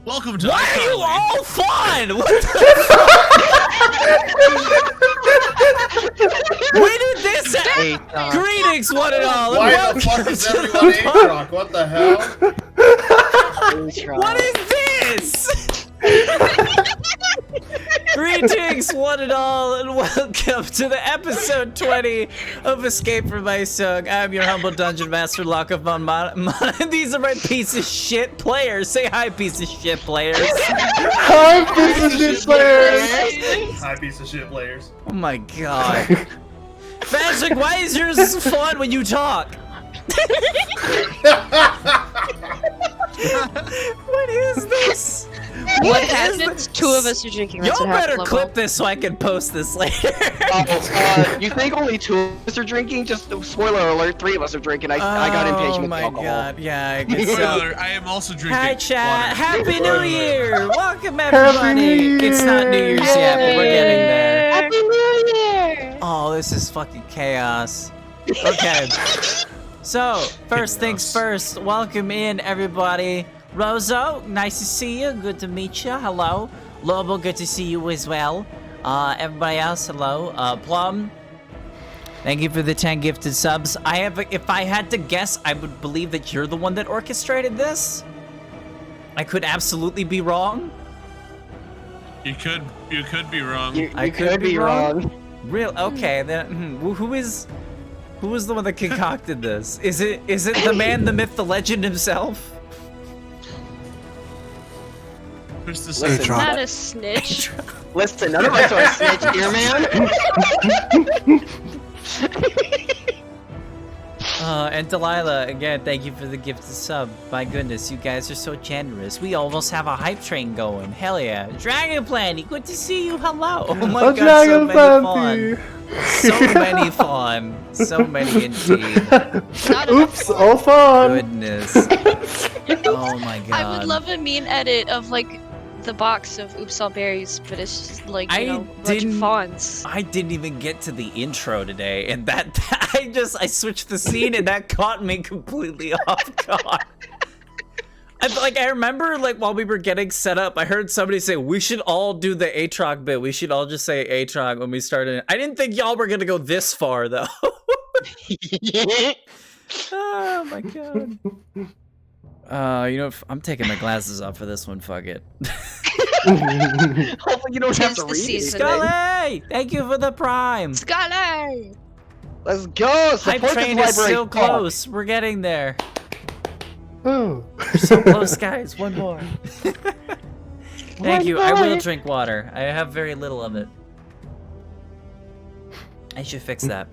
Welcome to Why are you all fun? What the fuck? When did this happen? Greetings, one and all. Why And the fuck welcome is to everyone the A-Rock? What the hell? What is this? Greetings, one and all, and welcome to the episode 20 of Escape from Eisjung. I'm your humble dungeon master, Lockup on These are my piece of shit players. Say hi, piece of shit players. Hi, piece of shit players. Hi, piece of shit players. Oh my god. Patrick, why is yours fun when you talk? What is this? What happens? Two of us are drinking. Y'all better clip this so I can post this later. You think only two of us are drinking? Just spoiler alert, three of us are drinking. I got impatient with the alcohol. Oh my god, yeah, I guess so. Spoiler, I am also drinking Hi chat, water. Happy New Year! Welcome everybody! It's not New Year's yet, but we're getting there. Happy New Year! Oh, this is fucking chaos. Okay. So, first things first, welcome in everybody. Rozo, nice to see you. Good to meet you. Hello. Lobo, good to see you as well. Everybody else, hello. Plum, thank you for the 10 gifted subs. If I had to guess, I would believe that you're the one that orchestrated this. I could absolutely be wrong. You could be wrong. I could be wrong. Real? Okay. Then who was the one that concocted this? Is it the man, the myth, the legend himself? Who's the Listen, second? Not a snitch. Listen, none of us are a snitch here, man. And Delilah, again, thank you for the gifted sub. My goodness, you guys are so generous. We almost have a hype train going. Hell yeah. Dragon Planty, good to see you. Hello. Oh my god, so many fun. So many fun. So many indeed. Oops, all fun. Goodness. Oh my god. I would love a meme edit of like the box of Oops All Berries, but it's just like a bunch of fonts. I didn't even get to the intro today, and that I switched the scene, and that caught me completely off guard. I remember, like, while we were getting set up, I heard somebody say, we should all do the Aatrox bit. We should all just say Aatrox when we started. I didn't think y'all were gonna go this far, though. Oh, my God. You know, I'm taking my glasses off for this one. Fuck it. Hopefully you don't have to Tis the read season. it. Scully! Thank you for the prime. Scully! Let's go. Hype Support train this is library. so close. We're getting there. Oh. We're so close, guys. One more. Thank you. I will drink water. I have very little of it. I should fix that.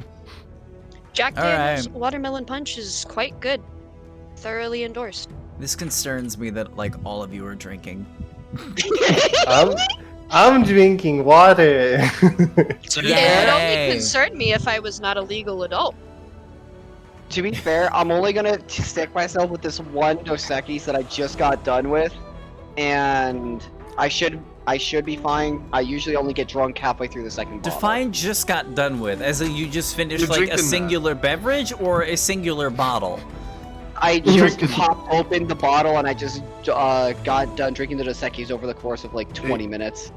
Jack All Daniel's right. watermelon punch is quite good. Thoroughly endorsed. This concerns me that, like, all of you are drinking. I'm drinking water. So It would only Yay. concern me if I was not a legal adult. To be fair, I'm only gonna stick myself with this one Dos Equis that I just got done with, and I should be fine. I usually only get drunk halfway through the second bottle. Define just got done with, as in you just finished, You're like, a drinking that. singular beverage or a singular bottle? I just popped open the bottle and I just got done drinking the Dos Equis over the course of like 20 minutes.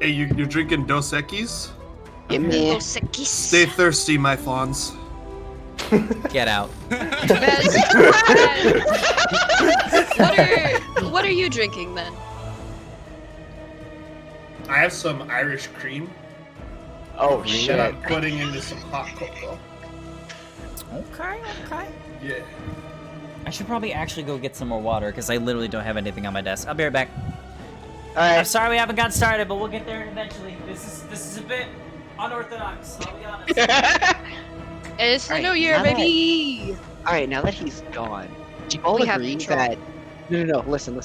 Hey, you're drinking Dos Equis? Give me. Dos Equis. Stay thirsty, my fawns. Get out. What are you drinking then? I have some Irish cream Oh that shit. I'm putting into some hot cocoa. Okay. Yeah. I should probably actually go get some more water, because I literally don't have anything on my desk. I'll be right back. I'm Alright. sorry we haven't got started, but we'll get there eventually. This is a bit unorthodox, I'll be honest. It's the Alright, new year, now that- baby! Alright, now that he's gone, do you all We have agree intro. that... No, listen.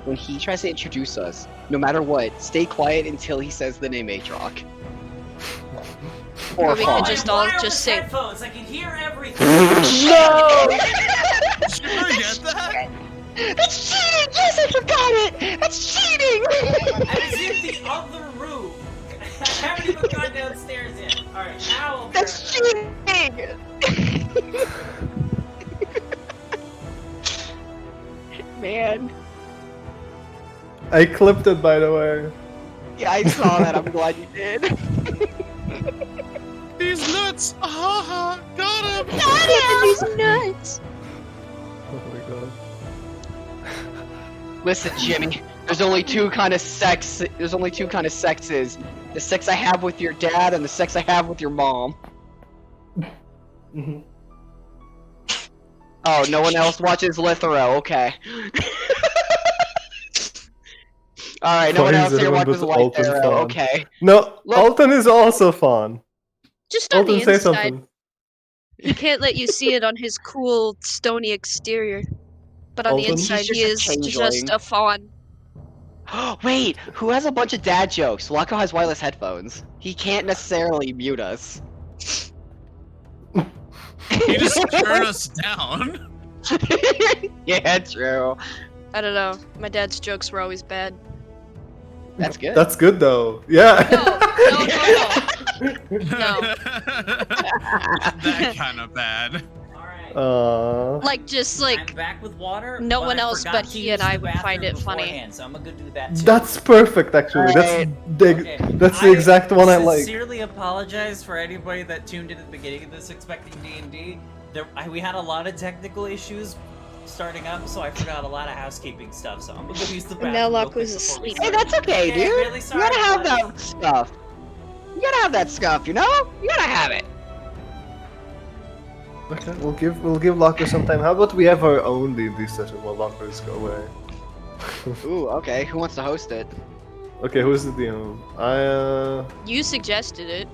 When he tries to introduce us, no matter what, stay quiet until he says the name Aatrox. Or we Fawn. could just all just say, headphones. I can hear everything. No! Did you forget that? That's cheating! Yes, I forgot it! That's cheating! I was in the other room. I haven't even gone downstairs yet. All right, now. That's cheating! Man. I clipped it, by the way. Yeah, I saw that. I'm glad you did. These nuts! Ha ha! Got him! These nuts. Oh my god. Listen, Jimmy. There's only two kind of sex. There's only two kind of sexes. The sex I have with your dad and the sex I have with your mom. Mhm. Oh, no one else watches Lithero. Okay. All right, no one else here watches Lithero. Okay. No, Look- Alton is also fun. Just on the Alton, say inside. something. He can't let you see it on his cool, stony exterior. But on the Alton? inside, He's he is just a just changeling. a fawn. Wait, who has a bunch of dad jokes? Locko has wireless headphones. He can't necessarily mute us. He just turned us down. Yeah, true. I don't know. My dad's jokes were always bad. That's good. That's good though. Yeah. No. That kind of bad. Alright. Like, just like, I'm back with water. no but one I else forgot but to he use and I the would find bathroom it funny. beforehand, so I'm gonna go do that too. That's perfect, actually. Alright. That's the exact one I like. Sincerely apologize for anybody that tuned in at the beginning of this expecting D&D. We had a lot of technical issues starting up, so I forgot a lot of housekeeping stuff. So I'm gonna go use the bathroom. Now real Locko's quick before we asleep. start. Hey, that's okay, dude. Really You sorry, gotta have buddy. that stuff. You gotta have that stuff, you know? You gotta have it. Okay, we'll give Locker some time. How about we have our own D&D session while Lockers go away? Ooh, okay. Who wants to host it? Okay, who's the DM? You suggested it.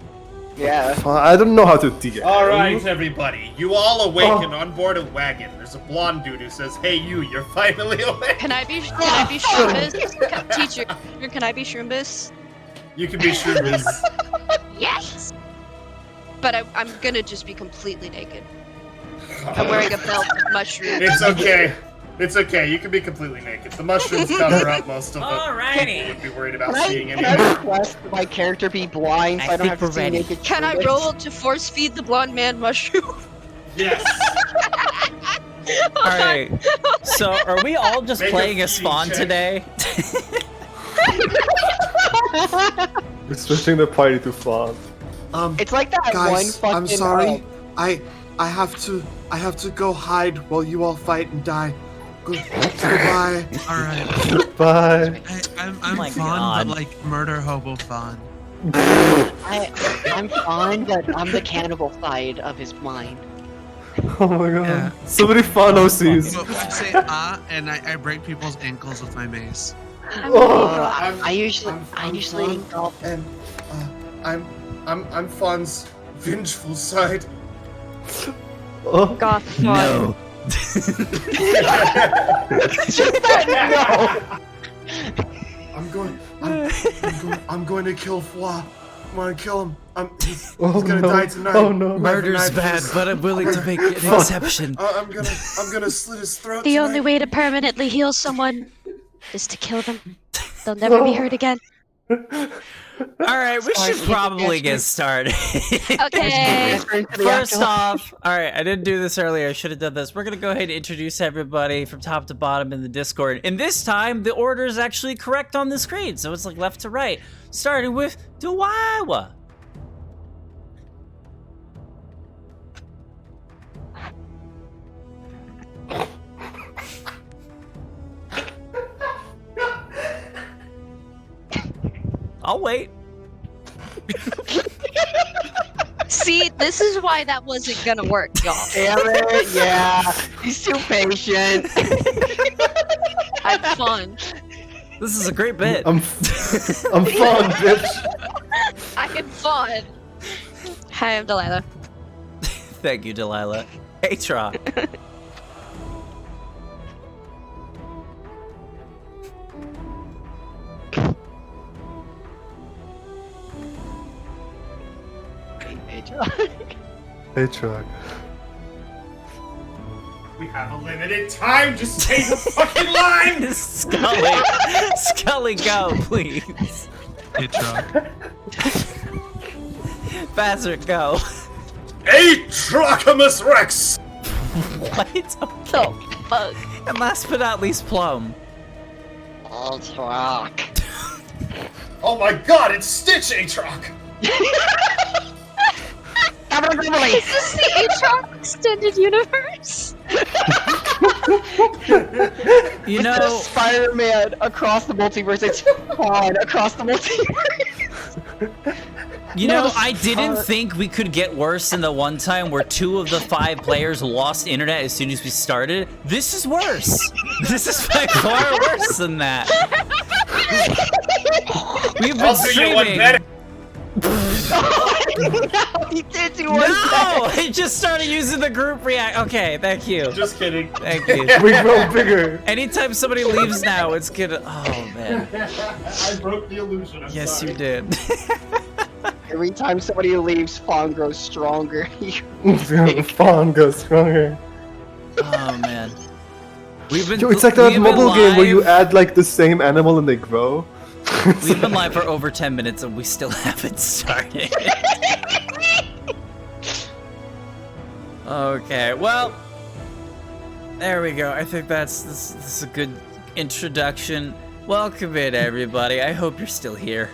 Yeah. I don't know how to DM. Alright, everybody. You all awaken on board a wagon. There's a blonde dude who says, "Hey, you're finally awake." Can I be Shrumbus? Teacher, can I be Shrumbus? You can be Shroomies. Yes! But I'm gonna just be completely naked. I'm wearing a belt with mushrooms. It's okay. It's okay. You can be completely naked. The mushrooms cover up most of it. You Alrighty. would be worried about Can seeing I anything. request my character be blind so I I don't think have to we're see ready. naked Can I Shroomis? roll to force feed the blonde man mushroom? Yes. Alright. So are we all just Make a playing as feeding Spawn check. today? We're switching the party to Fawn. It's like that one Guys, fucking. I'm sorry. I have to go hide while you all fight and die. Goodbye. Alright. Bye. Oh my I'm fun, God. but like murder hobo fun. I'm fine, but I'm the cannibal side of his mind. Oh my god. Yeah. So many fun OCs. But I say and I break people's ankles with my mace. I usually Fawn, go. and I'm Fawn's vengeful side. Oh. Goth fun. I'm going to kill Fwa. I'm going to kill him. He's Oh gonna no. die tonight. Oh no. Murder's bad, but I'm willing to make an exception. I'm gonna slit his throat. The tonight. only way to permanently heal someone is to kill them. They'll never be hurt again. Alright, we should probably get started. Okay. First off, alright, I didn't do this earlier. I should have done this. We're gonna go ahead and introduce everybody from top to bottom in the Discord. And this time, the order is actually correct on the screen. So it's like left to right. Starting with Delilah. I'll wait. See, this is why that wasn't gonna work, y'all. Damn it! Yeah, he's too patient. Have fun. This is a great bit. I'm fun, bitch. I had fun. Hi, I'm Delilah. Thank you, Delilah. Hey, Tra. Hey, Chuck. We have a limited time. Just say the fucking line. Scully. Scully, go, please. Hey, Truck. Faster, go. Atrochimus Rex. What? So, fuck. And last but not least, Plum. Oh, Trock. Oh my god, it's Stitch Aatrox! Is this the Aatrox extended universe? You Instead of know, Spider-Man across the multiverse, it's Fawn across the multiverse. I didn't think we could get worse than the one time where 2 of the 5 players lost internet as soon as we started. This is worse. This is by far worse than that. We've been I'll do you one streaming. better. No, he did do one. No, I just started using the group react. Okay, thank you. Just kidding. Thank you. We grow bigger. Anytime somebody leaves now, it's gonna. Oh man. I broke the illusion. I'm Yes, sorry. you did. Every time somebody leaves, Fawn grows stronger. Fawn goes stronger. Oh man. We've been. Yo, it's like that we've been mobile game where you live- add like the same animal and they grow. We've been live for over 10 minutes and we still haven't started. Okay, well, there we go. I think this is a good introduction. Welcome in, everybody. I hope you're still here.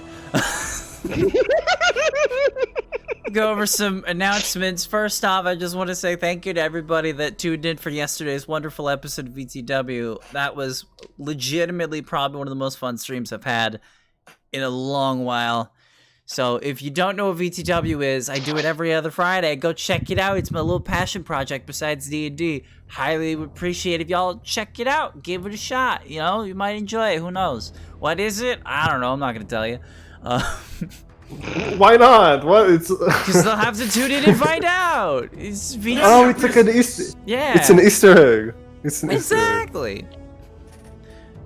Go over some announcements. First off, I just want to say thank you to everybody that tuned in for yesterday's wonderful episode of VTW. That was legitimately probably one of the most fun streams I've had in a long while. So if you don't know what VTW is, I do it every other Friday. Go check it out. It's my little passion project besides D&D. Highly would appreciate if y'all check it out. Give it a shot. You know, you might enjoy it. Who knows? What is it? I don't know. I'm not going to tell you. Why not? What? It's. Because they'll have to tune in and find out. It's VTW. Oh, it's like an Easter. Yeah. It's an Easter egg. It's an Easter egg. Exactly.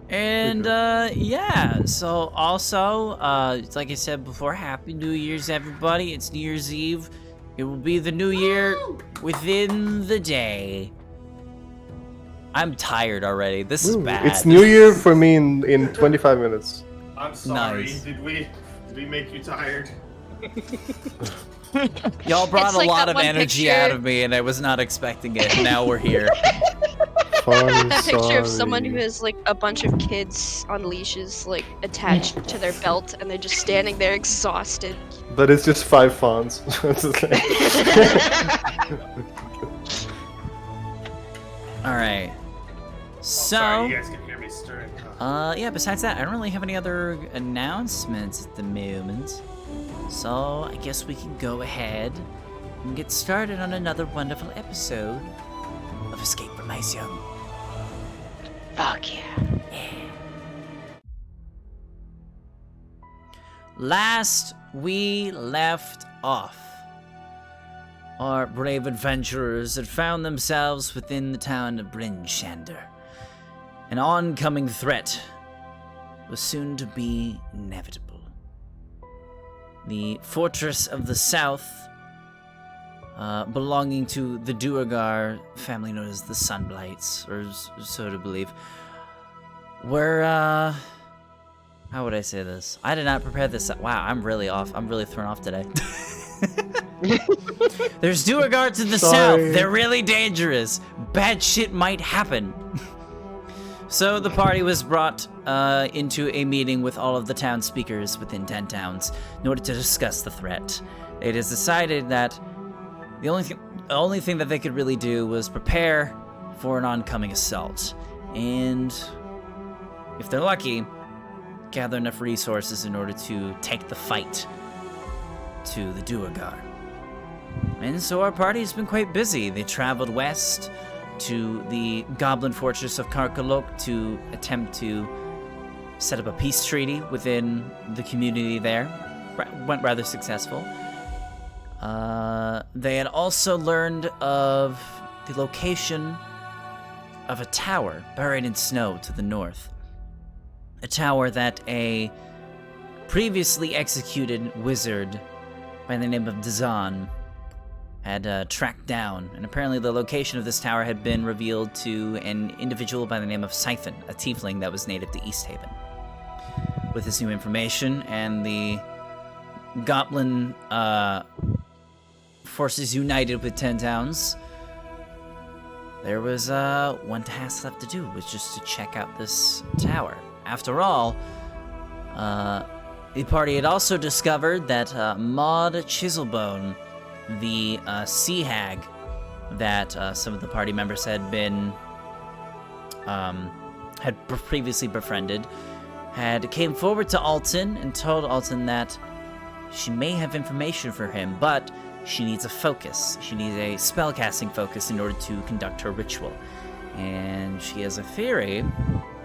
And yeah, so also, like I said before, Happy New Year's, everybody. It's New Year's Eve. It will be the new year within the day. I'm tired already. This is bad. It's New Year for me in 25 minutes. I'm sorry. Nice. Did we make you tired? Y'all brought It's a like lot that of one energy picture- out of me, and I was not expecting it. Now we're here. That picture of someone who has like a bunch of kids on leashes, like attached to their belt, and they're just standing there exhausted. But it's just 5 fawns. All right. So. Sorry, you guys can hear me stirring. Yeah, besides that, I don't really have any other announcements at the moment. So, I guess we can go ahead and get started on another wonderful episode of Escape from Eisjung. Fuck yeah. Last we left off, our brave adventurers had found themselves within the town of Brinshander. An oncoming threat was soon to be inevitable. The fortress of the south, belonging to the Duergar family known as the Sunblights, or so to believe, were, how would I say this? I did not prepare this. Wow, I'm really off. I'm really thrown off today. There's Duergar to the south. They're really dangerous. Bad shit might happen. So the party was brought into a meeting with all of the town speakers within 10 towns in order to discuss the threat. It is decided that the only thing that they could really do was prepare for an oncoming assault, and if they're lucky, gather enough resources in order to take the fight to the Duergar. And so our party has been quite busy. They traveled west to the goblin fortress of Karkalok to attempt to set up a peace treaty within the community there. Went rather successful. They had also learned of the location of a tower buried in snow to the north. A tower that a previously executed wizard by the name of Dazan had tracked down, and apparently the location of this tower had been revealed to an individual by the name of Siphon, a tiefling that was native to East Haven. With this new information and the goblin forces united with 10 towns, there was one task left to do, was just to check out this tower. After all, the party had also discovered that Maud Chiselbone, the sea hag that some of the party members had been previously befriended, had came forward to Alton and told Alton that she may have information for him, but she needs a focus. She needs a spellcasting focus in order to conduct her ritual. And she has a theory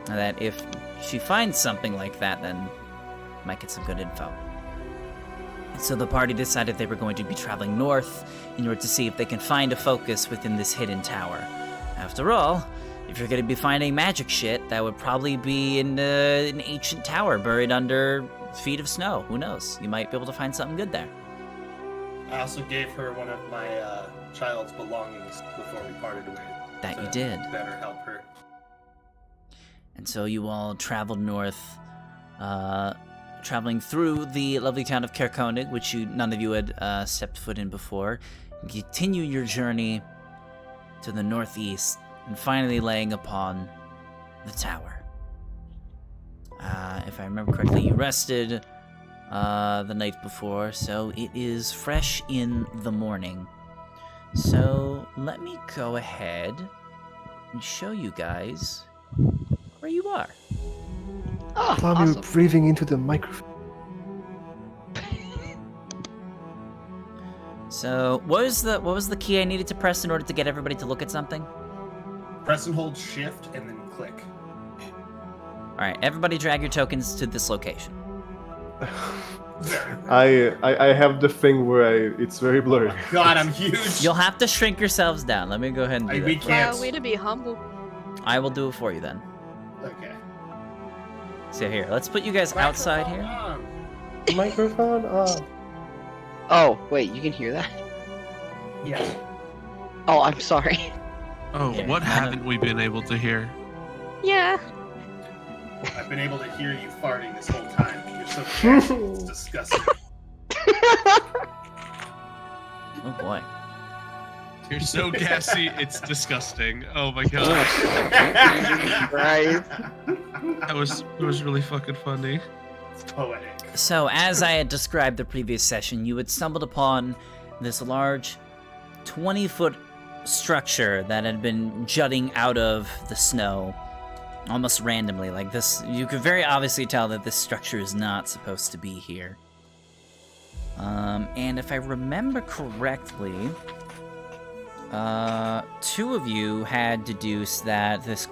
that if she finds something like that, then might get some good info. So the party decided they were going to be traveling north in order to see if they can find a focus within this hidden tower. After all, if you're going to be finding magic shit, that would probably be in an ancient tower buried under feet of snow. Who knows? You might be able to find something good there. I also gave her one of my child's belongings before we parted ways. That to you did. Better help her. And so you all traveled north, traveling through the lovely town of Kerkonig, which none of you had stepped foot in before. And continue your journey to the northeast, and finally laying upon the tower. If I remember correctly, you rested the night before, so it is fresh in the morning. So let me go ahead and show you guys where you are. Oh, While awesome. you're breathing into the microphone. So what was the key I needed to press in order to get everybody to look at something? Press and hold shift and then click. Alright, everybody drag your tokens to this location. I have the thing where it's very blurry. God, I'm huge. You'll have to shrink yourselves down. Let me go ahead and do We that. can't. Wow, way to be humble. I will do it for you then. Okay. So here, let's put you guys outside here. Microphone on. Microphone on. Oh, wait, you can hear that? Yeah. Oh, I'm sorry. Oh, Yeah, what I haven't we been able to hear? Yeah. I've been able to hear you farting this whole time. You're so gassy, it's disgusting. Oh boy. You're so gassy, it's disgusting. Oh my god. Right. It was really fucking funny. It's poetic. So, as I had described the previous session, you had stumbled upon this large 20-foot structure that had been jutting out of the snow almost randomly. Like this, you could very obviously tell that this structure is not supposed to be here. And if I remember correctly, two of you had deduced that this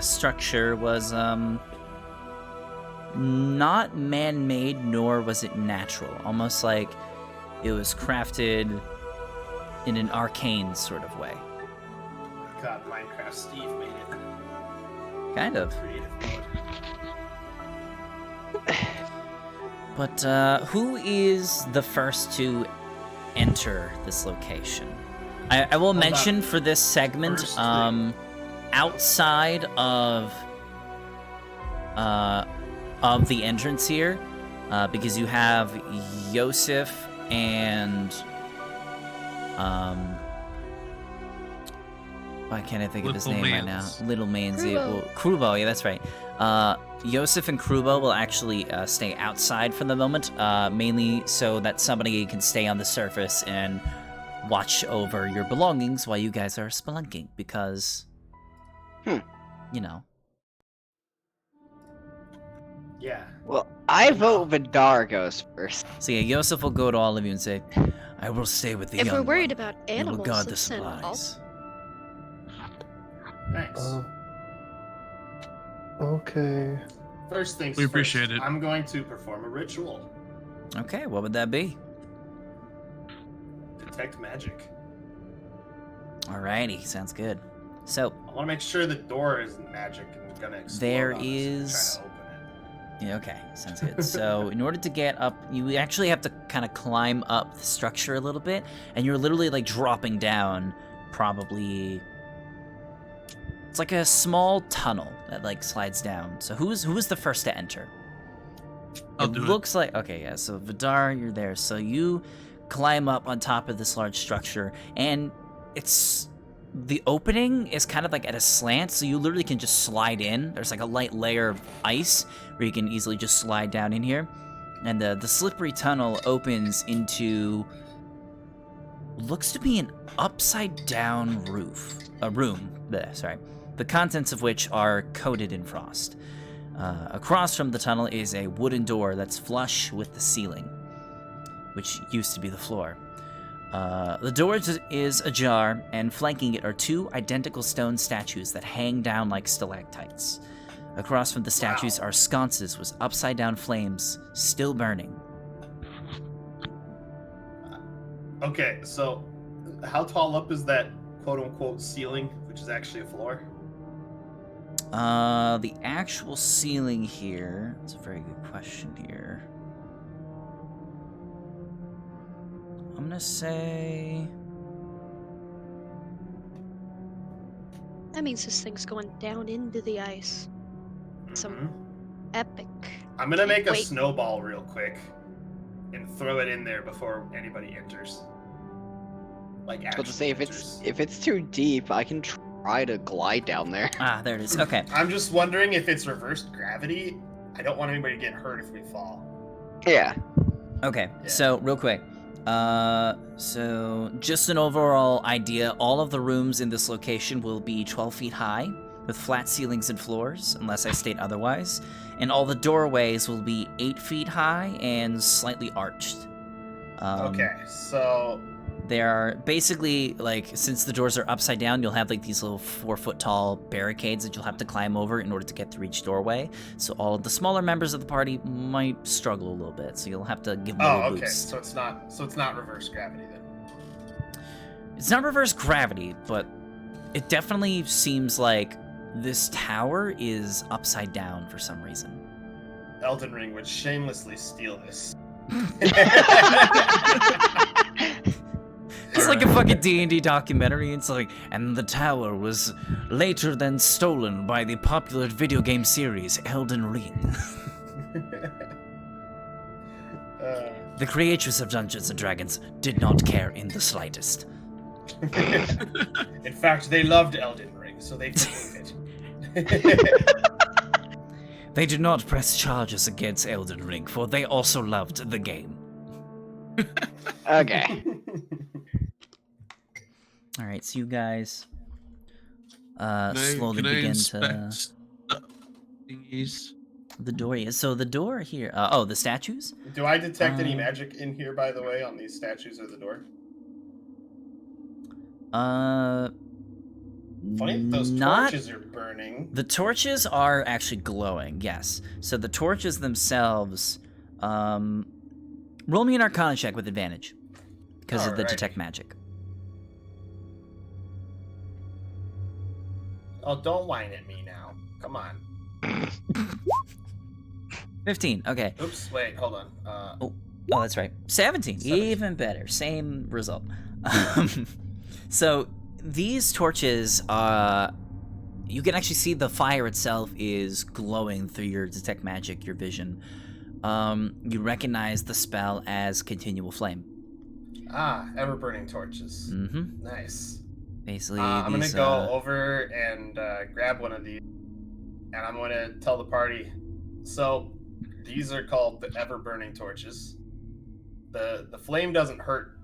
structure was not man-made, nor was it natural. Almost like it was crafted in an arcane sort of way. God, Minecraft Steve made it. Kind of. Creative mode. But who is the first to enter this location? I will mention for this segment, First thing. outside of the entrance here, because you have Yosef and why can't I think of his Little name right now? Mans. Little Mans. Krubo. Well, Krubo, yeah, that's right. Yosef and Krubo will actually stay outside for the moment, mainly so that somebody can stay on the surface and watch over your belongings while you guys are spelunking, because, you know. Yeah. Well, I vote Vidar goes first. So yeah, Yosef will go to all of you and say, I will stay with the If young we're worried one. about We will animals, guard the let's send supplies. Thanks. Okay. First things We first, appreciate it. I'm going to perform a ritual. Okay, what would that be? Detect magic. Alrighty, sounds good. So, I want to make sure the door isn't magic and gonna explode. There on us if we is- try to open it. yeah, okay, sounds good. So, in order to get up, you actually have to kind of climb up the structure a little bit, and you're literally like dropping down probably. It's like a small tunnel that like slides down. So who is the first to enter? I'll do it. Looks like okay, yeah. So Vidar, you're there. So you climb up on top of this large structure, and it's the opening is kind of like at a slant, so you literally can just slide in. There's like a light layer of ice where you can easily just slide down in here. And the slippery tunnel opens into looks to be an upside down room. Sorry. The contents of which are coated in frost. Across from the tunnel is a wooden door that's flush with the ceiling, which used to be the floor. The door is ajar, and flanking it are 2 identical stone statues that hang down like stalactites. Across from the statues are sconces with upside-down flames still burning. Okay, so how tall up is that quote-unquote ceiling, which is actually a floor? The actual ceiling here, that's a very good question here. I'm gonna say... That means this thing's going down into the ice. Some epic. I'm gonna make a Wait. snowball real quick and throw it in there before anybody enters. Like, I was about to actually say, enters. if it's too deep, I can try to glide down there. Ah, there it is. Okay. I'm just wondering if it's reversed gravity. I don't want anybody to get hurt if we fall. Yeah. Okay, Yeah. so real quick. So just an overall idea, all of the rooms in this location will be 12 feet high, with flat ceilings and floors, unless I state otherwise. And all the doorways will be 8 feet high and slightly arched. Okay, so They are basically, like, since the doors are upside down, you'll have, like, these little 4-foot tall barricades that you'll have to climb over in order to get through each doorway. So all of the smaller members of the party might struggle a little bit, so you'll have to give them a little okay, boost. so it's not reverse gravity then. It's not reverse gravity, but it definitely seems like this tower is upside down for some reason. Elden Ring would shamelessly steal this. It's like a fucking D&D documentary. It's like, and the tower was later then stolen by the popular video game series Elden Ring. The creators of Dungeons and Dragons did not care in the slightest. In fact, they loved Elden Ring, so they took it. They did not press charges against Elden Ring, for they also loved the game. Okay. Alright, so you guys Can slowly I begin to... inspect stuff? Thingies? The door is... So the door here... oh, the statues? Do I detect any magic in here, by the way, on these statues or the door? Funny that those torches are burning. The torches are actually glowing, yes. So the torches themselves... roll me an Arcana check with advantage. Because of the Alrighty. detect magic. Oh, don't whine at me now. Come on. 15, okay. Oops, wait, hold on. Oh, that's right. 17, 17. even better. Same result. So these torches, you can actually see the fire itself is glowing through your detect magic, your vision. You recognize the spell as continual flame. Ever-burning torches. Mm-hmm. Nice. Basically, I'm gonna these, go over and grab one of these, and I'm gonna tell the party. So, these are called the ever-burning torches. The flame doesn't hurt,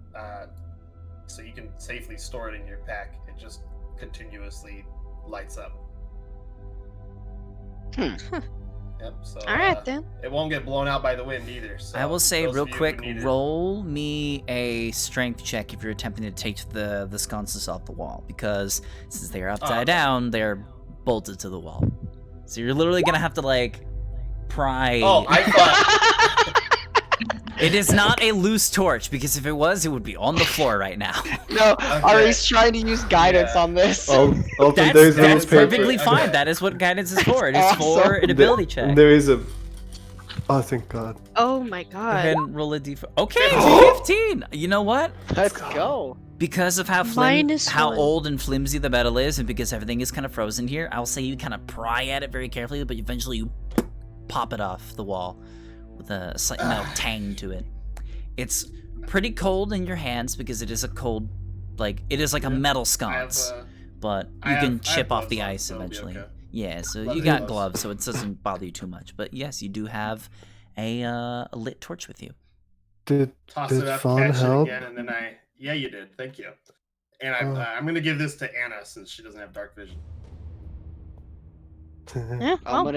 so you can safely store it in your pack. It just continuously lights up. Yep. So. All right then. It won't get blown out by the wind either. So I will say those real of you who quick, need it- roll me a strength check if you're attempting to take the sconces off the wall, because since they're upside down, they're bolted to the wall. So you're literally gonna have to like pry. Oh, I thought. It is not a loose torch, because if it was, it would be on the floor right now. No, Okay. Ari's trying to use guidance Yeah. on this. Oh, That's, there's that's paper. perfectly fine. Okay. That is what guidance is for. It is Awesome. for an ability check. There is a. Oh, thank God. Oh my Go god. ahead and roll a d4. Okay, 15. You know what? Let's go. Because of how Minus how one. old and flimsy the metal is, and because everything is kind of frozen here, I'll say you kind of pry at it very carefully, but eventually you pop it off the wall with a slight metal tang to it. It's pretty cold in your hands because it is a cold, like it is like a metal I have sconce. but I you can have chip off gloves the on, ice so it'll be eventually. okay. Yeah, so Leather you got gloves. gloves, so it doesn't bother you too much. But yes, you do have a lit torch with you. Did Toss did it up, Fawn catch help? it again, and then yeah, you did. Thank you. And Oh. I'm gonna give this to Anna since she doesn't have dark vision. Yeah, I'm well,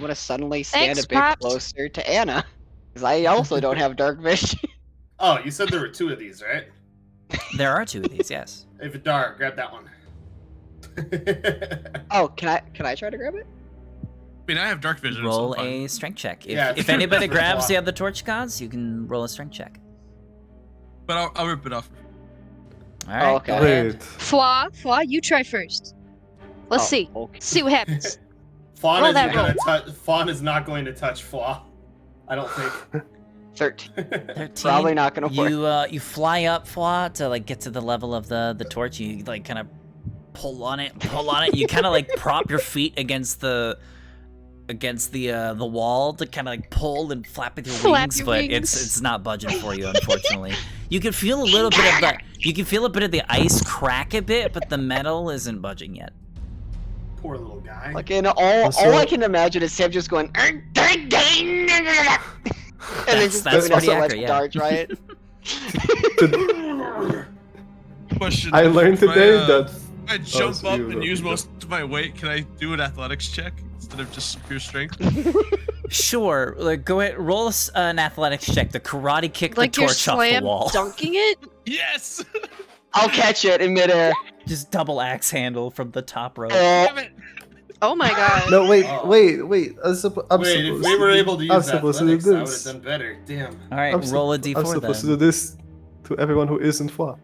gonna suddenly stand Thanks, a bit Pops. closer to Anna. Because I also don't have dark vision. Oh, you said there were 2 of these, right? There are 2 of these, yes. Hey, Vidar, grab that one. Oh, can I try to grab it? I mean, I have dark vision. Roll so I'm fine. a strength check. Yeah, If true. anybody That's grabs flaw. the other torch gods, you can roll a strength check. But I'll rip it off. All right. okay. Go ahead. Wait. Flaw, you try first. Let's see. Okay. See what happens. Fawn Roll isn't that gonna touch. Fawn is not going to touch Flaw. I don't think. 13. 13. Probably not gonna work. You fly up, Flaw, to like get to the level of the torch. You like kind of pull on it. You kind of like prop your feet against the wall to kind of like pull and flap with your Flap wings, your but wings. it's not budging for you, unfortunately. You can feel a little bit of the ice crack a bit, but the metal isn't budging yet. Poor little guy. Like in all Also- I can imagine is Sam just going and then just That's doing pretty also accurate, like yeah. darts, right? Question. I learned if I, today uh, that. if I jump so up you and use don't- most of my weight, can I do an athletics check instead of just pure strength? Sure, like go ahead, roll an athletics check. The karate kick Like the you're torch off the slam wall. dunking it? Yes! I'll catch it in midair. Just double axe handle from the top rope. Oh, Damn it! Oh my god. No, wait. Oh. I'm Wait, supposed if we were able to I'm use supposed to do athletics, I would have this. done better. Damn. All right, I'm roll a I'm d4 supposed to then. do this to everyone who isn't Flaw.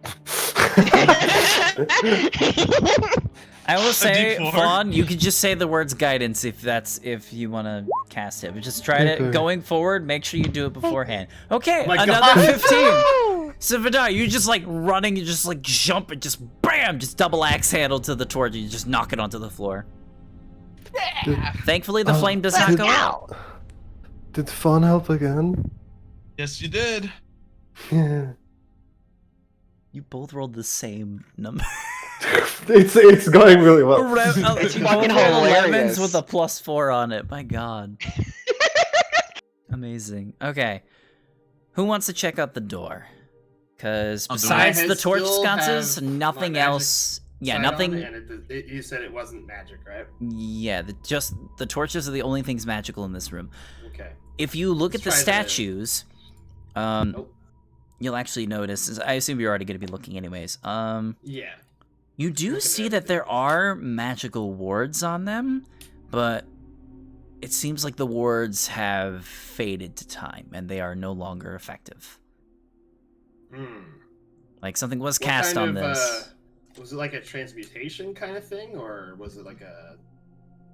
I will say, D4? Fawn, you can just say the words guidance if you want to cast it. But just try to Okay. going forward. Make sure you do it beforehand. Okay, Oh my another God. 15. So Vidar, you just like running, you just like jump and just bam, just double axe handle to the torch. You just knock it onto the floor. Thankfully, the Oh, flame does not go out. Did Fawn help again? Yes, you did. Yeah. You both rolled the same number. It's going really well. It's You fucking both rolled 11s hilarious. with a +4 on it. My God. Amazing. Okay. Who wants to check out the door? Because I'll do it. besides I the torch still sconces, have nothing my magic else. Yeah, Sign on, nothing. and you said it wasn't magic, right? Yeah, just the torches are the only things magical in this room. Okay. If you look at Let's the try the- statues, Nope. you'll actually notice. I assume you're already going to be looking anyways. Yeah. You do Look at see that there are magical wards on them, but it seems like the wards have faded to time and they are no longer effective. Hmm. Like something was What cast kind on of, this. Was it like a transmutation kind of thing, or was it like a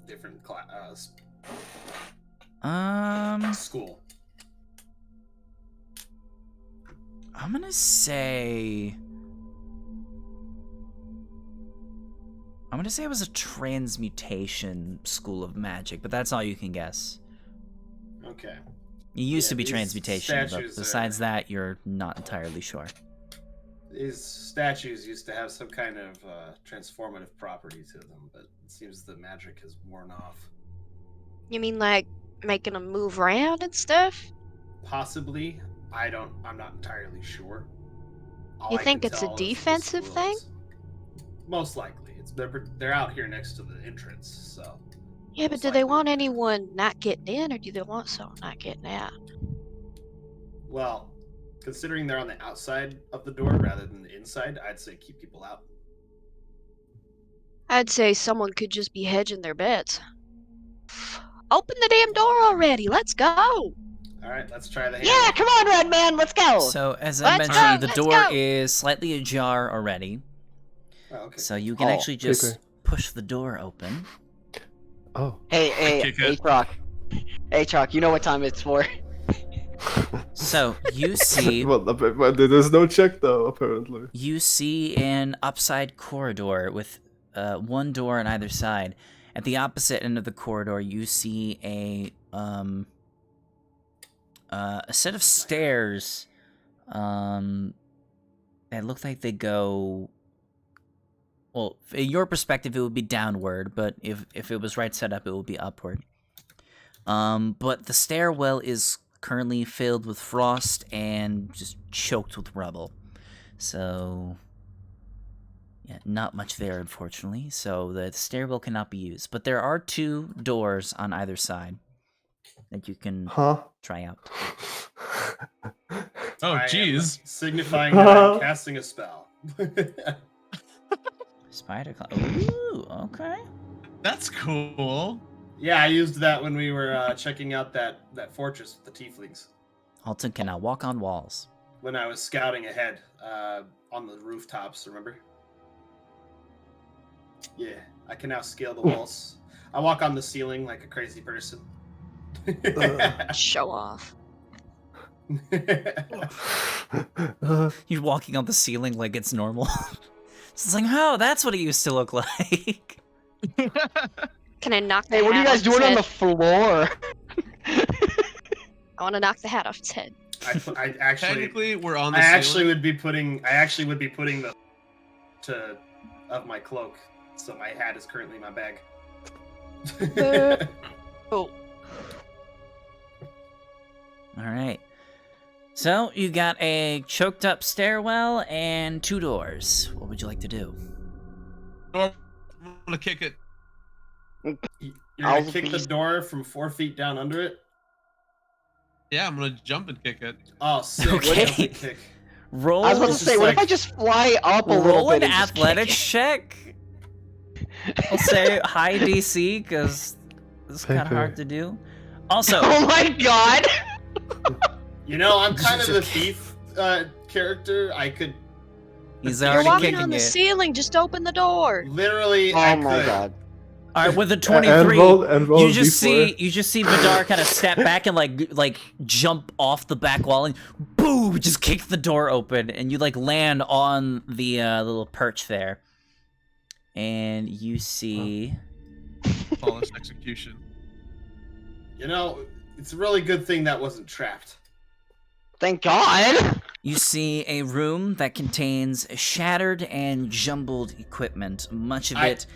different class school? I'm gonna say it was a transmutation school of magic, but that's all you can guess. Okay. It used Yeah, to be these transmutation, but statues besides are- that, you're not entirely sure. These statues used to have some kind of transformative property to them, but it seems the magic has worn off. You mean like making them move around and stuff? Possibly. I'm not entirely sure. All You I think can it's a tell is the defensive thing? schools. Most likely. They're out here next to the entrance, so. Yeah, but Most do they likely. want anyone not getting in, or do they want someone not getting out? Well, considering they're on the outside of the door rather than the inside, I'd say keep people out. I'd say someone could just be hedging their bets. Open the damn door already. Let's go. All right, let's try the hand. Yeah, come on, Red Man, let's go. So, as I Let's mentioned, go, the let's door go. is slightly ajar already, Oh, okay. so you can Oh, actually just okay. push the door open. Oh. Hey, Kick it. H-Rock. H-Rock, you know what time it's for. So, you see well, there's no check though, apparently. you see an upside corridor with one door on either side. At the opposite end of the corridor, you see a set of stairs that look like they go well, in your perspective, it would be downward, but if it was right set up, it would be upward. But the stairwell is currently filled with frost and just choked with rubble. So, yeah, not much there, unfortunately. So the stairwell cannot be used. But there are 2 doors on either side that you can try out. Oh, jeez. Signifying that I'm casting a spell. Spider Ooh, okay. That's cool. Yeah, I used that when we were checking out that fortress with the tieflings. Alton can now walk on walls. When I was scouting ahead on the rooftops, remember? Yeah, I can now scale the walls. I walk on the ceiling like a crazy person. Show off. You're walking on the ceiling like it's normal. It's like, oh, that's what it used to look like. Can I knock the Hey, hat what are you guys off its doing on head? the floor? I want to knock the hat off its head. I actually, Technically, we're on the I ceiling. actually would be putting the of my cloak, so my hat is currently in my bag. Oh, All right. So you got a choked up stairwell and 2 doors. What would you like to do? I'm gonna kick it. You're I'll gonna kick the be- door from 4 feet down under it? Yeah, I'm gonna jump and kick it. Oh, sick. Okay. Jumping kick. Roll. I was about to It's say, just what if like- I just fly up a little roll bit an and just kick athletics it? check. I'll say high DC because it's kind of Paper. hard to do. Also, Oh my god! You know, I'm kind of the thief character. I could he's you're already walking kicking on the it. ceiling. Just open the door. literally. I Oh my could. god. All right, with a And 23, roll you just D4. see Vidar kind of step back and like jump off the back wall and boom, just kick the door open, and you like land on the little perch there, and you see Flawless execution. You know, it's a really good thing that wasn't trapped. Thank god! you see a room that contains shattered and jumbled equipment, much of it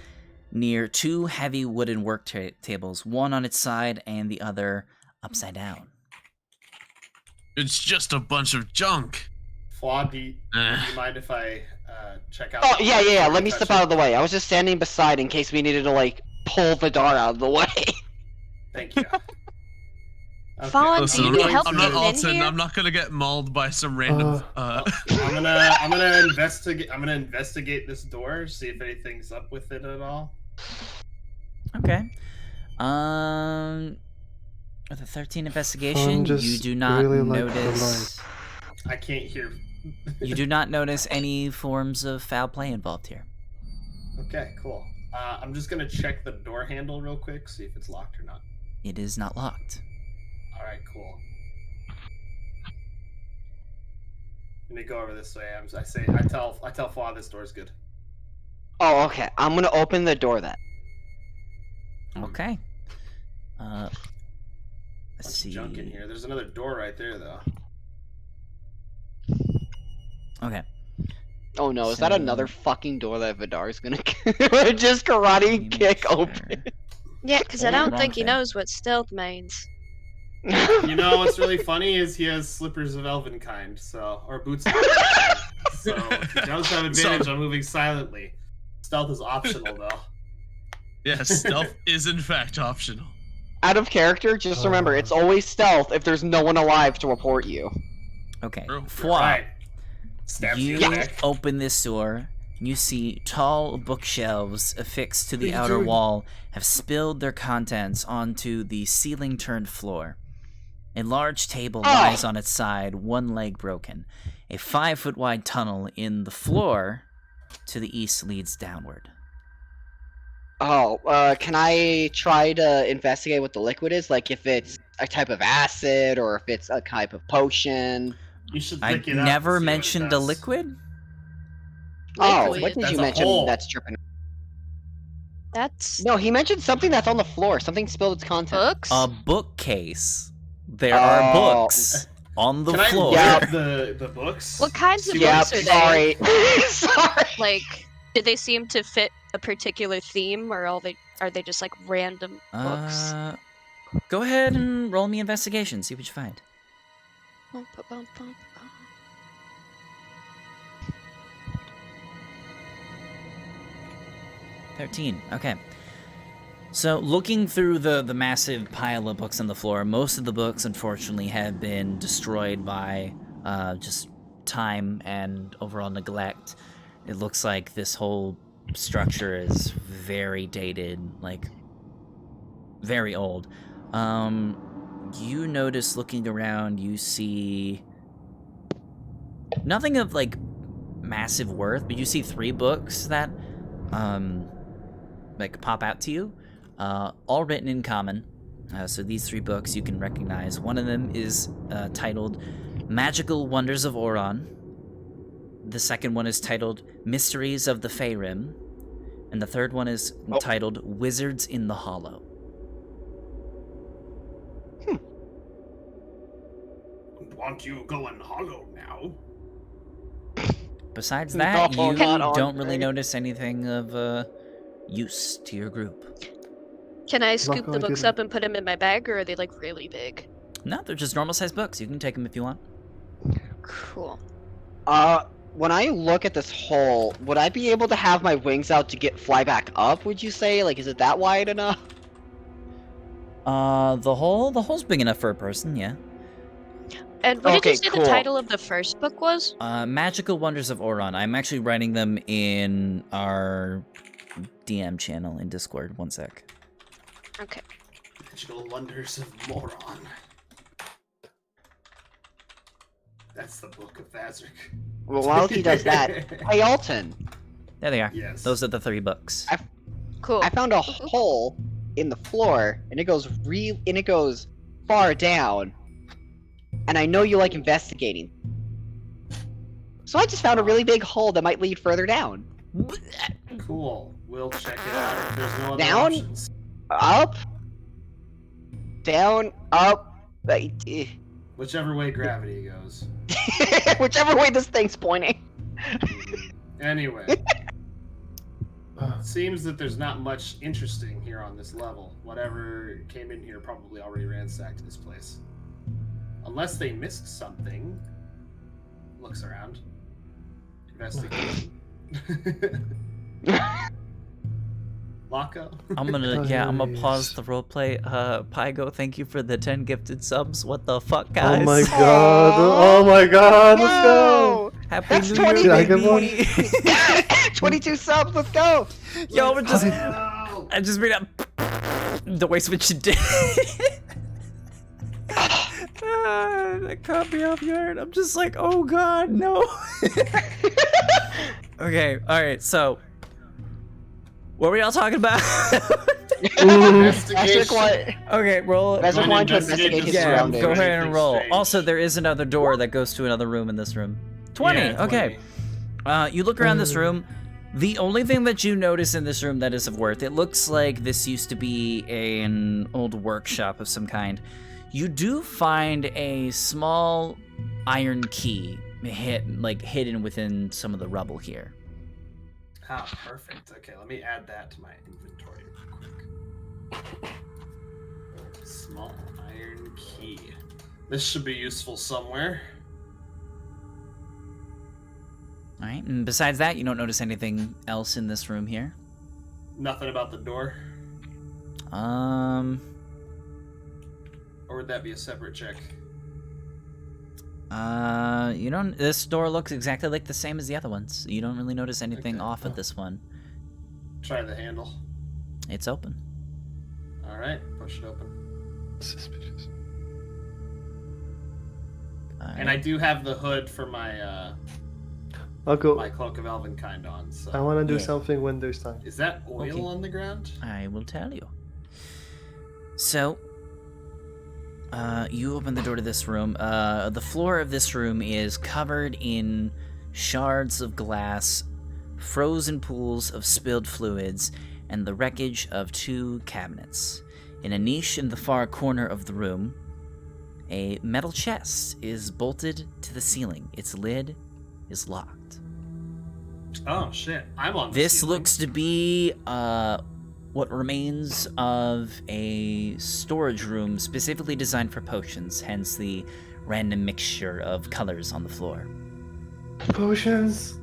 near 2 heavy wooden work tables, one on its side and the other upside down. It's just a bunch of junk. Flaw, do you mind if I check out? Oh, yeah, let me touch step it? out of the way. I was just standing beside in case we needed to, like, pull Vidar out of the way. Thank you. Okay. Fawn, Listen, do you I'm need not, help I'm not getting in Alton. here? I'm not gonna get mauled by some random. I'm gonna investigate. I'm gonna investigate this door, see if anything's up with it at all. Okay. With a 13 investigation, just you do not really like the notice. I can't hear. You do not notice any forms of foul play involved here. Okay, cool. I'm just gonna check the door handle real quick, see if it's locked or not. It is not locked. All right, cool. Let me go over this way. I tell Flaw this door's good. Oh, okay. I'm gonna open the door then. Okay. Let's Bunch of see. junk in here. There's another door right there, though. Okay. Oh no, is that So- another fucking door that Vidar's gonna just karate kick open? Yeah, because I Oh, don't wrong think he thing. knows what stealth means. You know what's really funny is he has slippers of elven kind, or boots of elven kind. So he does have advantage on moving silently. Stealth is optional, though. Yes, stealth is in fact optional. Out of character, just remember, it's always stealth if there's no one alive to report you. Okay. True. Fwa, Right. Stabs you you in the neck. open this door. You see tall bookshelves affixed to the What are you outer doing? wall have spilled their contents onto the ceiling-turned floor. A large table lies on its side, one leg broken. A 5-foot-wide tunnel in the floor to the east leads downward. Oh, can I try to investigate what the liquid is? Like if it's a type of acid or if it's a type of potion? You should I pick it up never and see what it mentioned a does. liquid. Oh, Liquid. what did That's you a mention hole. that's dripping? That's No, he mentioned something that's on the floor. Something spilled its content. books. A bookcase. There are Oh. books on the Can floor. I Yeah. grab the books? What kinds of See Yeah, books are they? sorry. Sorry. Like Did they seem to fit a particular theme, or are they just like random books? Go ahead and roll me investigation. See what you find. 13. Okay. So, looking through the massive pile of books on the floor, most of the books, unfortunately, have been destroyed by just time and overall neglect. It looks like this whole structure is very dated, like, very old. You notice, looking around, you see nothing of, like, massive worth, but you see 3 books that, like, pop out to you. All written in common. So these 3 books you can recognize. One of them is titled Magical Wonders of Oron. The second one is titled Mysteries of the Faerim. And the third one is titled Wizards in the Hollow. Want you going hollow now? Besides that, No, you not don't really Andre. notice anything of use to your group. Can I scoop Rocco, the I books didn't- up and put them in my bag, or are they like really big? No, they're just normal-sized books. You can take them if you want. Cool. When I look at this hole, would I be able to have my wings out to fly back up, would you say? Like, is it that wide enough? The hole's big enough for a person, yeah. And what did Okay, you say cool. the title of the first book was? Magical Wonders of Oron. I'm actually writing them in our DM channel in Discord. One sec. Okay. Magical Wonders of Moron. That's the Book of Vazrik. Well, while he does that, hey Alton, There they are. Yes. Those are the 3 books. Cool. I found a hole in the floor, and it goes far down. And I know you like investigating. So I just found a really big hole that might lead further down. Cool. We'll check it out if there's no other Down? options. Up, down, up, Whichever way gravity goes. whichever way this thing's pointing. Anyway. Seems that there's not much interesting here on this level. Whatever came in here probably already ransacked this place. Unless they missed something. Looks around. Investigation. Locko? I'm gonna pause the roleplay. Pygo, thank you for the 10 gifted subs. What the fuck, guys? Oh my god! Oh my god! Let's go! Happy That's New 20 Year, I get one? baby! 22 subs, let's go! Yo, we're just... No! I just made up the way switch you did. That caught me off guard. I'm just like, oh god, no. Okay, alright, so... What were y'all talking about? Investigation. Okay, roll... Bezek wanted to investigate investigate his the Yeah, surroundings. go ahead and Anything roll. strange. Also, there is another door that goes to another room in this room. 20, Yeah, 20. okay. You look around this room. The only thing that you notice in this room that is of worth, it looks like this used to be an old workshop of some kind. You do find a small iron key hidden within some of the rubble here. Ah, perfect. Okay, let me add that to my inventory real quick. Small iron key. This should be useful somewhere. All right, and besides that, you don't notice anything else in this room here. Nothing about the door? Or would that be a separate check? You don't. This door looks exactly like the same as the other ones. You don't really notice anything Okay. off at this one. Try the handle. It's open. Alright, push it open. Suspicious. All And I right. do have the hood for my I'll go. my Cloak of Elvenkind on, so... I want to do Yeah. something when there's time. Is that oil Okay. on the ground? I will tell you. So, you open the door to this room. The floor of this room is covered in shards of glass, frozen pools of spilled fluids, and the wreckage of 2 cabinets. In a niche in the far corner of the room, a metal chest is bolted to the ceiling. Its lid is locked. Oh shit! I'm on. This ceiling. looks to be what remains of a storage room specifically designed for potions, hence the random mixture of colors on the floor. Potions.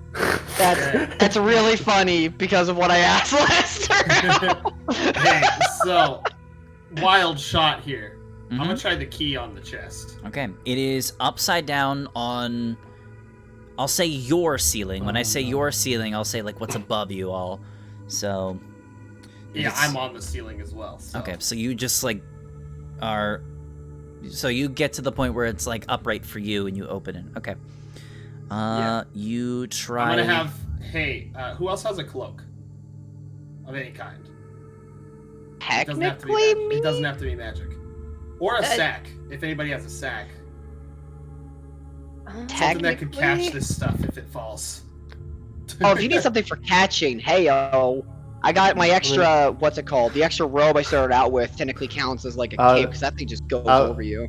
That's really funny because of what I asked last turn. Hey, so wild shot here. I'm Mhm. gonna try the key on the chest. Okay, it is upside down on, I'll say your ceiling. When I say your ceiling, I'll say like what's above you all. So. Yeah, it's- I'm on the ceiling as well. So. Okay, so you just like are, so you get to the point where it's like upright for you and you open it. Okay. Yeah. You try. I'm gonna have. Hey, who else has a cloak of any kind? It doesn't have to be Technically, magic. It doesn't have to be magic. Or a Uh, sack, if anybody has a sack. Something that could catch Technically? this stuff if it falls. Oh, if you need something for catching, hey yo, I got my extra. What's it called? The extra robe I started out with technically counts as like a cape because that thing just goes over you.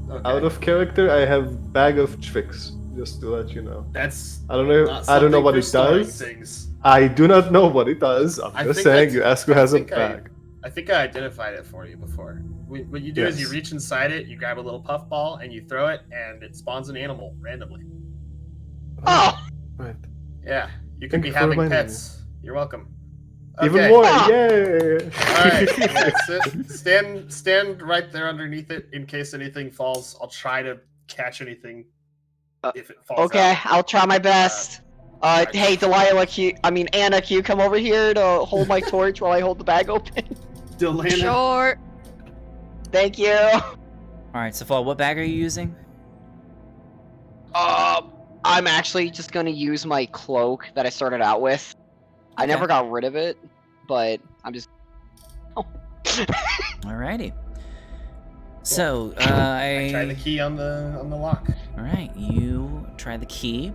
Okay. Out of character, I have bag of tricks. Just to let you know. That's I don't know. not I don't know something what for it storing does. things. I do not know what it does. I'm I just think saying. that's- You ask who I has a think I- bag. I think I identified it for you before. What you do is you Yes. reach inside it, you grab a little puff ball, and you throw it, and it spawns an animal randomly. Oh, Right. Yeah, you Thank can be you for having reminding me. pets. You're welcome. Even Okay. more. Ah! Yay! All right, yeah, stand right there underneath it in case anything falls. I'll try to catch anything if it falls. okay, out. I'll try my best. alright. Hey, Delilah, Anna, can you come over here to hold my torch while I hold the bag open? Delana, Sure. Thank you. All right, so Fall, what bag are you using? I'm actually just gonna use my cloak that I started out with. I Okay. never got rid of it, but I'm just. Oh. Alrighty. So I try the key on the lock. All right, you try the key.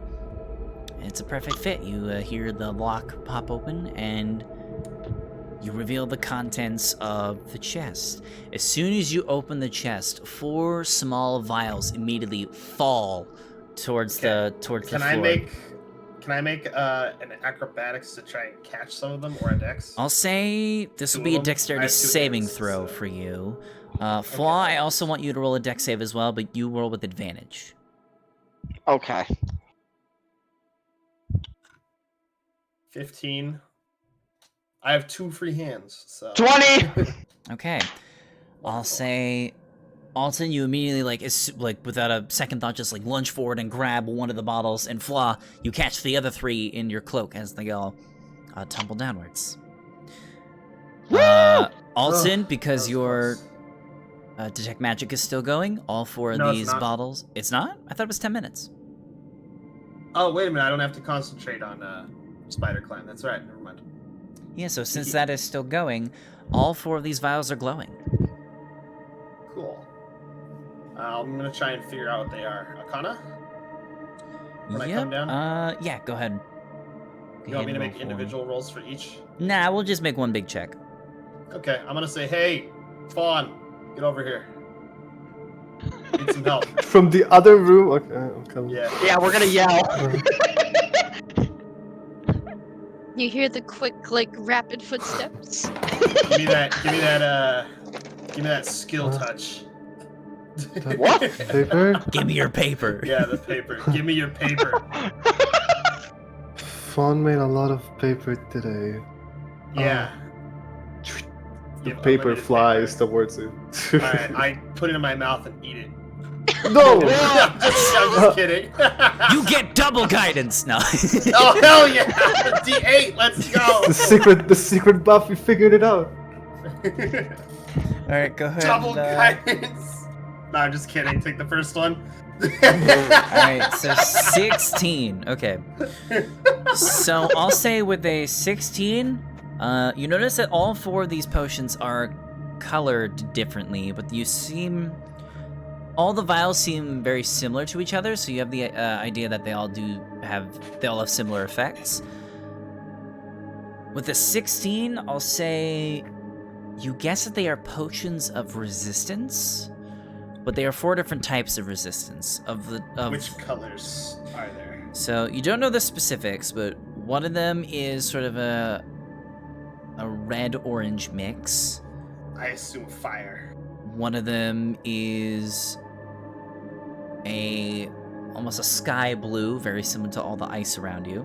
It's a perfect fit. You hear the lock pop open, and you reveal the contents of the chest. As soon as you open the chest, 4 small vials immediately fall towards the floor. Can I make an acrobatics to try and catch some of them or a dex? I'll say this will Two be a of them? I dexterity have 2 saving hands, throw so- for you. Flaw, I also want you to roll a dex save as well, but you roll with advantage. Okay. 15. I have 2 free hands, so 20. Okay. I'll say, Alton, you immediately, without a second thought, just, lunge forward and grab one of the bottles, and Flaw, you catch the other 3 in your cloak as they all tumble downwards. Alton, because That was your close. Detect Magic is still going, all 4 of No, it's these not. bottles... It's not? I thought it was 10 minutes. Oh, wait a minute. I don't have to concentrate on Spider Climb. That's right. Never mind. Yeah, so since that is still going, all 4 of these vials are glowing. Cool. I'm going to try and figure out what they are. Arcana? When I come down? Yeah, go ahead. Go You want ahead me to and make roll for individual rolls for each? Nah, we'll just make one big check. Okay, I'm going to say, hey, Fawn, get over here. Need some help. From the other room. Okay, I'm coming. Yeah. Yeah, we're gonna yell. You hear the quick, rapid footsteps. Give me that skill touch. What? Paper. Give me your paper. Yeah, the paper. Give me your paper. Fawn made a lot of paper today. Yeah. The You have paper unlimited flies paper. towards it. Alright, I put it in my mouth and eat it. No! I'm just kidding. You get double guidance now. Oh hell yeah! D8, let's go. the secret buff. We figured it out. All right, go ahead. Double guidance. No, I'm just kidding. Take the first one. All right, so 16. Okay. So I'll say with a 16, you notice that all 4 of these potions are colored differently, but all the vials seem very similar to each other, so you have the idea that they all have similar effects. With a 16, I'll say you guess that they are potions of resistance, but they are 4 different types of resistance. Which colors are there? So you don't know the specifics, but One of them is sort of a red-orange mix. I assume fire. One of them is almost a sky blue, very similar to all the ice around you.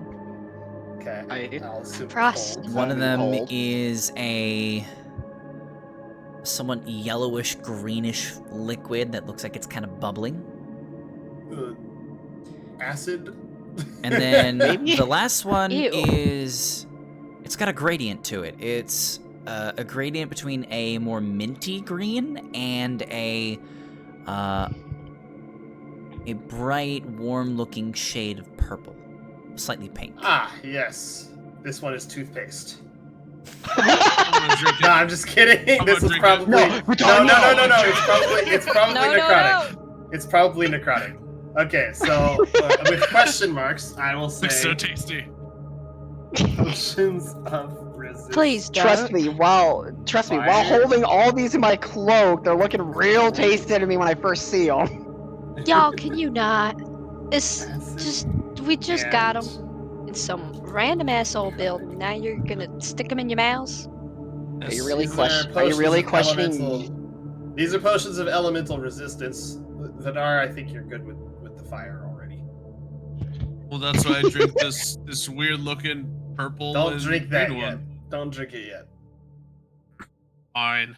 Okay. I'll assume Frost. cold. One of them Cold. is a somewhat yellowish greenish liquid that looks like it's kind of bubbling. Acid. And then Maybe. the last one Ew. is it's got a gradient to it. It's a gradient between a more minty green and a bright, warm-looking shade of purple, slightly pink. Ah, yes. This one is toothpaste. I'm gonna drink it. No, I'm just kidding. I'm This gonna is drink probably it. no. It's probably No, necrotic. It's probably necrotic. Okay, so with question marks, I will say It's so tasty. potions of resistance. Please don't. Trust me, while Fire. holding all these in my cloak, they're looking real tasty to me when I first see them. Y'all, can you not? It's Acid just we just got and- them in some random asshole building. Now you're gonna stick them in your mouths? Are you really These Are you really potions of questioning? elemental- These are potions of elemental resistance. Vidar, I think you're good with the fire already. Well, that's why I drink this weird looking purple. Don't and drink that green yet. one. Don't drink it yet. Fine.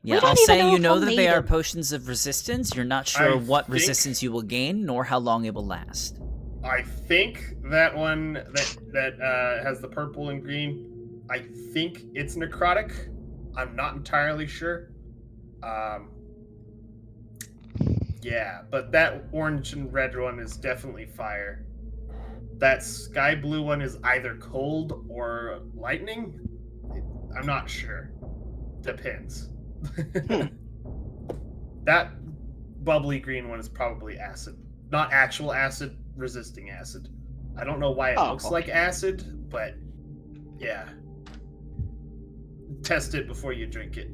Yeah, don't I'll even say know you if know I'll that need they are them. potions of resistance. You're not sure I what think- resistance you will gain, nor how long it will last. I think that one that has the purple and green, I think it's necrotic. I'm not entirely sure. Yeah, but that orange and red one is definitely fire. That sky blue one is either cold or lightning. I'm not sure. Depends. That bubbly green one is probably acid. Not actual acid, resisting acid. I don't know why it Oh. looks like acid, but yeah. Test it before you drink it.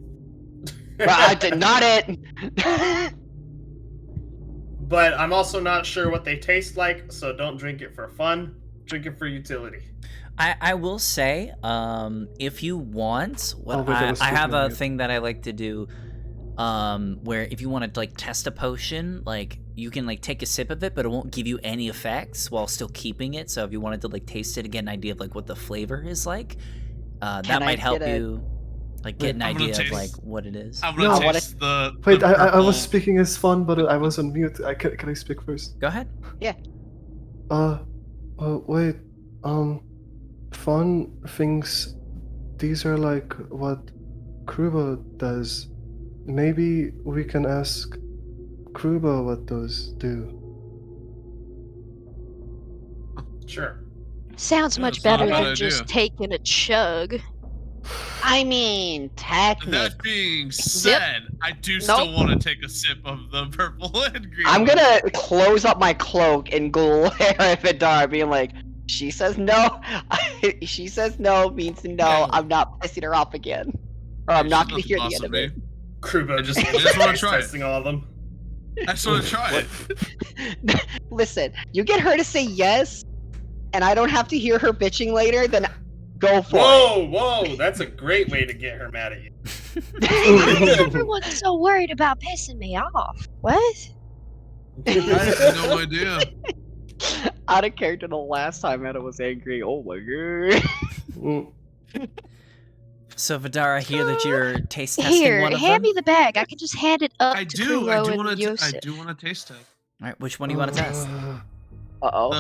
But I did not it. But I'm also not sure what they taste like, so don't drink it for fun. Drink it for utility. I will say, if you want, Oh, wait, I was I have speaking on a mute. thing that I like to do, where if you want to like test a potion, like you can like take a sip of it, but it won't give you any effects while still keeping it. So if you wanted to like taste it, get an idea of like what the flavor is like, that Can I might help get a- you like get an I'm gonna idea of taste- like what it is. I'm gonna No, what taste the. Wait, the I was purple- speaking as fun, but I was on mute. Can I speak first? Go ahead. Wait, Fun thinks these are like what Kruba does. Maybe we can ask Kruba what those do. Sure. Sounds Yeah, much that's not a better bad than just idea. taking a chug. I mean, technically. That being said, I do still want to take a sip of the purple and green. I'm one. gonna close up my cloak and glare at Vidar, being like, she says no. She says no means no. Yeah. I'm not pissing her off again. Or I'm She's not gonna nothing hear the boss end of of it. me. Kruba I just wanna try it. testing all of them. I just want to try it. Listen, you get her to say yes, and I don't have to hear her bitching later, then go for Whoa, that's a great way to get her mad at you. Everyone's so worried about pissing me off. What? I have no idea. it. Out of character the last time Anna was angry. Oh my god. Mm, So Vidar, I hear that you're taste testing Here, one of hand them. me the bag. I can just hand it up I to do. Kuro I do and want to. Yosef. I do want to taste it. All right, which one do you want to test? Uh-oh.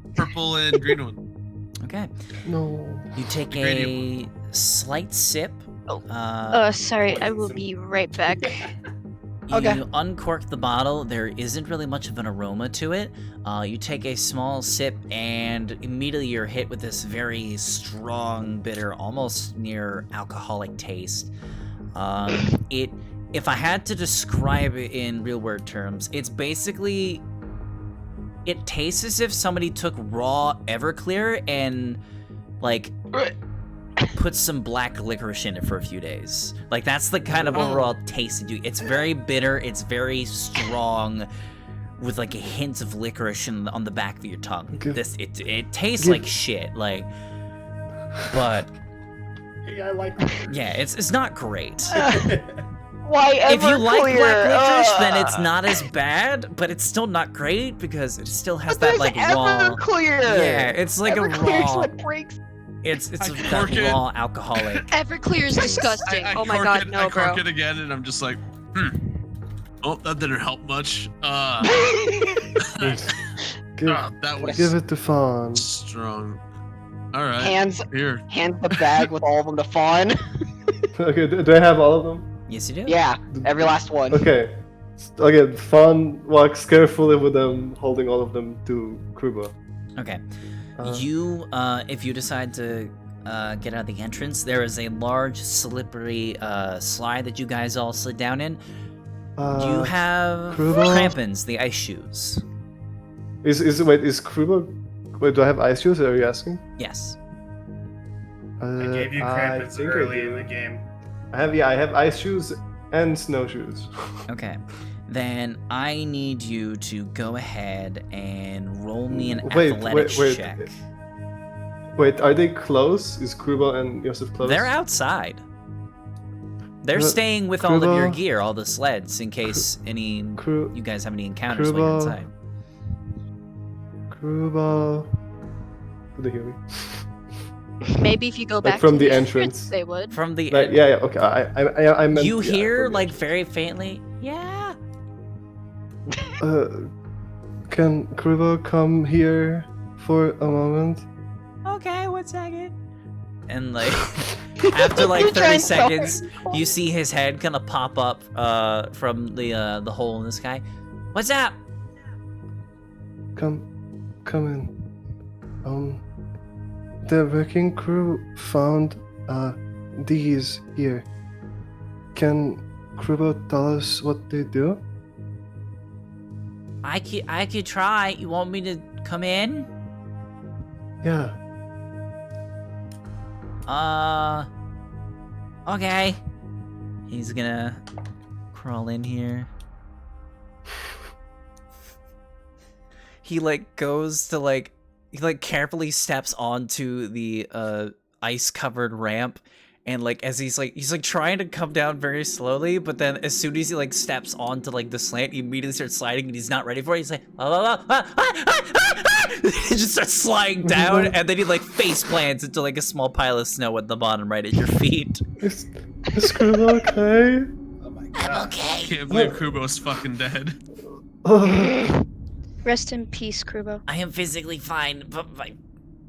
The purple and green one. Okay, no. you take The a gradient slight sip. Sorry, I will be right back. You Okay. uncork the bottle. There isn't really much of an aroma to it. You take a small sip, and immediately you're hit with this very strong, bitter, almost near alcoholic taste. If I had to describe it in real word terms, it's basically, it tastes as if somebody took raw Everclear and like put some black licorice in it for a few days. Like that's the kind of overall taste it do. It's very bitter, it's very strong, with like a hint of licorice on the back of your tongue. Give- It tastes give- like shit, like, but Hey, I like. yeah, it's not great. Why If you like Everclear? black licorice, then Ugh. it's not as bad, but it's still not great because it still has But that there's like raw. Everclear. Yeah, it's like a Everclear's raw. what breaks. It's I that cork it. raw alcoholic. Everclear is disgusting. I Oh my cork god, it, no, I bro. cork it again, and I'm just like, oh, that didn't help much. Give, That was give it to Fawn. strong. All right, hands here. the bag with all of them to Fawn. Okay, do I have all of them? Yes, you do. Yeah, every last one. Okay. Okay, Fawn walks carefully with them, holding all of them to Kruba. Okay. Uh, You, if you decide to get out of the entrance, there is a large, slippery slide that you guys all slid down in. You have Kruba? crampons, the ice shoes. Is Kruba? Wait, do I have ice shoes? Are you asking? Yes. I gave you crampons think I early do. in the game. I have ice shoes and snowshoes. Okay. Then I need you to go ahead and roll me an Wait, athletics wait. check. Wait, are they close? Is Kruba and Yosef close? They're outside. They're Kruba- staying with all of your Kruba- gear, all the sleds, in case any Kru- you guys have any encounters while you're Kruba- inside. Kruba. Do they hear me? Maybe if you go back from to the entrance. they would. From the Right, yeah, okay. I meant. you yeah, hear from the like very faintly, yeah. Can Kruba come here for a moment? Okay, 1 second. And like after like You're 30 trying so hard. seconds, you see his head kind of pop up from the hole in the sky. What's up? Come in. The wrecking crew found these here. Can Kruba tell us what they do? I could try. You want me to come in? Yeah. Okay. He's gonna crawl in here. He like goes to like he like carefully steps onto the ice covered ramp, and like as he's like trying to come down very slowly, but then as soon as he like steps onto like the slant, he immediately starts sliding and he's not ready for it. He's like he just starts sliding down, and then he like face plants into like a small pile of snow at the bottom right at your feet. Is Kruba okay? Oh my I'm god. okay. Can't believe Kubo's fucking dead. Rest in peace, Krubo. I am physically fine, but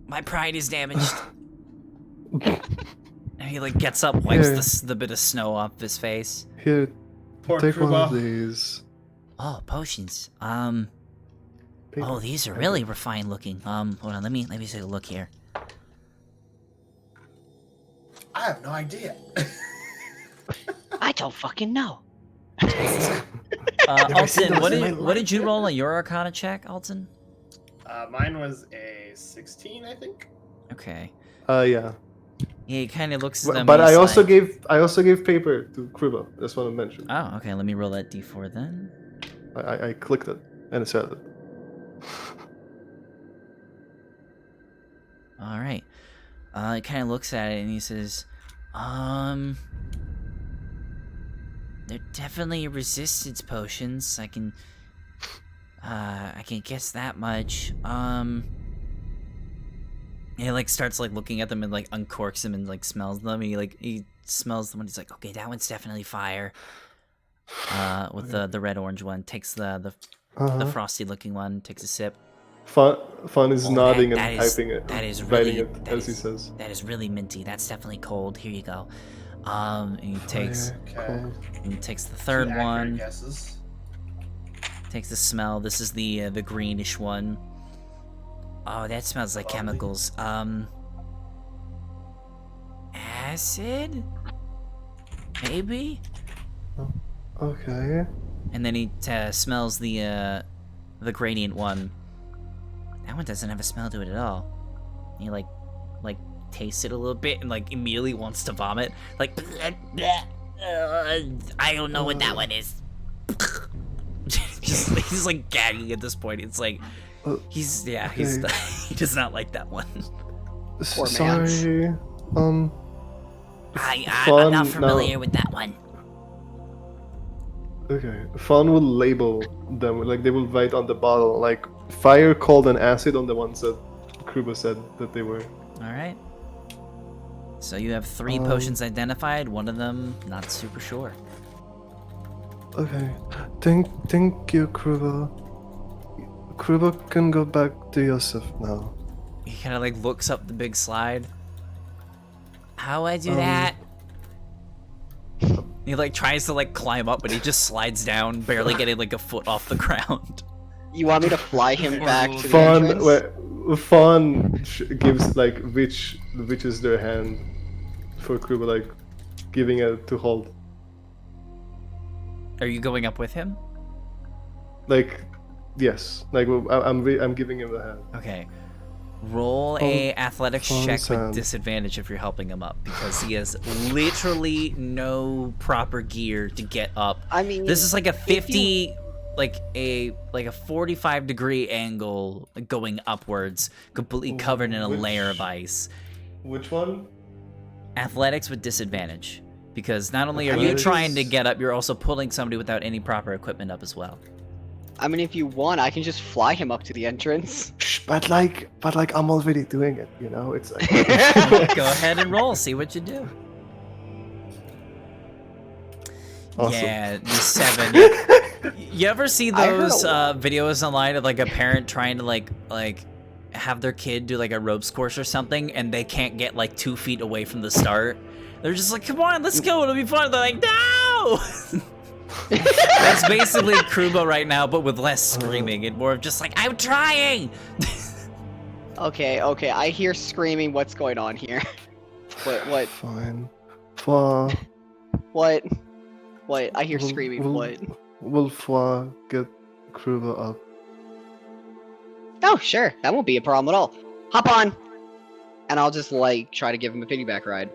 my pride is damaged. And he like gets up, wipes the bit of snow off his face. Here, Poor take one of Kruba. these. Oh, potions. Take Oh, these are really refined looking. Hold on, let me take a look here. I have no idea. I don't fucking know. Alton, what those in my did you roll on your Arcana check, Alton? Mine was a 16, I think. Okay. Yeah. Yeah, he kind of looks at them. But and I he's also like, gave paper to Kruba. Just want to mention. Oh, okay. Let me roll that d4 then. I clicked it and it said it. All right. He kind of looks at it and he says, they're definitely resistance potions. I can guess that much. And he like starts like looking at them and like uncorks them and like smells them. He smells them and he's like, okay, that one's definitely fire. With the red orange one, takes the frosty looking one, takes a sip. Fun is Oh, nodding that and is- typing it, that is writing really- it that as he is- says. That is really minty. That's definitely cold. Here you go. And he takes Okay. and he takes the third Accurate one. Guesses. Takes the smell. This is the greenish one. Oh, that smells like chemicals. Acid? Maybe? Okay. And then he smells the gradient one. That one doesn't have a smell to it at all. He like tastes it a little bit and like immediately wants to vomit. Like I don't know what that one is. he's like gagging at this point. It's like he does not like that one. Poor Sorry. I'm not familiar with that one. Okay. Fawn will label them, like they will write on the bottle, like fire, cold, and acid on the ones that Kruba said that they were. All right. So you have 3 potions identified. One of them not super sure. Okay. Thank you, Kruba. Kruba can go back to Yosef now. He kind of like looks up the big slide. How I do that? He like tries to like climb up, but he just slides down, barely getting like a foot off the ground. You want me to fly him back to the entrance? Fawn gives like witches their hand for Kruba, like giving it to hold. Are you going up with him? Like, yes. Like I'm giving him the hand. Okay. Roll a athletics check with hand. disadvantage if you're helping him up, because he has literally no proper gear to get up. I mean, This is like a 50, like a 45-degree angle going upwards, completely covered in a layer of ice. Which one? Athletics with disadvantage, because not only are you Athletics? trying to get up, you're also pulling somebody without any proper equipment up as well. I mean, if you want, I can just fly him up to the entrance. Shh, but like I'm already doing it, you know? It's like Go ahead and roll, see what you do. Awesome. Yeah, the 7. You ever see those videos online of like a parent trying to like have their kid do like a ropes course or something, and they can't get like 2 feet away from the start? They're just like, come on, let's go, it'll be fun. They're like, no! That's basically Kruba right now, but with less screaming and more of just like, I'm trying! Okay, I hear screaming. What's going on here? What? Fine. Fwa. What? I hear We'll- screaming. we'll- What? Will Fwa get Kruba up? Oh, sure. That won't be a problem at all. Hop on! And I'll just, like, try to give him a piggyback ride.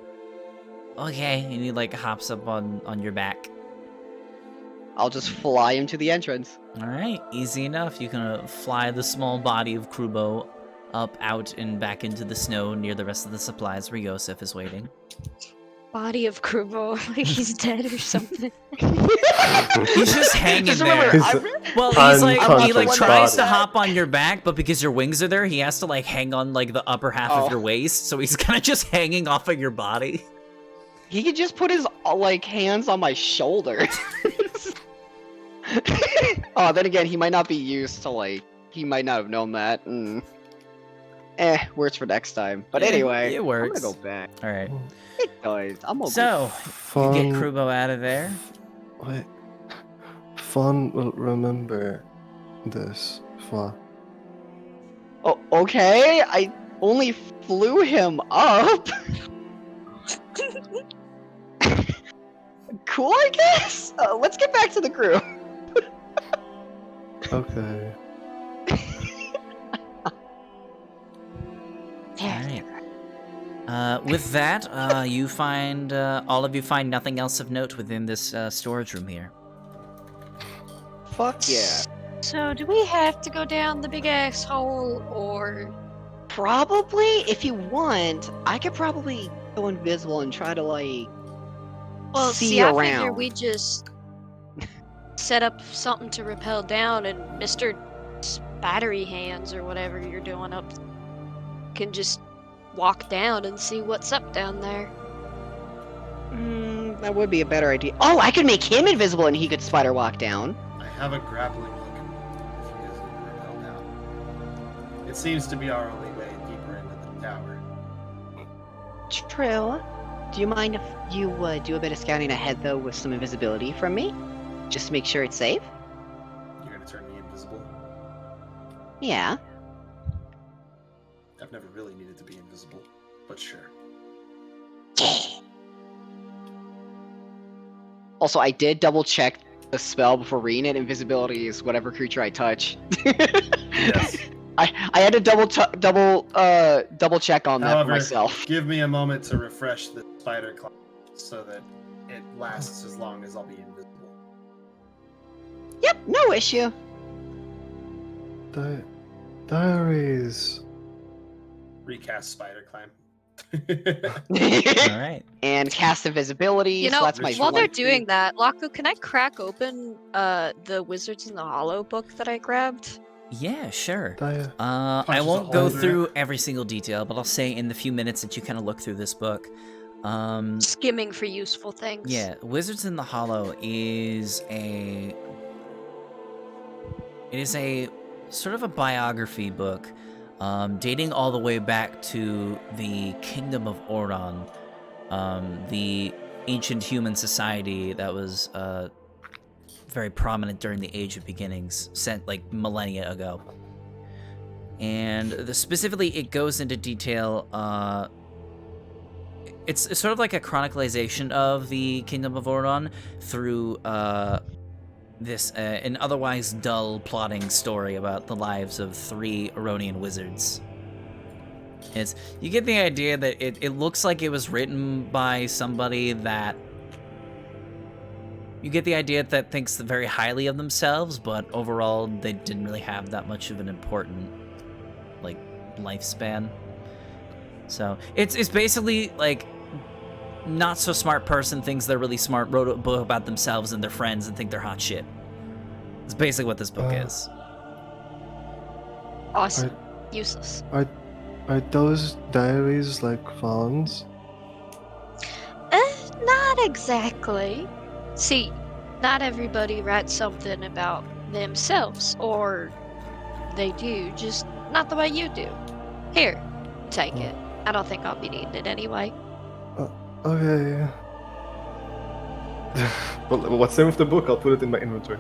Okay, and he like hops up on your back. I'll just fly him to the entrance. Alright, easy enough. You can fly the small body of Krubo up, out, and back into the snow near the rest of the supplies where Yosef is waiting. Body of Krubo, like he's dead or something. He's just hanging Just there. remember, Well, he's like, he like unconscious tries to body. hop on your back, but because your wings are there, he has to like hang on like the upper half of your waist, so he's kind of just hanging off of your body. He could just put his, like, hands on my shoulders. Oh, then again, he might not be used to, like, he might not have known that. Works for next time. But Yeah, anyway, it works. I'm gonna go back. All right. It does. I'm gonna So you Fun. get Krubo out of there. Wait. Fun will remember this. Fwa. Oh, okay. I only flew him up. Cool, I guess. Let's get back to the crew. Okay. Alright. With that, you find all of you find nothing else of note within this storage room here. Fuck yeah. So, do we have to go down the big ass hole, or Probably, if you want, I could probably go invisible and try to, like, well, see I figure around. we just set up something to rappel down, and Mr. Battery Hands or whatever you're doing up can just walk down and see what's up down there. That would be a better idea. Oh, I could make him invisible and he could spider walk down. I have a grappling hook if you guys need to repel down. It seems to be our only way deeper into the tower. True. Do you mind if you do a bit of scouting ahead, though, with some invisibility from me? Just to make sure it's safe? You're gonna turn me invisible? Yeah. I've never really needed to be invisible, but sure. Also, I did double check the spell before reading it. Invisibility is whatever creature I touch. Yes. I had to double check on that However, for myself. give me a moment to refresh the spider class so that it lasts as long as I'll be invisible. Yep, no issue. Diaries. Recast spider climb. All right. And cast invisibility. You so know, that's my while they're one. doing that, Laku, can I crack open the Wizards in the Hollow book that I grabbed? Yeah, sure. Dia. I Punches a won't go hole through through every single detail, but I'll say in the few minutes that you kind of look through this book, Skimming for useful things. yeah, Wizards in the Hollow is a sort of a biography book, dating all the way back to the Kingdom of Ordon, the ancient human society that was very prominent during the Age of Beginnings, sent like millennia ago. And specifically, it goes into detail. It's sort of like a chronicalization of the Kingdom of Ordon through this an otherwise dull plotting story about the lives of 3 Aronian wizards. You get the idea that it looks like it was written by somebody that you get the idea that thinks very highly of themselves, but overall they didn't really have that much of an important like lifespan. So it's basically like not so smart person thinks they're really smart, wrote a book about themselves and their friends and think they're hot shit. It's basically what this book is. Awesome. Useless. Are those diaries like fawns? Not exactly. See, not everybody writes something about themselves, or they do, just not the way you do. Here, take it. I don't think I'll be needing it anyway. Okay. Well, what's the name of the book? I'll put it in my inventory.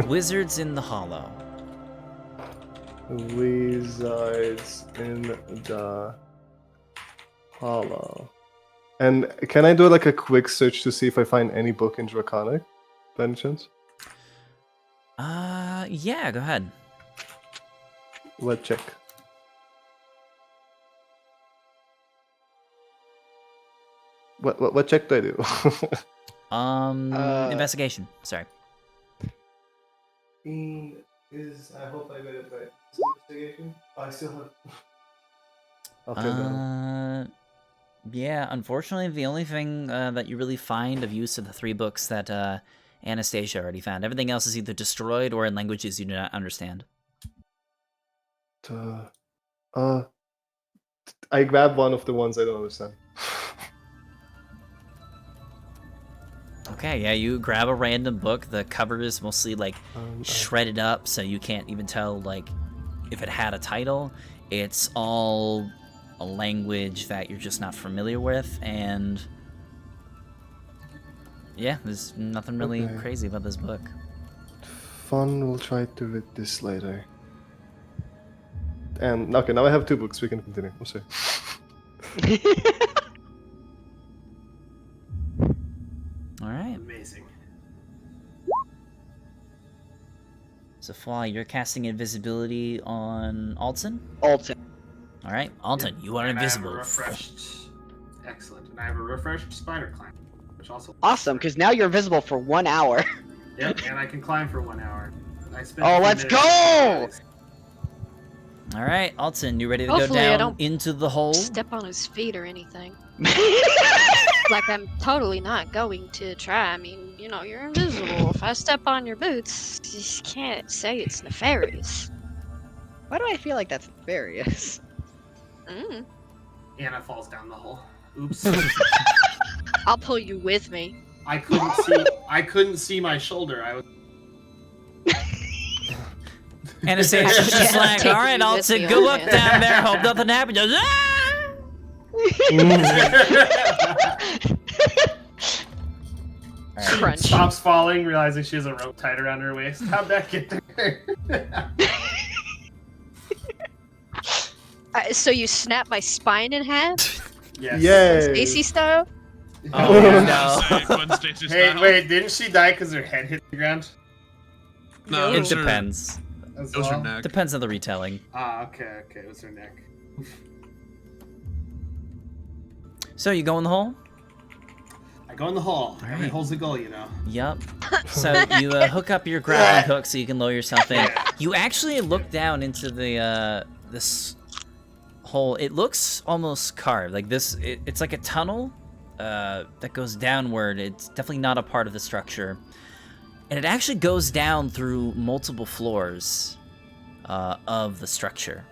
Wizards in the Hollow. Wizards in the Hollow. And can I do like a quick search to see if I find any book in Draconic, by any chance? Yeah, go ahead. What check? What check do I do? Investigation. Sorry. I hope I got it right. Investigation? I still have. Okay, Yeah, unfortunately, the only thing that you really find of use of the 3 books that Anastasia already found. Everything else is either destroyed or in languages you do not understand. I grabbed one of the ones I don't understand. Okay, yeah, you grab a random book. The cover is mostly like shredded up, so you can't even tell like if it had a title. It's all a language that you're just not familiar with, and yeah, there's nothing really crazy about this book. Fun, we'll try to read this later. And okay, now I have 2 books. We can continue. I'm sorry. All right. Amazing. So, Fly, you're casting invisibility on Alton? Alton. All right, Alton, you are And invisible. I have a refreshed. Excellent. And I have a refreshed spider climb, which also. Awesome, because now you're invisible for 1 hour. Yep, and I can climb for 1 hour. I spent Oh, 2 let's minutes- go! All right, Alton, you ready to Hopefully I go down don't into the hole? Step on his feet or anything. Like, I'm totally not going to try. I mean, you know, you're invisible. If I step on your boots, you just can't say it's nefarious. Why do I feel like that's nefarious? Mm. Anna falls down the hole. Oops. I'll pull you with me. I couldn't see my shoulder. I was. Anastasia's just Yeah, like, take all right, you with Alton, me good on luck that." down there. Hope nothing happens. Just, ah! Crunch. Stops falling, realizing she has a rope tied around her waist. How'd that get there? So you snap my spine in half? Yes. Yay! Stacy style? Oh, no. Hey, wait, didn't she die because her head hit the ground? No, It was her- depends. As It was her well? neck. Depends on the retelling. Ah, okay, it was her neck. So you go in the hole? I go in the hole. All Every right. hole's a goal, you know. Yup. So you hook up your grappling hook so you can lower yourself in. You actually look down into the this hole. It looks almost carved. Like this, it's like a tunnel that goes downward. It's definitely not a part of the structure. And it actually goes down through multiple floors of the structure.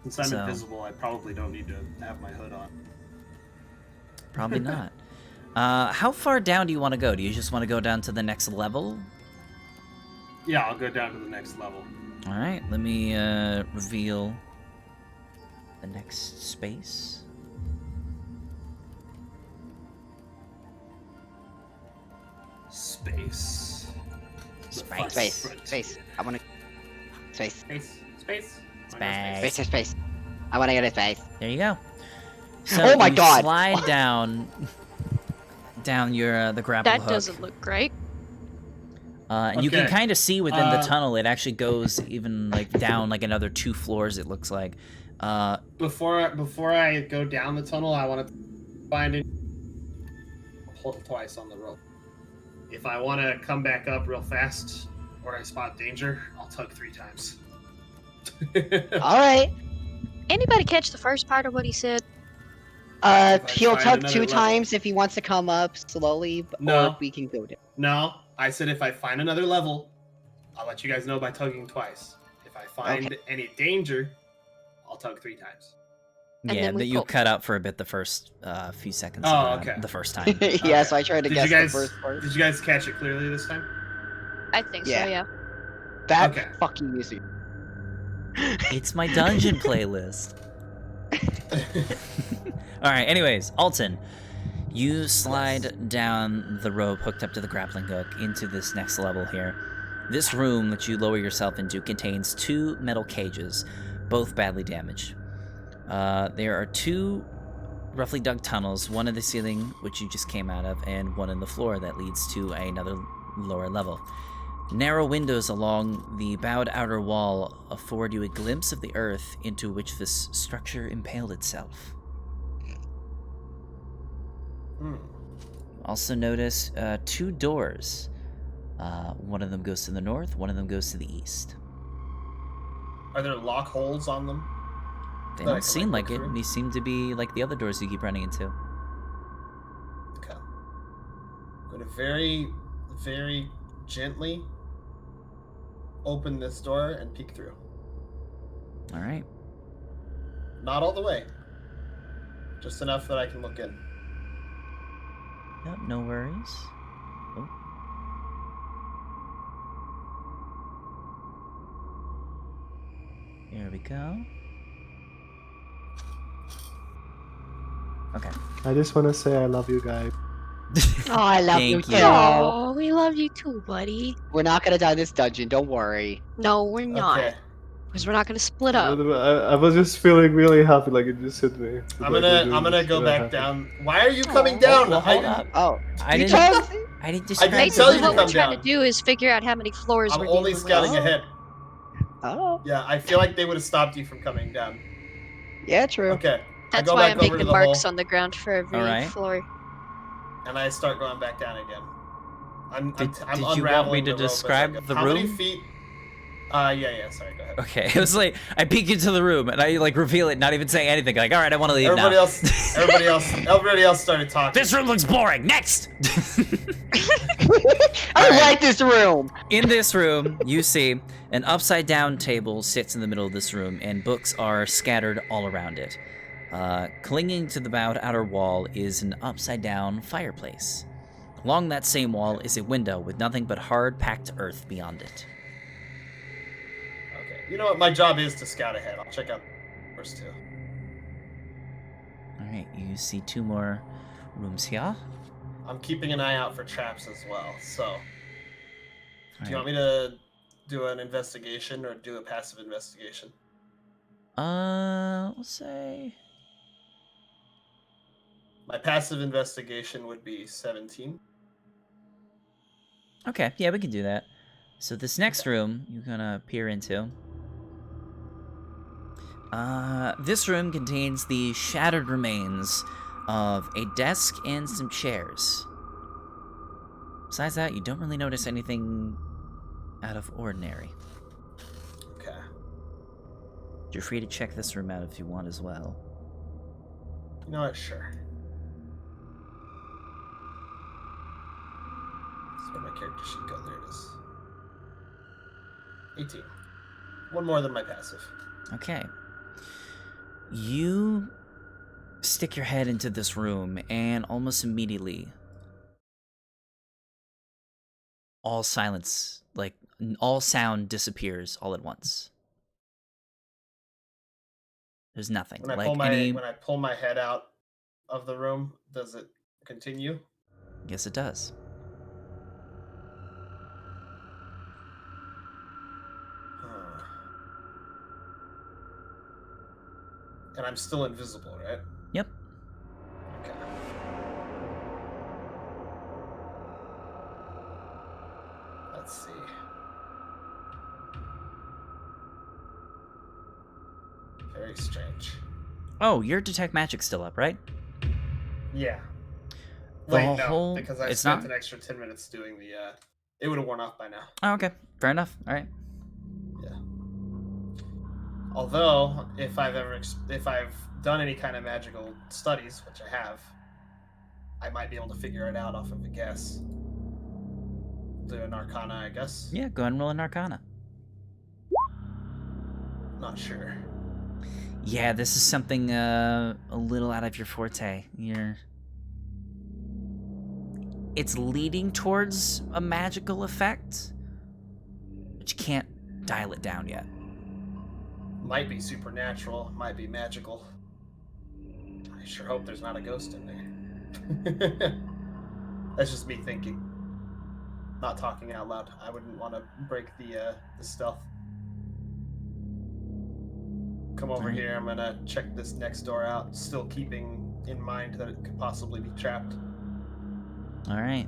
Since I'm So- invisible, I probably don't need to have my hood on. Probably not. How far down do you want to go? Do you just want to go down to the next level? Yeah, I'll go down to the next level. All right, let me reveal the next space. Space. Space. I want to. Space. Space. Space. I want to get a space. There you go. So Oh my you God. slide down your the grapple That hook. doesn't look great. And you can Okay. kind of see within the tunnel. It actually goes even like down like another 2 floors. It looks like. Before I go down the tunnel, I want to find it. Pull twice on the rope. If I want to come back up real fast, or I spot danger, I'll tug 3 times. All right. Anybody catch the first part of what he said? If I He'll find tug another 2 level. times if he wants to come up slowly, No. or we can go down. No, I said if I find another level, I'll let you guys know by tugging twice. If I find any danger, I'll tug 3 times. And yeah, then we that you pull. cut out for a bit the first few seconds. Oh, of, okay. The first time. Yeah, so I tried to Did guess you guys the first part. did you guys catch it clearly this time? I think Yeah. so, yeah. That Okay. fucking music. It's my dungeon playlist. All right. Anyways, Alton, you slide down the rope hooked up to the grappling hook into this next level here. This room that you lower yourself into contains 2 metal cages, both badly damaged. There are 2 roughly dug tunnels, one in the ceiling, which you just came out of, and one in the floor that leads to another lower level. Narrow windows along the bowed outer wall afford you a glimpse of the earth into which this structure impaled itself. Also notice 2 doors. One of them goes to the north, one of them goes to the east. Are there lock holes on them? They That I don't can, seem like, like look it. through? These seem to be like the other doors you keep running into. Okay. I'm gonna very, very gently open this door and peek through. All right. Not all the way. Just enough that I can look in. Yep, no worries. Oh. Here we go. Okay. I just want to say I love you guys. Oh, I love you Thank you. too. Oh, we love you too, buddy. We're not gonna die in this dungeon, don't worry. No, we're not. Okay. Because we're not going to split up. I was just feeling really happy, like it just hit me. I'm Like, gonna just go really back happy. down. Why are you coming down? Well, hold I up. Oh, I You didn't. told- I didn't I describe. didn't tell you Basically, to what we're come trying down. to do is figure out how many floors I'm we're only dealing scouting with. ahead. oh, Yeah, I feel like they would have stopped you from coming down. yeah, true. Okay. I That's go why back I'm over making to the marks hole, on the ground for every Alright. floor. and I start going back down again. I'm Did you want unraveling me to the rope as I describe go. the How many room? feet? Yeah. Sorry, go ahead. Okay, it was like I peek into the room and I like reveal it, not even saying anything. Like, all right, I want to leave Everybody now. everybody else started talking. This room looks boring. Next. I Alright. like this room. In this room, you see an upside-down table sits in the middle of this room, and books are scattered all around it. Clinging to the bowed outer wall is an upside-down fireplace. Along that same wall is a window with nothing but hard, packed earth beyond it. Okay. You know what? My job is to scout ahead. I'll check out the first 2. All right, you see 2 more rooms here. I'm keeping an eye out for traps as well. So, All do you want me to do an investigation or do a passive investigation? Let's say. My passive investigation would be 17. Okay, yeah, we can do that. So this next room you're gonna peer into. This room contains the shattered remains of a desk and some chairs. Besides that, you don't really notice anything out of ordinary. Okay. You're free to check this room out if you want as well. You know what? Sure. That's where my character should go. There it is. 18. One more than my passive. Okay. You stick your head into this room, and almost immediately, all silence, like, all sound disappears all at once. There's nothing. When I pull my head out of the room, does it continue? Yes, it does. And I'm still invisible, right? Yep. Okay. Let's see. Very strange. Oh, your detect magic's still up, right? Yeah. The Wait, no, whole- because I it's spent not? an extra 10 minutes doing the, it would have worn off by now. Oh, okay. Fair enough. All right. Yeah. Although, if I've done any kind of magical studies, which I have, I might be able to figure it out off of a guess. Do an Arcana, I guess. Yeah, go ahead and roll an Arcana. Not sure. Yeah, this is something a little out of your forte. It's leading towards a magical effect, but you can't dial it down yet. Might be supernatural, might be magical. I sure hope there's not a ghost in there. That's just me thinking. Not talking out loud. I wouldn't want to break the stealth. Come over Alright. here. I'm gonna check this next door out, still keeping in mind that it could possibly be trapped. All right.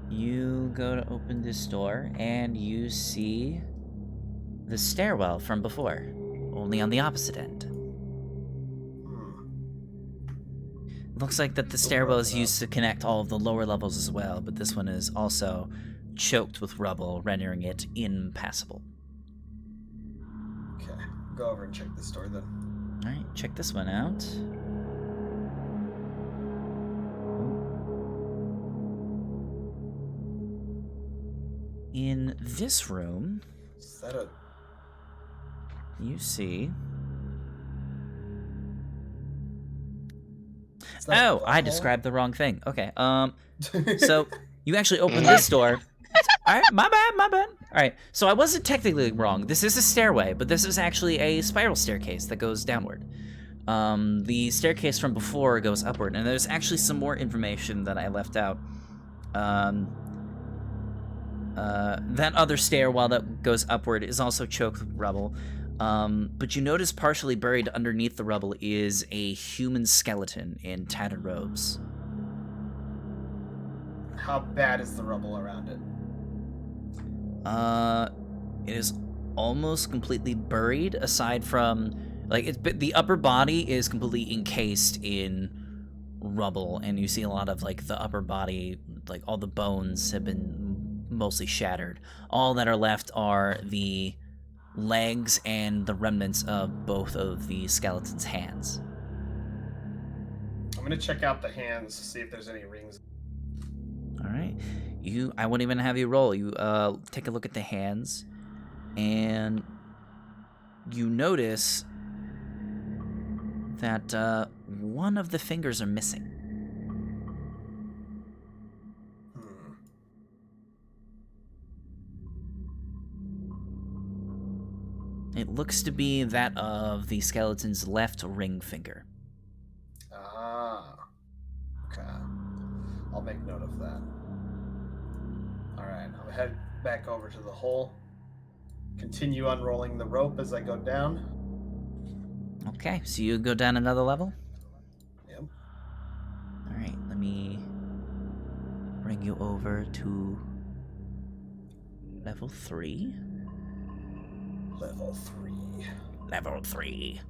You go to open this door, and you see the stairwell from before, only on the opposite end. Looks like that the stairwell is used to connect all of the lower levels as well, but this one is also choked with rubble, rendering it impassable. Okay, go over and check this door then. All right, check this one out. In this room, Is that a... you see... is that a Oh, I butthole? described the wrong thing. Okay, so you actually open this door. All right, my bad. All right, so I wasn't technically wrong. This is a stairway, but this is actually a spiral staircase that goes downward. The staircase from before goes upward, and there's actually some more information that I left out. That other stairwell that goes upward is also choked with rubble. But you notice partially buried underneath the rubble is a human skeleton in tattered robes. How bad is the rubble around it? It is almost completely buried, aside from, like, the upper body is completely encased in rubble, and you see a lot of, like, the upper body, like, all the bones have been mostly shattered. All that are left are the legs and the remnants of both of the skeleton's hands. I'm gonna check out the hands to see if there's any rings. All right, I won't even have you roll. You take a look at the hands, and you notice that one of the fingers are missing. It looks to be that of the skeleton's left ring finger. Ah. Okay. I'll make note of that. Alright, I'll head back over to the hole. Continue unrolling the rope as I go down. Okay, so you go down another level? Yep. Alright, let me bring you over to level 3. Level 3. Level 3.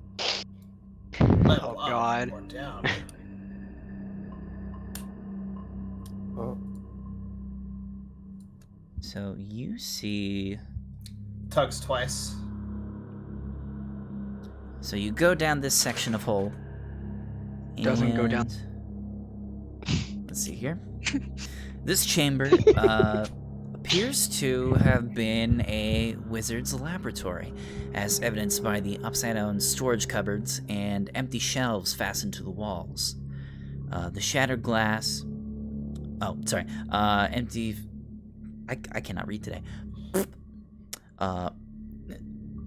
Level Oh, up God. or down. So you see. Tugs twice. So you go down this section of hole. Doesn't go down. and- Let's see here. This chamber appears to have been a wizard's laboratory, as evidenced by the upside-down storage cupboards and empty shelves fastened to the walls. The shattered glass. Oh, sorry. Empty. I cannot read today.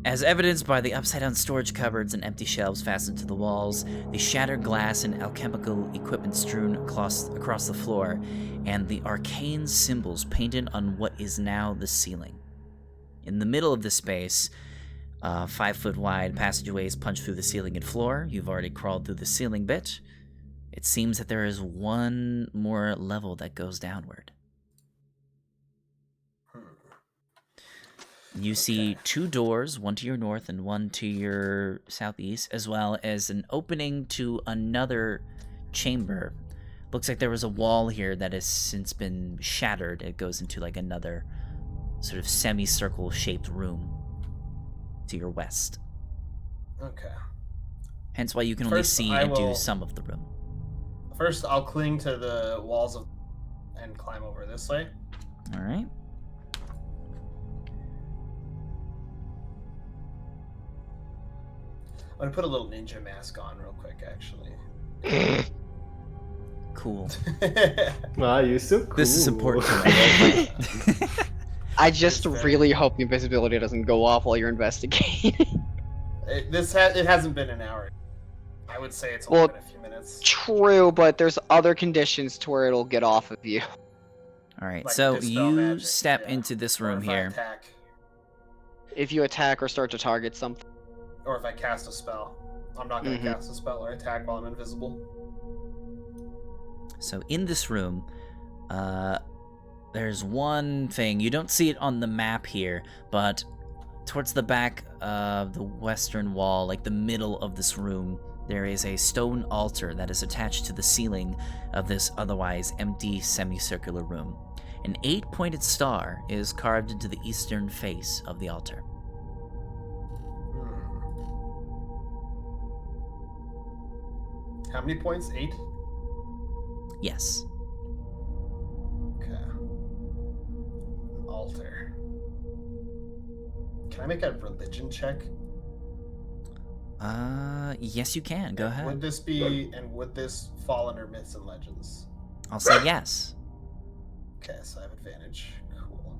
As evidenced by the upside-down storage cupboards and empty shelves fastened to the walls, the shattered glass and alchemical equipment strewn across the floor, and the arcane symbols painted on what is now the ceiling. In the middle of the space, 5-foot wide passageways punch through the ceiling and floor. You've already crawled through the ceiling bit. It seems that there is one more level that goes downward. You see 2 doors, one to your north and one to your southeast, as well as an opening to another chamber. Looks like there was a wall here that has since been shattered. It goes into like another sort of semicircle shaped room to your west. Okay. Hence why you can only First, see I and do will- some of the room. First, I'll cling to the walls and climb over this way. All right. I'm gonna put a little ninja mask on real quick, actually. Cool. Ah, you're so cool. This is important to my roleplay. I just It's really hope the invisibility doesn't go off while you're investigating. it hasn't been an hour. I would say it's only Well, been a few minutes. True, but there's other conditions to where it'll get off of you. All right, Like so dispel you magic, step yeah. into this Or room if I here. attack, If you attack or start to target something. or if I cast a spell. I'm not gonna Mhm. cast a spell or attack while I'm invisible. So in this room, there's one thing. You don't see it on the map here, but towards the back of the western wall, like the middle of this room, there is a stone altar that is attached to the ceiling of this otherwise empty semicircular room. An 8-pointed star is carved into the eastern face of the altar. How many points? 8? Yes. Okay. Altar. Can I make a religion check? Yes you can. Go ahead. Would this fall under myths and legends? I'll say yes. Okay, so I have advantage. Cool.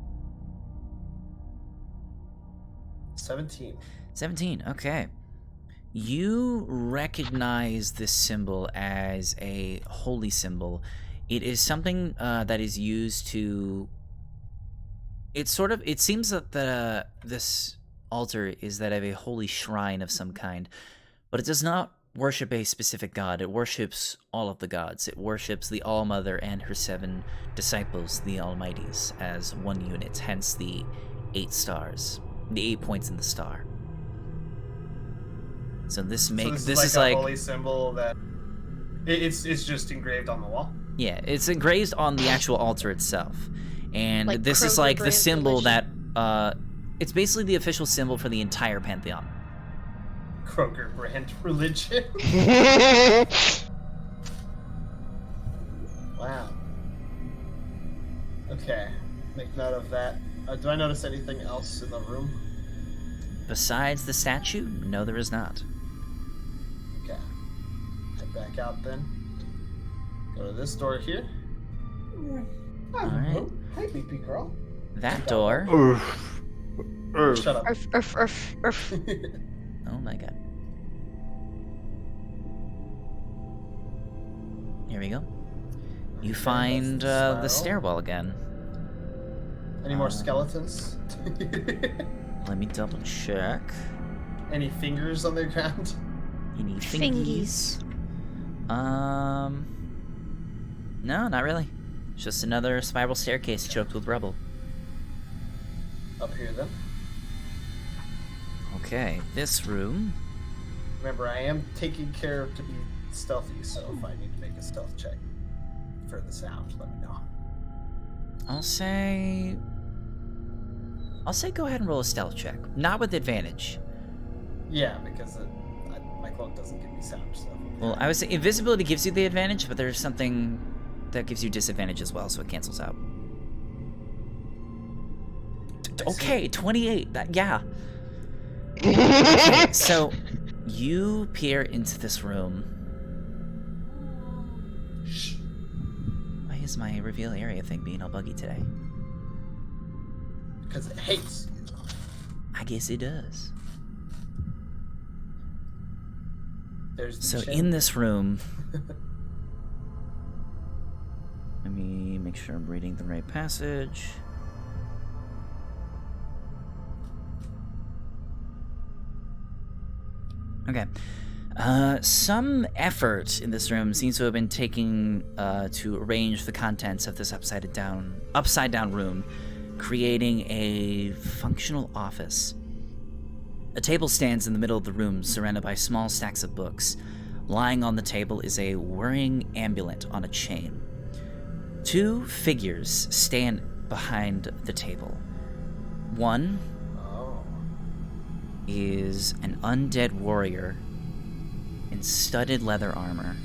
17. 17, okay. You recognize this symbol as a holy symbol. It is something that is used to... It seems that this altar is that of a holy shrine of some kind, but it does not worship a specific god. It worships all of the gods. It worships the All-Mother and her 7 disciples, the Almighties, as one unit, hence the 8 stars, the 8 points in the star. So this is a like holy symbol that it's just engraved on the wall. yeah, it's engraved on the actual altar itself, and Like this is Kroger like the brand symbol religion. that it's basically the official symbol for the entire pantheon. Kroger brand religion. Wow. Okay, make note of that. Do I notice anything else in the room? Besides the statue, no, there is not. Okay. Head back out then. Go to this door here. Alright. Hi, baby girl. That door. Oof. Oof. Shut up. Urf, urf, urf, urf. Oh my god. Here we go. You Okay, find that's the spiral. stairwell again. Any more skeletons? Let me double check. Any fingers on the ground? Any Fingies. fingies? No, not really. It's just another spiral staircase choked with rubble. Up here then. Okay, this room. Remember, I am taking care to be stealthy, so if I need to make a stealth check for the sound, let me know. I'll say I'll say go ahead and roll a stealth check. Not with advantage. Yeah, because my cloak doesn't give me sound stuff. Well, I would say invisibility gives you the advantage, but there's something that gives you disadvantage as well, so it cancels out. Okay, 28. Yeah. Okay, so you peer into this room. Why is my reveal area thing being all buggy today? Because it hates. I guess it does. There's the So chin. in this room, let me make sure I'm reading the right passage. Okay. Some effort in this room seems to have been taken to arrange the contents of this upside down room, creating a functional office. A table stands in the middle of the room, surrounded by small stacks of books. Lying on the table is a whirring amulet on a chain. 2 figures stand behind the table. One is an undead warrior in studded leather armor.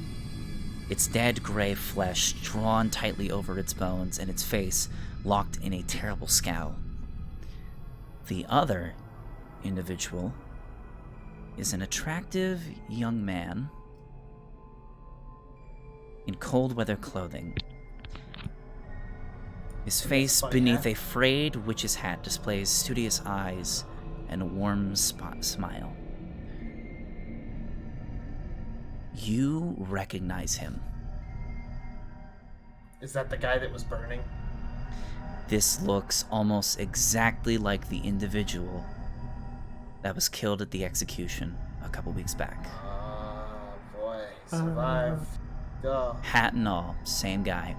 Its dead gray flesh drawn tightly over its bones and its face locked in a terrible scowl. The other individual is an attractive young man in cold weather clothing. His face beneath a frayed witch's hat displays studious eyes and a warm smile. You recognize him. Is that the guy that was burning? This looks almost exactly like the individual that was killed at the execution a couple weeks back. Boy, survived. Go. Hat and all, same guy.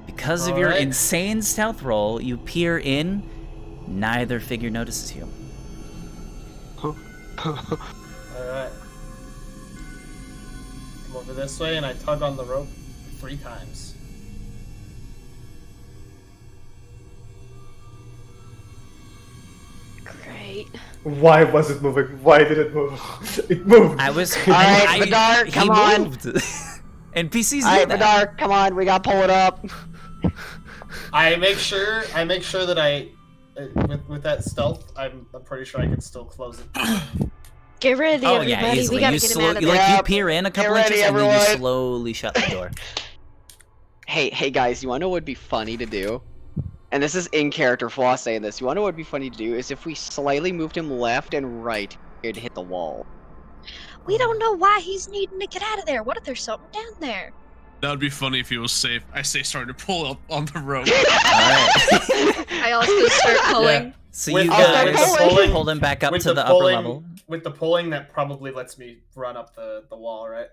Because of your insane stealth roll, you peer in. Neither figure notices you. Alright. Come over this way and I tug on the rope 3 times. Great. Why was it moving? Why did it move? It moved. I was. Alright, Vidar, come on. Moved. NPCs Alright, do that. Vidar, come on, we gotta pull it up. I make sure that I with that stealth, I'm pretty sure I can still close it. Get ready, Oh everybody. yeah, easily. We gotta You get him slow, out of you, there. like, Yeah, you peer in a couple ready, inches and then you everyone. slowly shut the door. Hey guys, you wanna know what would be funny to do? And this is in character flaw saying this. You wanna know what would be funny to do is if we slightly moved him left and right, it'd hit the wall. We don't know why he's needing to get out of there. What if there's something down there? That would be funny if he was safe. I say starting to pull up on the rope. Alright. I also start pulling. Yeah. So With you the- guys with the pulling- hold him back up with to the the pulling- upper level. With the pulling, that probably lets me run up the wall, right?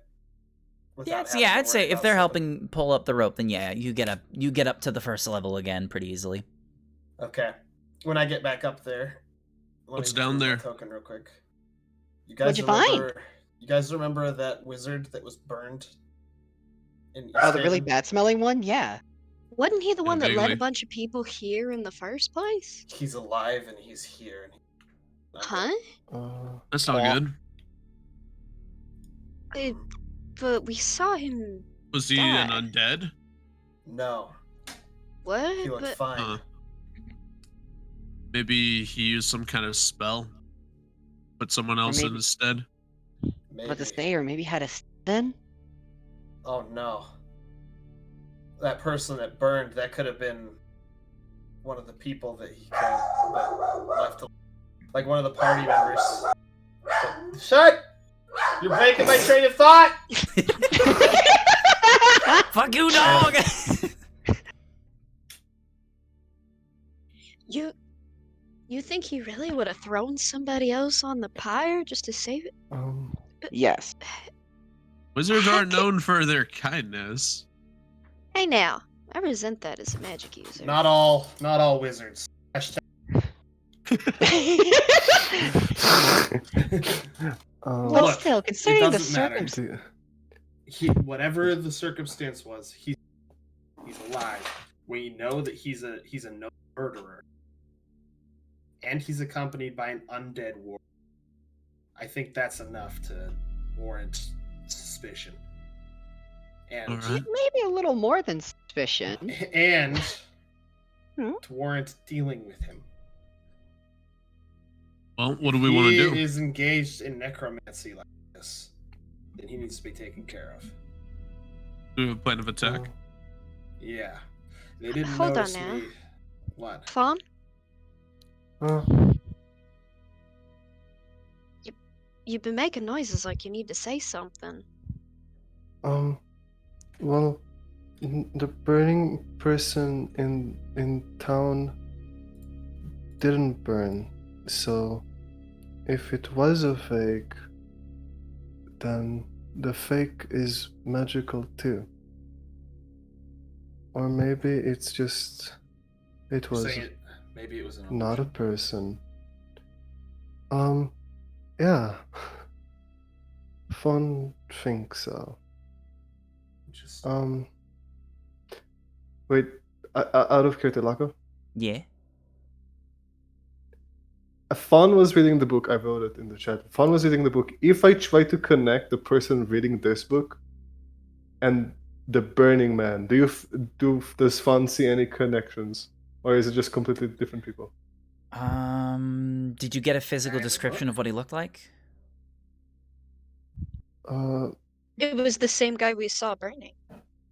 Without having Yeah, to I'd say worry if about they're something. helping pull up the rope, then yeah, you get up to the first level again pretty easily. Okay. When I get back up there, let What's me down use my there? Token real quick. You guys What'd you find? remember? You guys remember that wizard that was burned? In East Oh, the really Haven? bad smelling one? Yeah. Wasn't he the one that led vaguely. a bunch of people here in the first place? He's alive and he's here. And Huh? That's not Aw. good. But we saw him. Was he an Die. undead? No, What? he looked But fine. Maybe he used some kind of spell. Put someone else in maybe- instead. Maybe. What to say, or maybe had a then? Oh no. That person that burned, that could have been one of the people that he killed that left. Like one of the party members. Shut! You're breaking my train of thought! Fuck you, dog! you think he really would have thrown somebody else on the pyre just to save it? Yes. Wizards How aren't known for their kindness. Hey now, I resent that as a magic user. Not all wizards. Hashtag. But Look, still, considering the doesn't matter. circumstances. Whatever the circumstance was, he's alive. We know that he's a no murderer. and he's accompanied by an undead warrior. I think that's enough to warrant suspicion. And Alright. Maybe a little more than suspicion. and Hmm? to warrant dealing with him. Well, what do we want to do? He is engaged in necromancy like this, then he needs to be taken care of. Do we have a plan of attack? Yeah. They didn't Hold on notice now. me. What? Fawn, Uh, you've been making noises like you need to say something. well, the burning person in town didn't burn, so if it was a fake, then the fake is magical too. Or maybe it's just it You're was saying maybe it was an not a illusion. person. Yeah. Fun think so. Interesting. Wait, out of curiosity, Laco? Yeah. Fawn was reading the book. I wrote it in the chat. Fawn was reading the book. If I try to connect the person reading this book and the Burning Man, does Fawn see any connections, or is it just completely different people? Did you get a physical Alright, description look. of what he looked like? It was the same guy we saw burning.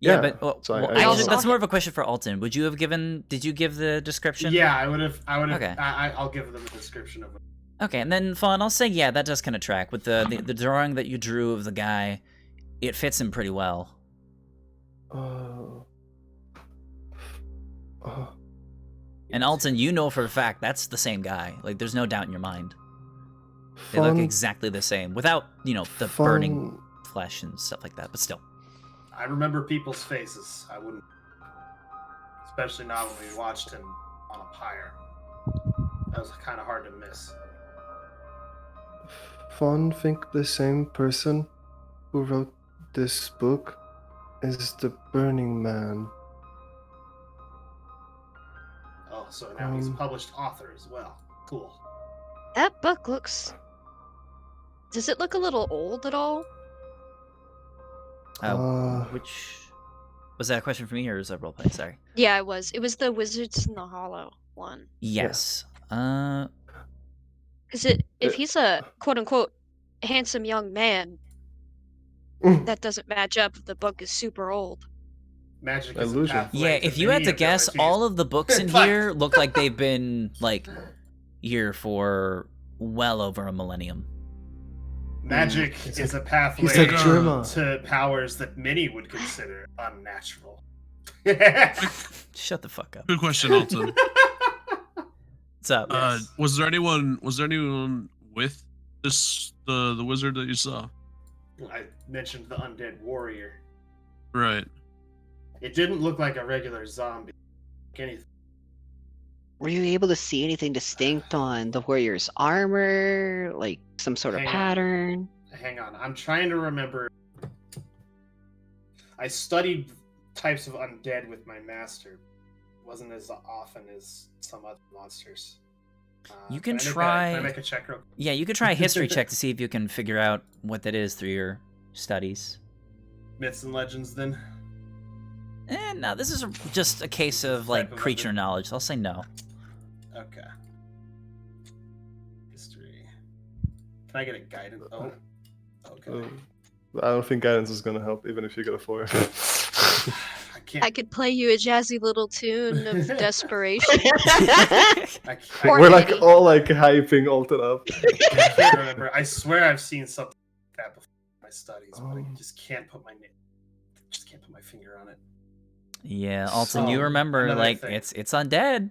Yeah, Yeah, but so I actually, also- that's more of a question for Alton. Would you have given? Did you give the description? Yeah, I would have. Okay. I'll give them a description of it. Okay, and then Fawn, I'll say yeah, that does kind of track with the drawing that you drew of the guy. It fits him pretty well. And Alton, you know for a fact that's the same guy. Like, there's no doubt in your mind. They look Fawn, exactly the same, without the burning flesh and stuff like that. But still, I remember people's faces. I wouldn't, especially not when we watched him on a pyre. That was kind of hard to miss. Fawn think the same person who wrote this book is the Burning Man. Oh, so now he's a published author as well. Cool. That book looks. Does it look a little old at all? which was that a question for me or is that roleplay? Sorry. Yeah, it was. It was the Wizards in the Hollow one. Yes. Because if he's a quote unquote handsome young man, that doesn't match up if the book is super old. Magic Illusion. is a pathway Yeah, to if you had many to guess, abilities. all of the books in Fuck. here look like they've been here for well over a millennium. Magic is a pathway He's like Germa. to powers that many would consider unnatural. Shut the fuck up. Good question, Alton. What's up? Yes. Was there anyone with the wizard that you saw? I mentioned the undead warrior. Right. It didn't look like a regular zombie. Like anything. Were you able to see anything distinct on the warrior's armor? Like some sort of Hang on. pattern? Hang on, I'm trying to remember. I studied types of undead with my master. It wasn't as often as some other monsters. You can I make a- try- Can I make a check real quick? Yeah, you could try a history check to see if you can figure out what that is through your studies. Myths and legends, then. No, this is just a case of Type of creature weapon. knowledge. I'll say no. Okay. History. Can I get a guidance? Oh. Okay. I don't think guidance is gonna help, even if you get a 4. I can't. I could play you a jazzy little tune of desperation. I Or We're like maybe. all hyping Alton up. can't remember. I swear I've seen something like that before in my studies, but I just can't put my finger on it. Yeah, Alton, you So, remember another thing. it's undead.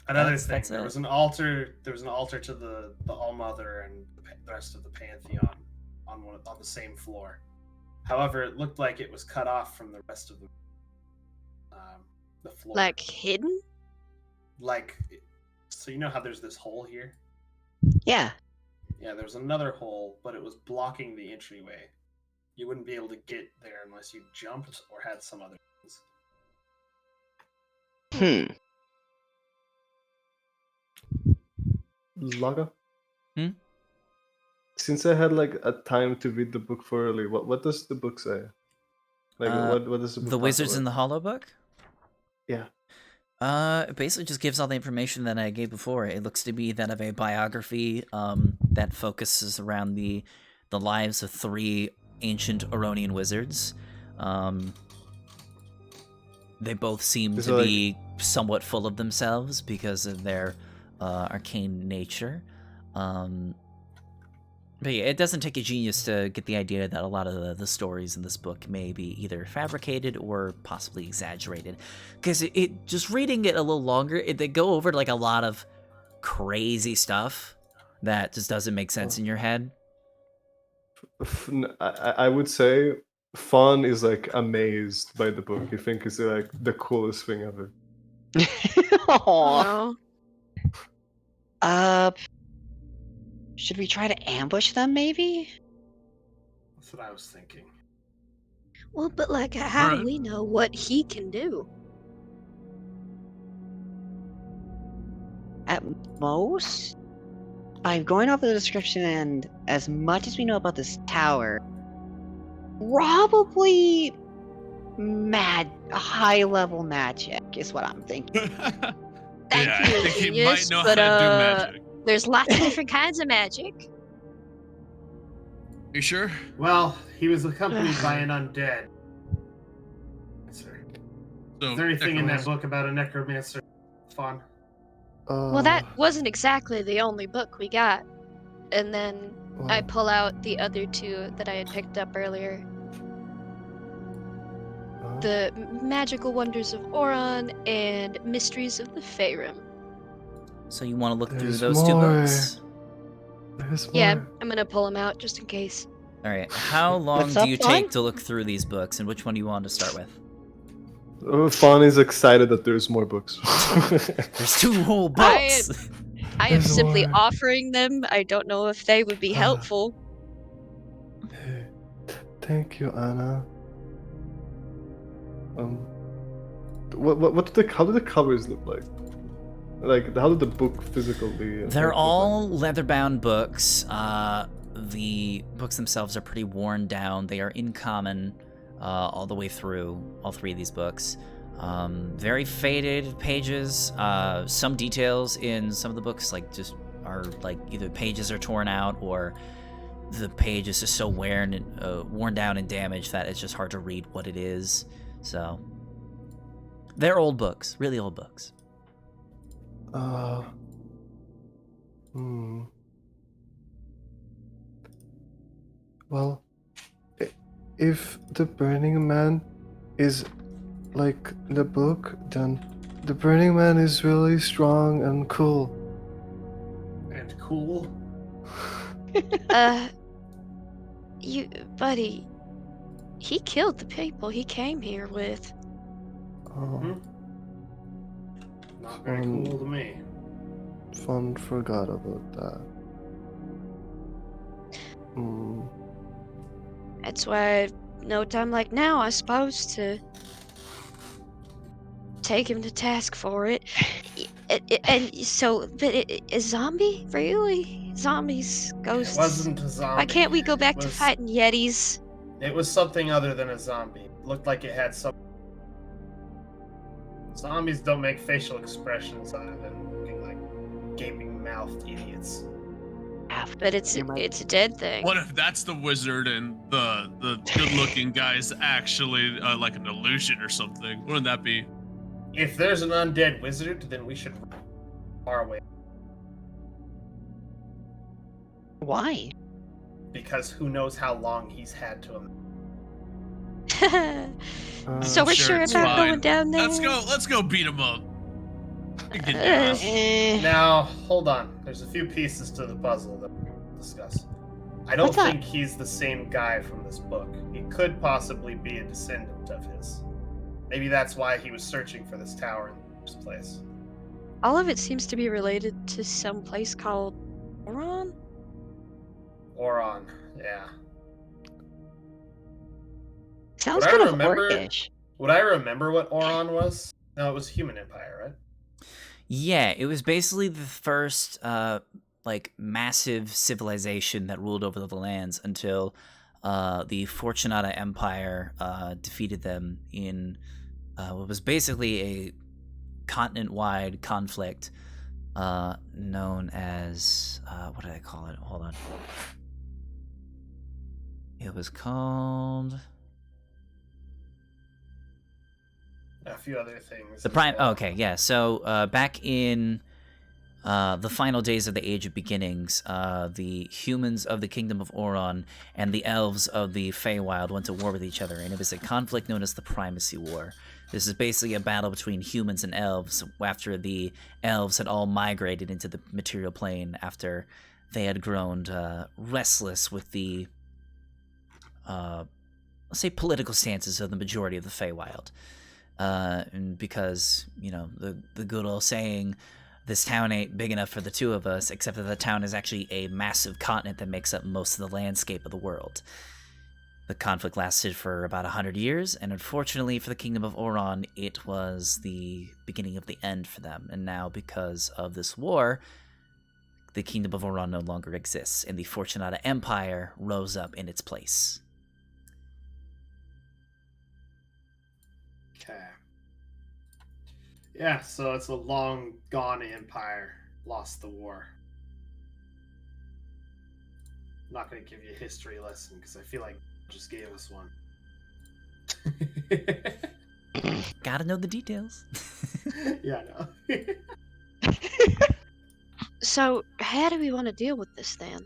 Another That's- thing, that's there it. was an altar. There was an altar to the All Mother and the rest of the pantheon on the same floor. However, it looked like it was cut off from the rest of the floor. Like hidden? So you know how there's this hole here? Yeah. Yeah, there was another hole, but it was blocking the entryway. You wouldn't be able to get there unless you jumped or had some other things. Laga? Hmm? Since I had like a time to read the book thoroughly, what does the book say? Like what does the book The talk Wizards about? in the Hollow book? Yeah. It basically just gives all the information that I gave before. It looks to be that of a biography that focuses around the lives of 3 ancient Aronian wizards. They both seem Is to it be somewhat full of themselves because of their arcane nature. But yeah, it doesn't take a genius to get the idea that a lot of the stories in this book may be either fabricated or possibly exaggerated. Because it just reading it a little longer, they go over like a lot of crazy stuff that just doesn't make sense in your head. I would say Fawn is like amazed by the book. You think it's like the coolest thing ever. Aw. No. Should we try to ambush them, maybe? That's what I was thinking. Well, but like, how do Bruh. we know what he can do? At most, I'm going off the description, and as much as we know about this tower, probably high-level magic is what I'm thinking. Thank Yeah, you, I think he genius, might know but, how to do magic. There's lots of different kinds of magic. You sure? Well, he was accompanied by an undead. Sir. So, Is there anything in that necromancer- book about a necromancer? Fawn? Well, that wasn't exactly the only book we got. And then I Wow. pull out the other 2 that I had picked up earlier. The Magical Wonders of Oron and Mysteries of the Faerun. So you want to look through There's those 2 more. books? There's Yeah, more. I'm gonna pull them out just in case. All right. How long What's do up, you Fawn? take to look through these books, and which one do you want to start with? Fawn is excited that there's more books. There's 2 whole books. I am There's simply more. offering them. I don't know if they would be helpful. Hey, thank you, Anna. How do the covers look like? Like, how did the book physically? They're look all leather-bound books. The books themselves are pretty worn down. They are in common all the way through all 3 of these books. Very faded pages. Some details in some of the books like just are like either pages are torn out or the page is just so worn down and damaged that it's just hard to read what it is. So they're old books, really old books. Well, if the Burning Man is like the book, then the Burning Man is really strong and cool. And cool? Buddy, he killed the people he came here with. Oh, Not very Um, cool to me. Fun forgot about that. That's why no time like now, I suppose, to take him to task for it. And so, but a zombie? Really? Zombies, ghosts? It wasn't a zombie. Why can't we go back It to was- fighting Yetis? It was something other than a zombie. It looked like it had some. Zombies don't make facial expressions other than looking like gaping mouthed idiots. But it's a dead thing. What if that's the wizard and the good-looking guy's actually like an illusion or something? Wouldn't that be? If there's an undead wizard, then we should run far away. Why? Because who knows how long he's had to him. So we're sure it's about fine. going down there? Let's go beat him up. We can do this. Now, hold on. There's a few pieces to the puzzle that we'll discuss. I don't What's that? think he's the same guy from this book. He could possibly be a descendant of his. Maybe that's why he was searching for this tower in the first place. All of it seems to be related to some place called Oron? Oron, yeah. Sounds Would I kind of remember- orcish. Would I remember what Oron was? No, it was Human Empire, right? Yeah, it was basically the first like massive civilization that ruled over the lands until the Fortunata Empire defeated them in what was basically a continent-wide conflict known as what did I call it? Hold on. It was called A few other things. the Prime. Oh, okay, yeah. So back in the final days of the Age of Beginnings, the humans of the Kingdom of Oron and the elves of the Feywild went to war with each other, and it was a conflict known as the Primacy War. This is basically a battle between humans and elves after the elves had all migrated into the material plane after they had grown restless with the, let's say, political stances of the majority of the Feywild. And because, you know, the good old saying, this town ain't big enough for the two of us, except that the town is actually a massive continent that makes up most of the landscape of the world. The conflict lasted for about 100 years, and unfortunately for the Kingdom of Oron, it was the beginning of the end for them. And now, because of this war, the Kingdom of Oron no longer exists, and the Fortunata Empire rose up in its place. Okay. Yeah, so it's a long gone empire. Lost the war. I'm not going to give you a history lesson because I feel like just gave us one. Gotta know the details. Yeah, I know. So, how do we want to deal with this then?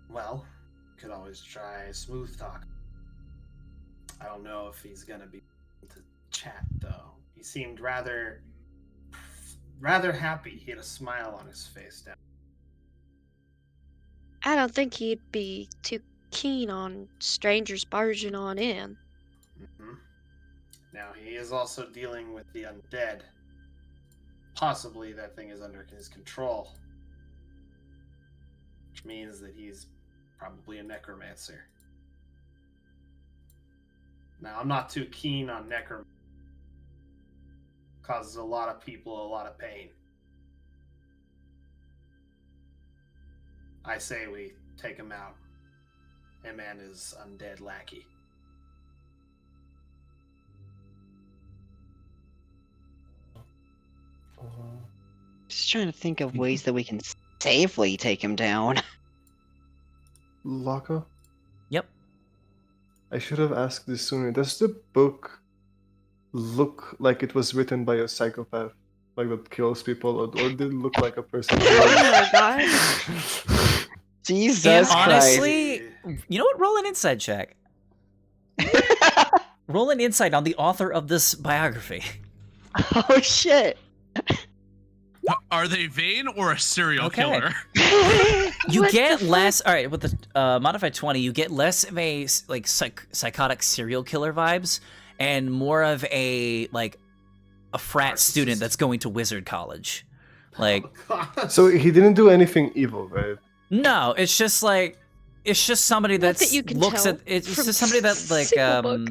Well, could always try smooth talk. I don't know if he's gonna be able to chat though. He seemed rather happy. He had a smile on his face now. I don't think he'd be too keen on strangers barging on in. Mm-hmm. Now he is also dealing with the undead. Possibly that thing is under his control. Which means that he's probably a necromancer. Now I'm not too keen on necromancy. Causes a lot of people a lot of pain. I say we take him out. Him and his undead lackey. Just trying to think of ways that we can safely take him down. Laka? Yep. I should have asked this sooner. Does the book look like it was written by a psychopath? Like that kills people? Or did it look like a person? Oh my god. Jesus And Christ. honestly, you know what? Roll an insight check. Roll an insight on the author of this biography. Oh shit. Are they vain or a serial Okay. killer? You What get the less. All right, with the modified 20, you get less of a like psychotic serial killer vibes, and more of a frat student that's going to wizard college. Like, So he didn't do anything evil, right? no, it's just somebody Not that's that you can looks tell at it's from just somebody that single book.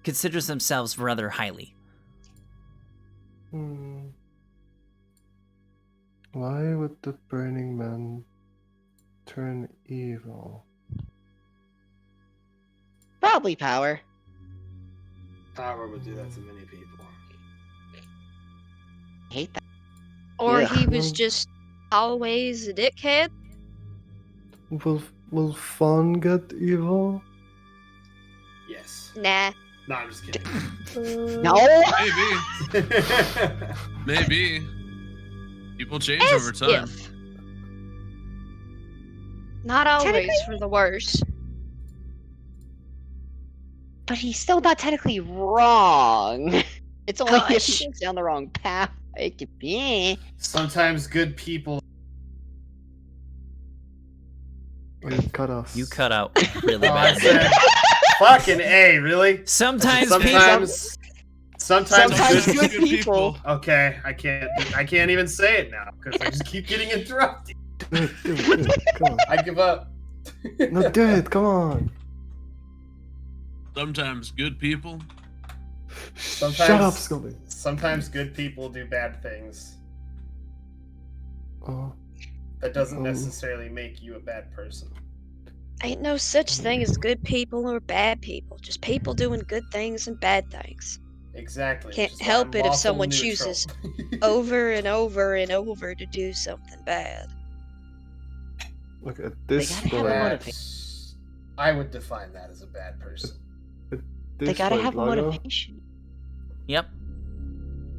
considers themselves rather highly. Why would the Burning Man turn evil? Probably power. Power would do that to many people. Hate that. Or Yeah. he was just always a dickhead? Will Fawn get evil? Yes. Nah. No, I'm just kidding. No. Maybe. Maybe. People change As over time. if. Not always Technically- for the worse. But he's still not technically wrong. It's only if Gosh. he goes down the wrong path. It could be. Sometimes good people. Or you cut off? You cut out really Oh, I bad. said, fucking A, really? Sometimes Sometimes good people. Okay, I can't even say it now because I just keep getting interrupted. Do it. Come on. I give up. No, do it. Come on. Sometimes good people. Sometimes- Shut up, Scully. Sometimes good people do bad things. Oh, That doesn't necessarily make you a bad person. Ain't no such thing as good people or bad people. Just people doing good things and bad things. Exactly. Can't which is why help I'm it if lawful someone neutral. chooses over and over and over to do something bad. look at this gotta have a point. motivation. I would define that as a bad person. They This gotta point, have a Lago, motivation. Yep.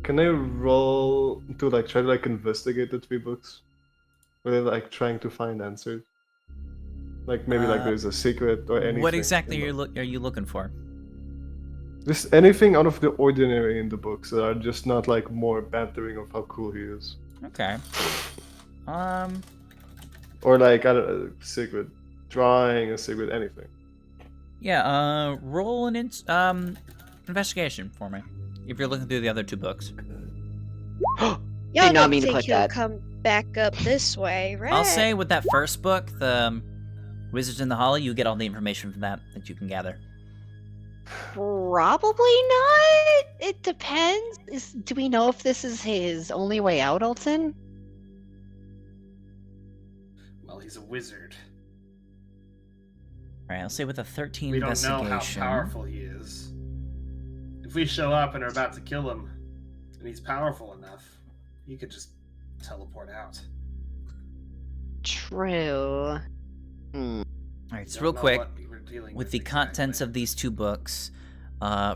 can I roll to like try to like investigate the 3 books? Were they like trying to find answers? Like maybe like there's a secret or anything. What exactly in are you looking for? Just anything out of the ordinary in the books that are just not like more bantering of how cool he is. Okay. Or like, I don't know, secret drawing, a secret anything. Yeah, roll an investigation for me. If you're looking through the other 2 books. Y'all Did not don't mean to think click he'll that. come back up this way, right? I'll say with that first book, the Wizards in the Hollow, you get all the information from that you can gather. Probably not. It depends. Do we know if this is his only way out, Alton? Well, he's a wizard. Alright, I'll say with a 13 We don't know investigation. how powerful he is. If we show up and are about to kill him, and he's powerful enough, he could just teleport out. True. Alright, so Don't real know quick, what we were dealing with the contents exactly. of these 2 books,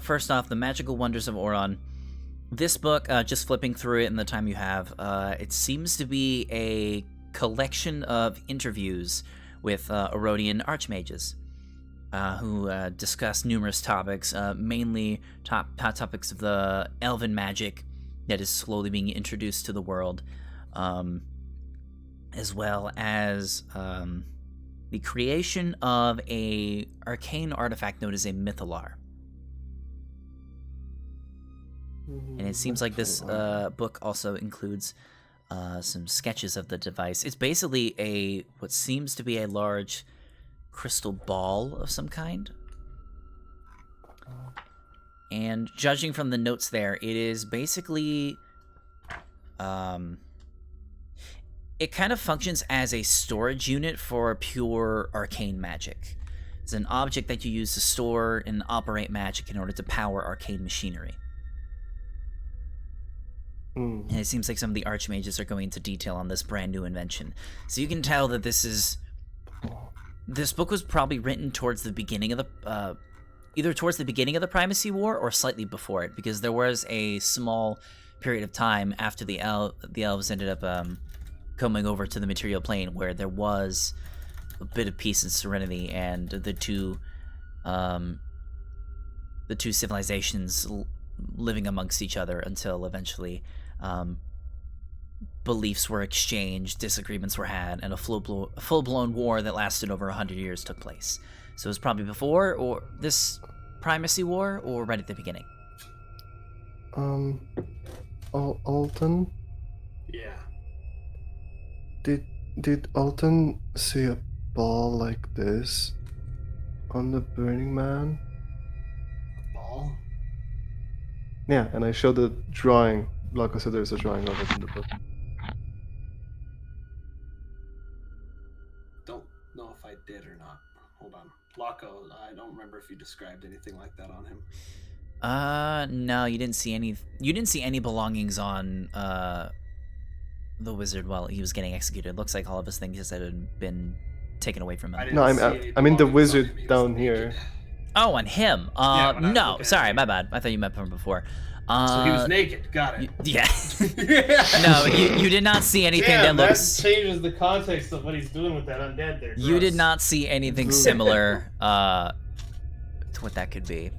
first off, The Magical Wonders of Oron. This book, just flipping through it in the time you have, it seems to be a collection of interviews with Aronian archmages who discuss numerous topics, mainly top topics of the elven magic that is slowly being introduced to the world, as well as the creation of a arcane artifact known as a mythalar. And it seems like this book also includes some sketches of the device. It's basically what seems to be a large crystal ball of some kind. And judging from the notes there, it is basically... it kind of functions as a storage unit for pure arcane magic. It's an object that you use to store and operate magic in order to power arcane machinery. And it seems like some of the archmages are going into detail on this brand new invention. So you can tell that this book was probably written towards the beginning of the, either towards the beginning of the Primacy War or slightly before it, because there was a small period of time after the elves ended up coming over to the material plane where there was a bit of peace and serenity, and the two civilizations living amongst each other until eventually beliefs were exchanged, disagreements were had, and a full-blown war that lasted over 100 years took place. So it was probably before or this Primacy War, or right at the beginning. Alton? Yeah. Did Alton see a ball like this on the Burning Man? A ball? Yeah, and I showed the drawing. Like I said, there's a drawing of it in the book. Don't know if I did or not. Hold on. Laco, I don't remember if you described anything like that on him. No, you didn't see any. You didn't see any belongings on the wizard while he was getting executed. It looks like all of his things had been taken away from him. No, I mean the wizard down here. Oh, on him. Yeah, when I was No, looking at sorry, him. my bad. I thought you meant from before. So he was naked. Got it. Yeah. No, you did not see anything that looks. changes the context of what he's doing with that undead there. You did not see anything similar to what that could be.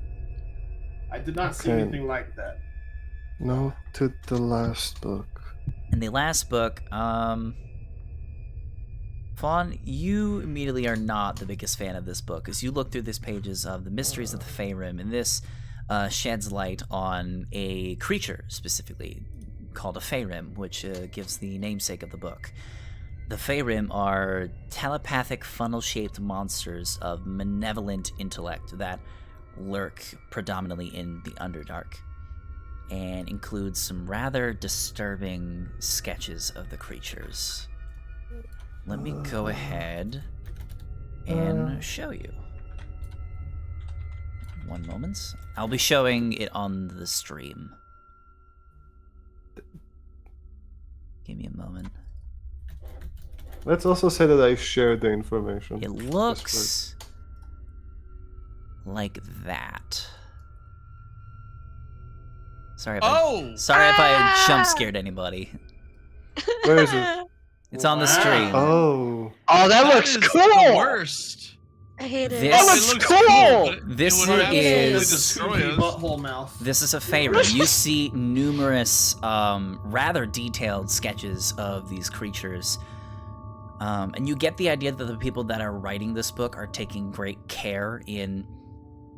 I did not see Okay. anything like that. No, to the last book. In the last book, Fawn, you immediately are not the biggest fan of this book, as you look through these pages of the Mysteries of the Faerun, and this sheds light on a creature specifically called a Faerun, which gives the namesake of the book. The Faerun are telepathic funnel-shaped monsters of malevolent intellect that lurk predominantly in the Underdark. and includes some rather disturbing sketches of the creatures. Let me go ahead and show you. One moment. I'll be showing it on the stream. Give me a moment. Let's also say that I shared the information. It looks like that. Sorry if I jump scared anybody. Where is it? It's on the stream. Oh. Oh, that looks is cool! The worst. I hate it. This- That It looks looks cool! but it This would absolutely is- destroy us. Butthole mouth. This is a favor. You see numerous, rather detailed sketches of these creatures. And you get the idea that the people that are writing this book are taking great care in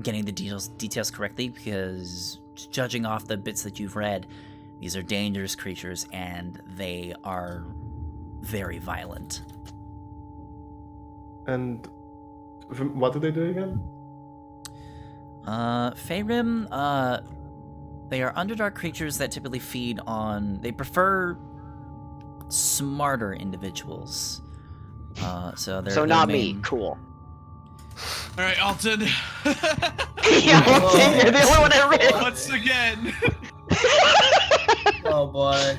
getting the details correctly, because judging off the bits that you've read, these are dangerous creatures and they are very violent. And what do they do again? Faerun, they are Underdark creatures that typically feed on... They prefer smarter individuals. So they're... So not me. Cool. All right, Alton. Yeah, you're the only one I read. Once again. Oh boy.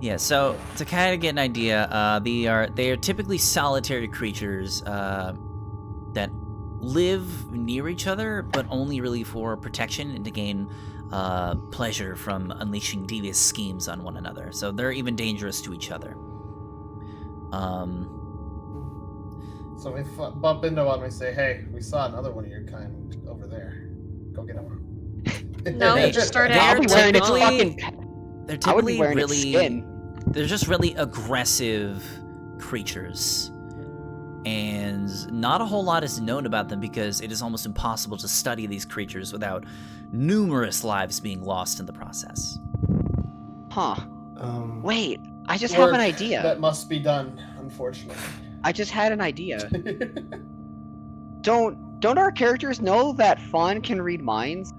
Yeah, so to kind of get an idea, they are typically solitary creatures that live near each other, but only really for protection and to gain pleasure from unleashing devious schemes on one another. So they're even dangerous to each other. So we bump into one, we say, "Hey, we saw another one of your kind over there. Go get him." No, They- you just start they're I'll be wearing its typically- fucking. They're I would be typically wearing its really... skin. They're just really aggressive creatures. And not a whole lot is known about them because it is almost impossible to study these creatures without numerous lives being lost in the process. Huh. Um, Wait, I just have an Work idea. That must be done, unfortunately. I just had an idea. Don't our characters know that Fawn can read minds?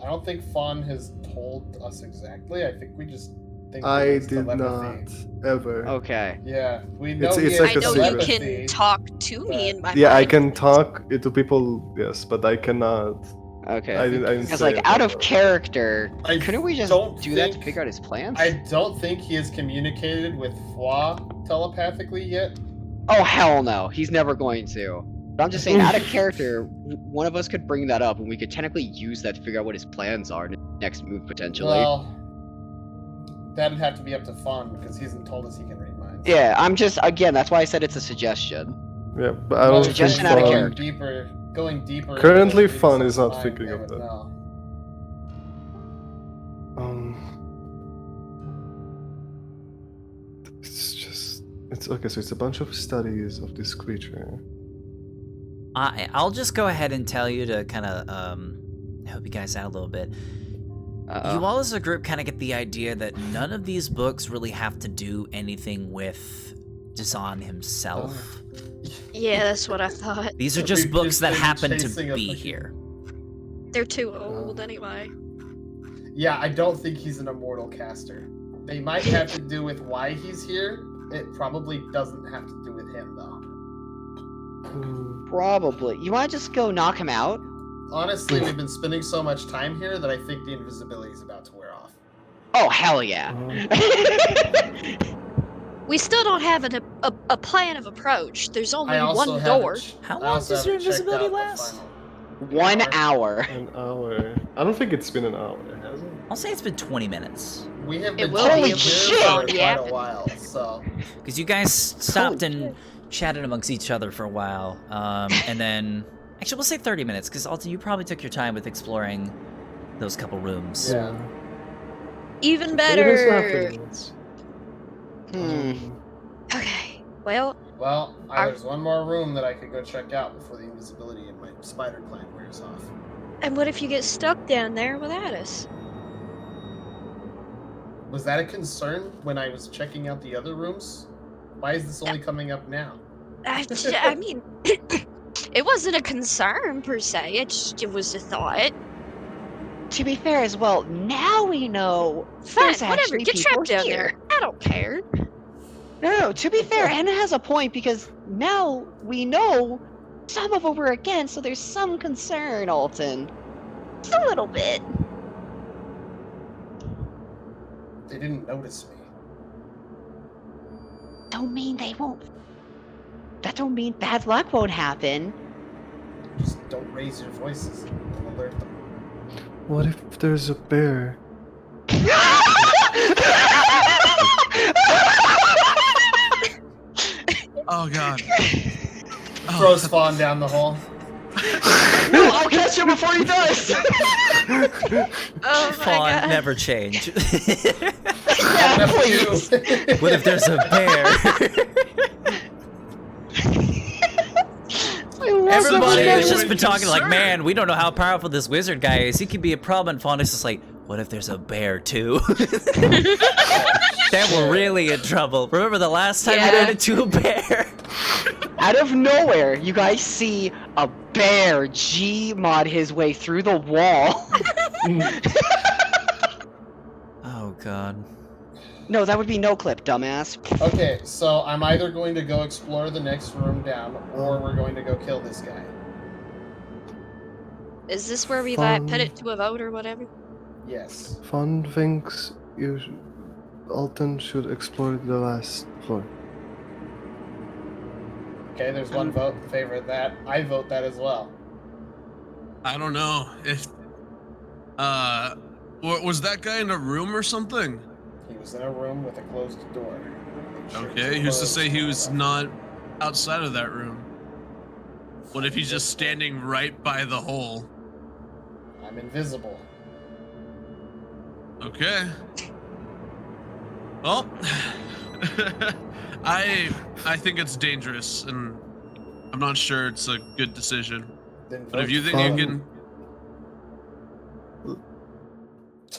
I don't think Fawn has told us exactly. I think we just think he I has did telepathy. not ever. Okay. Yeah, we know It's he like has I a know you secret. can talk to me in my Yeah, I mind. can talk to people, yes, but I cannot. Okay. I didn't Because, say like, it out that of way. character, I couldn't we just don't do that to think- figure out his plans? I don't think he has communicated with Flaw telepathically yet. Oh, hell no. He's never going to. But I'm just saying, out of character, one of us could bring that up, and we could technically use that to figure out what his plans are in his next move, potentially. Well, that'd have to be up to Fawn because he hasn't told us he can read minds. Yeah, I'm just, again, that's why I said it's a suggestion. Yeah, but I don't think Suggestion out of Fawn- character. Going deeper. Currently, into Fawn the is not mind, thinking they of would that. know. It's just... It's okay, so it's a bunch of studies of this creature. I'll just go ahead and tell you to kind of help you guys out a little bit. You all as a group kind of get the idea that none of these books really have to do anything with Dazan himself. Yeah, that's what I thought. These are We've just books just that been happen chasing to a be fucking- here. They're too old anyway. Yeah, I don't think he's an immortal caster. They might have to do with why he's here. It probably doesn't have to do with him, though. Probably. You want to just go knock him out? Honestly, we've been spending so much time here that I think the invisibility is about to wear off. Oh, hell yeah. We still don't have a plan of approach. There's only I also one haven't door. How I long also does your haven't checked invisibility out the last? final. 1 hour. An hour. I don't think it's been an hour, has it? I'll say it's been 20 minutes. We have It been will talking be here shit. for Already quite a happened. while, so Because you guys stopped and chatted amongst each other for a while. And then... Actually, we'll say 30 minutes, because Alton, you probably took your time with exploring those couple rooms. yeah. Even So it is not 30 better. minutes. Okay. Well, Well, Our- there's one more room that I could go check out before the invisibility in my spider plan wears off. and what if you get stuck down there without us? Was that a concern when I was checking out the other rooms? Why is this only coming up now? I mean, it wasn't a concern per se. It was a thought. to be fair as well, now we know Fine, there's whatever. actually Get people trapped down here. there. I don't care. No, to be fair, Anna has a point because now we know some of them were against, so there's some concern, Alton. Just a little bit. They didn't notice me. Don't mean they won't. That don't mean bad luck won't happen. Just don't raise your voices and it'll alert them. What if there's a bear? Oh god. Throw Spawn down the hole. No, I'll catch him before he does. Oh my Fawn god. never change. Yeah, Never please. do. What if there's a bear? I love Everybody that. has just been talking like, concern. man, we don't know how powerful this wizard guy is. He could be a problem. And Fawn is just like, what if there's a bear too? Then we're really in trouble. Remember the last time we Yeah. ran into a bear? Out of nowhere, you guys see a bear G-mod his way through the wall. Oh god. No, that would be no clip, dumbass. Okay, so I'm either going to go explore the next room down, or we're going to go kill this guy. Is this where we like put Fun. it to a vote or whatever? Yes. Fawn thinks Alton should explore the last floor. Okay, there's one vote in favor of that. I vote that as well. I don't know if was that guy in a room or something? He was in a room with a closed door. Okay, who's to say he was not outside of that room? What if he's just standing right by the hole? I'm invisible. Okay. Well, I think it's dangerous, and I'm not sure it's a good decision. Then But if vote you think Fawn. you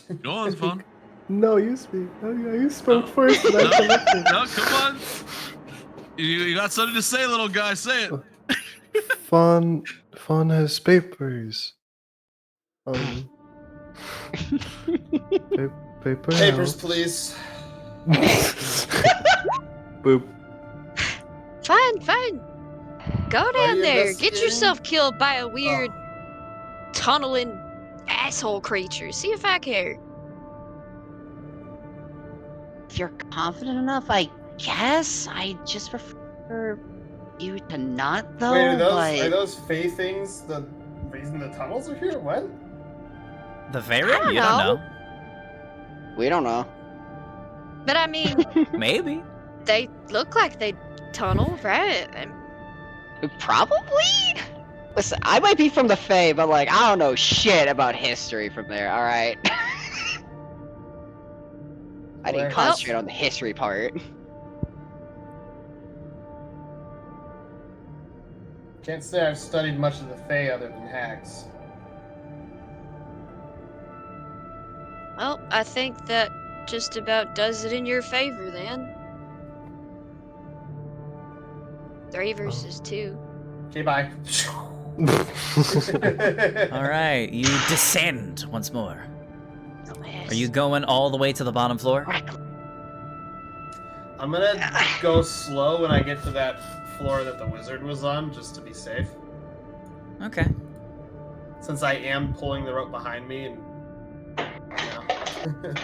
can, go on, Fawn. No, you speak. Oh, yeah, you spoke No. first, and I No, collected. no, come on. You got something to say, little guy. Say it. Fawn has papers. Paper. Papers, helps. please. Boop. Fine. Go down you there. Get investigating? yourself killed by a weird Oh. tunneling asshole creature. See if I care. If you're confident enough, I guess. I just prefer you to not, though. Wait, but are those Fey things the reason the tunnels are here? What? The Veyron? I don't You don't know. know. we don't know. But I mean, Maybe. they look like they tunnel, right? Probably. Listen, I might be from the Fae, but like I don't know shit about history from there. All right. I didn't Well- concentrate on the history part. Can't say I've studied much of the Fae other than hags. Well, I think that just about does it in your favor then. 3 versus 2. Okay, bye. All right, you descend once more. Dumbass. Are you going all the way to the bottom floor? I'm gonna go slow when I get to that floor that the wizard was on, just to be safe. Okay. Since I am pulling the rope behind me and you know.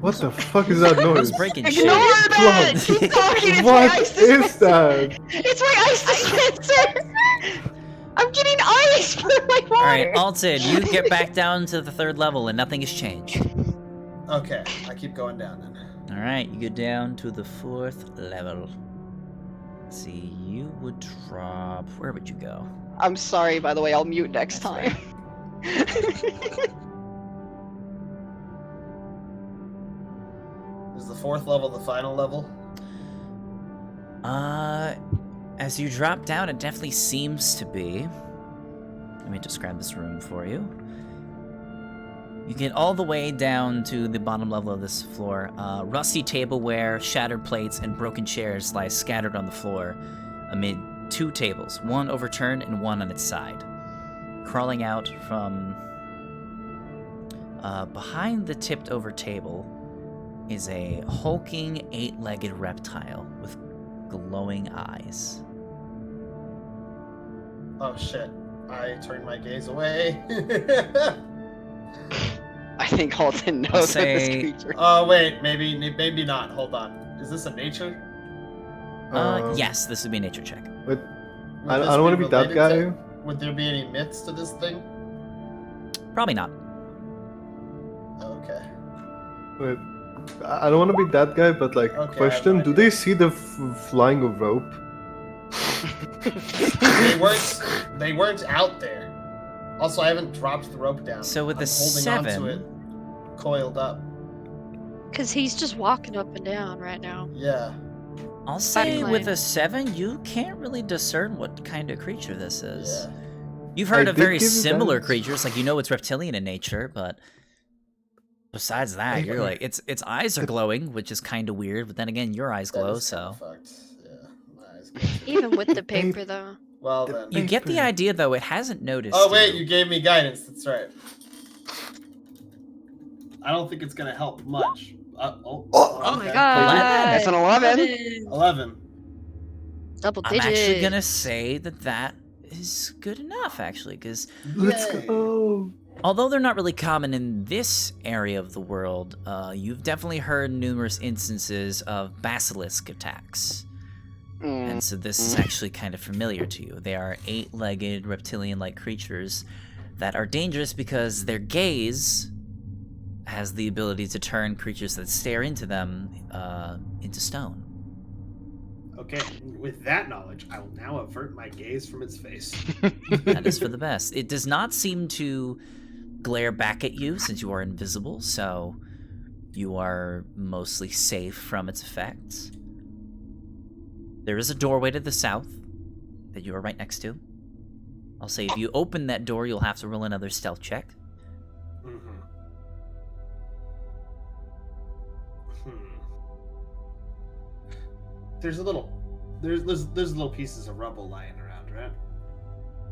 What the fuck is that noise? Who's breaking shit? Ignore that! Plum. Keep talking. It's my What ice is that? It's my ice dispenser. I'm getting ice for my water. All right, Alton, you get back down to the 3rd level, and nothing has changed. Okay, I keep going down then. All right, you go down to the 4th level. Let's see, you would drop. Where would you go? I'm sorry, by the way. I'll mute next That's time. Is the 4th level the final level? As you drop down, it definitely seems to be. Let me just grab this room for you. You get all the way down to the bottom level of this floor. Rusty tableware, shattered plates, and broken chairs lie scattered on the floor. amid two tables, one overturned and one on its side. Crawling out from behind the tipped over table is a hulking 8-legged reptile with glowing eyes. Oh shit. I turned my gaze away. I think Alton I'll knows that this say- creature. Oh wait, maybe not. Hold on. Is this a nature? Yes, this would be a nature check. But Would I this don't want to be that related guy. to- Would there be any myths to this thing? Probably not. Okay. Wait, I don't want to be that guy, but like, Okay, question: I have do an they idea. see the flying rope? They weren't out there. Also, I haven't dropped the rope down. So with I'm the holding 7, onto it, coiled up. Because he's just walking up and down right now. Yeah. I'll say Fine. with a 7, you can't really discern what kind of creature this is. Yeah. You've heard I of did very give you similar guidance. creatures, like you know it's reptilian in nature, but besides that, you're like its eyes are glowing, which is kind of weird. But then again, your eyes That glow, is kinda so fucked. Yeah. My eyes go- Even with the paper, though. Well The then. you get the Paper. idea though. It hasn't noticed. Oh wait, you gave me guidance. That's right. I don't think it's gonna help much. Oh my okay. god. That's an 11. 11. Double I'm digits. actually gonna say that is good enough, actually, because Let's Yay. go. although they're not really common in this area of the world, you've definitely heard numerous instances of basilisk attacks. And so this is actually kind of familiar to you. They are 8-legged reptilian-like creatures that are dangerous because their gaze has the ability to turn creatures that stare into them into stone. Okay, with that knowledge, I will now avert my gaze from its face. That is for the best. It does not seem to glare back at you since you are invisible, so you are mostly safe from its effects. There is a doorway to the south that you are right next to. I'll say if you open that door, you'll have to roll another stealth check. Mm-hmm. There's little pieces of rubble lying around, right?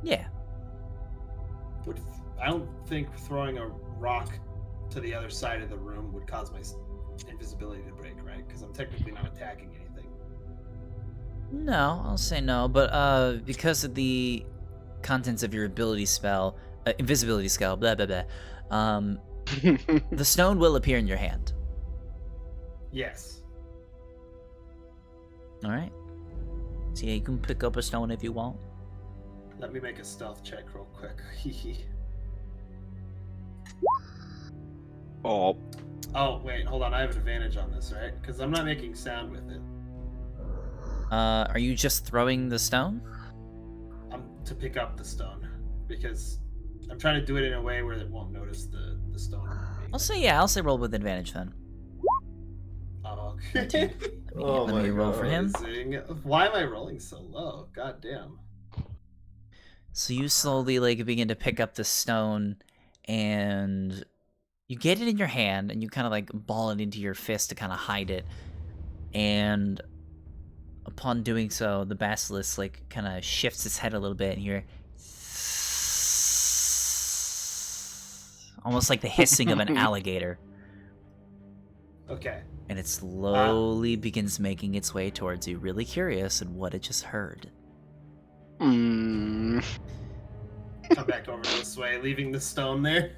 Yeah. I don't think throwing a rock to the other side of the room would cause my invisibility to break, right? Because I'm technically not attacking anything. No, I'll say no, but because of the contents of your ability spell, invisibility spell, blah blah blah, the stone will appear in your hand. Yes. All right. So yeah, you can pick up a stone if you want. Let me make a stealth check real quick. Oh. Oh, wait, hold on. I have an advantage on this, right? Because I'm not making sound with it. Are you just throwing the stone? I'm to pick up the stone. Because I'm trying to do it in a way where it won't notice the stone. I'll say roll with advantage then. Oh, okay. Oh Let my me roll for God. him. Amazing. Why am I rolling so low? God damn. So you slowly begin to pick up the stone, and you get it in your hand, and you kind of ball it into your fist to kind of hide it. And upon doing so, the basilisk kind of shifts its head a little bit, and you hear almost like the hissing of an alligator. Okay. And it slowly begins making its way towards you, really curious in what it just heard. Come back over this way, leaving the stone there.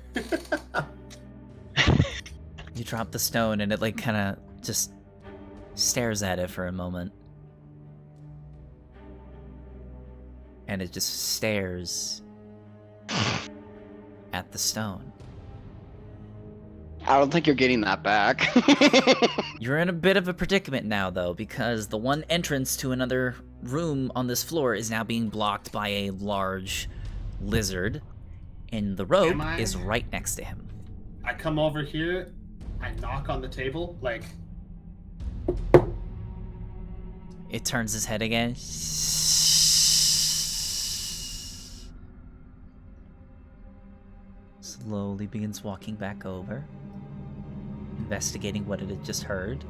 You drop the stone, and it kind of just stares at it for a moment. And it just stares at the stone. I don't think you're getting that back. You're in a bit of a predicament now, though, because the one entrance to another room on this floor is now being blocked by a large lizard, and the rope Am I? is right next to him. I come over here, I knock on the table, It turns his head again. Slowly begins walking back over, investigating what it had just heard.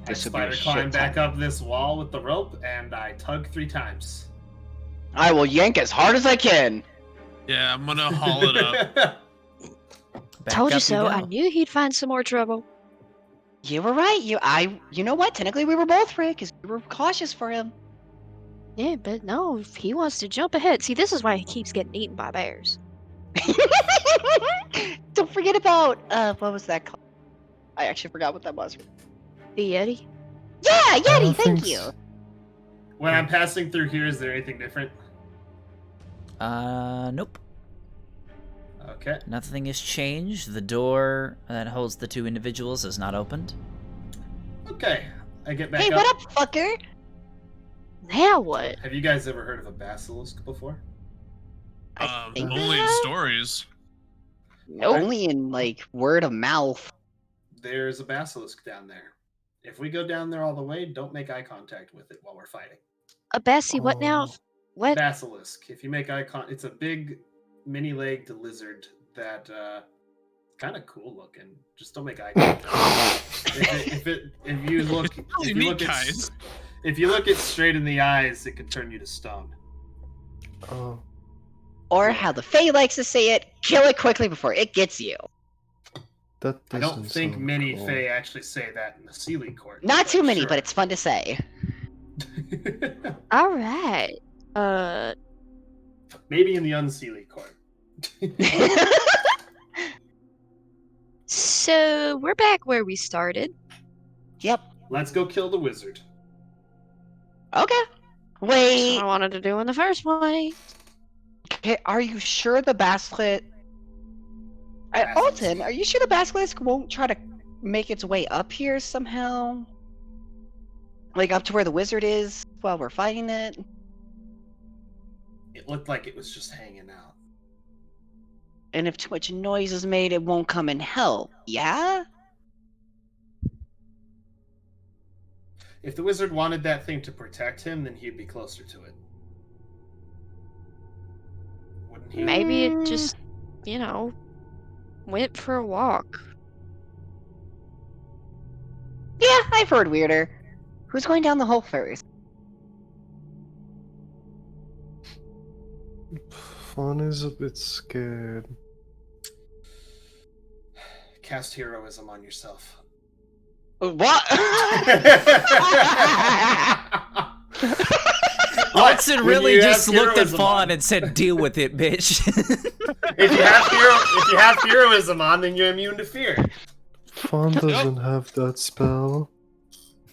I This would be a spider shit climb back time. up this wall with the rope, and I tug 3 times. I will yank as hard as I can. Yeah, I'm gonna haul it up. Back Told you up so. go. I knew he'd find some more trouble. You were right. You know what? Technically, we were both right because we were cautious for him. Yeah, but no, if he wants to jump ahead. See, this is why he keeps getting eaten by bears. Don't forget about what was that called? I actually forgot what that was. The Yeti? Yeah, I Yeti. don't Thank think you. s- When I'm passing through here, is there anything different? Nope. Okay. Nothing has changed. The door that holds the 2 individuals is not opened. Okay. I get back Hey, up. what up, fucker? Now what? Have you guys ever heard of a basilisk before? I think Only in so. stories. Nope. Only in like word of mouth. There's a basilisk down there. If we go down there all the way, don't make eye contact with it while we're fighting. A Bessie, what now? Oh. What? Basilisk. If you make eye contact, it's a big, mini-legged lizard that kind of cool looking. Just don't make eye contact. if you look guys. if you look it straight in the eyes, it can turn you to stone. Oh. Or how the Fae likes to say it, kill it quickly before it gets you. That I don't doesn't think sound many cool. Fae actually say that in the Sealy court. Not too many, sure. but it's fun to say. All right. Maybe in the unsealy court. So we're back where we started. Yep. Let's go kill the wizard. Okay. That's Wait. what I wanted to do in the first place. Okay, are you sure the basilisk? Alton, are you sure the basilisk won't try to make its way up here somehow? Like up to where the wizard is while we're fighting it? It looked like it was just hanging out. And if too much noise is made, it won't come and help. Yeah? If the wizard wanted that thing to protect him, then he'd be closer to it. Wouldn't he? Maybe it just, went for a walk. Yeah, I've heard weirder. Who's going down the hole first? Fawn is a bit scared. Cast heroism on yourself. What? Hudson When really you just have looked at heroism Fawn on. and said, "Deal with it, bitch." If you have heroism on, then you're immune to fear. Fawn doesn't have that spell.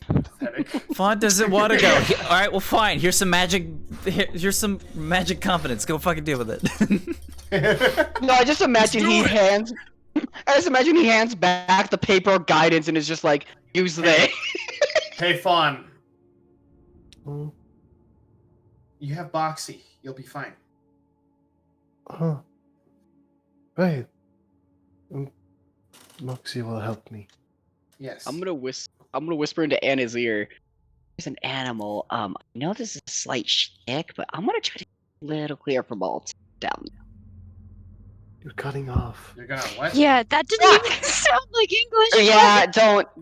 Pathetic. Fawn doesn't want to go. All right, well, fine. Here's some magic. Here's some magic confidence. Go fucking deal with it. No, I just imagine he hands. I just imagine he hands back the paper guidance and is just like, use they. Hey, Fawn. Oh, You have Boxy. You'll be fine. huh. Right. Moxie will help me. Yes. I'm gonna whisper into Anna's ear. There's an animal. I know this is a slight shtick, but I'm gonna try to get a little clear from all down there. You're cutting off. You're gonna what? Yeah, that didn't even sound like English. Yeah,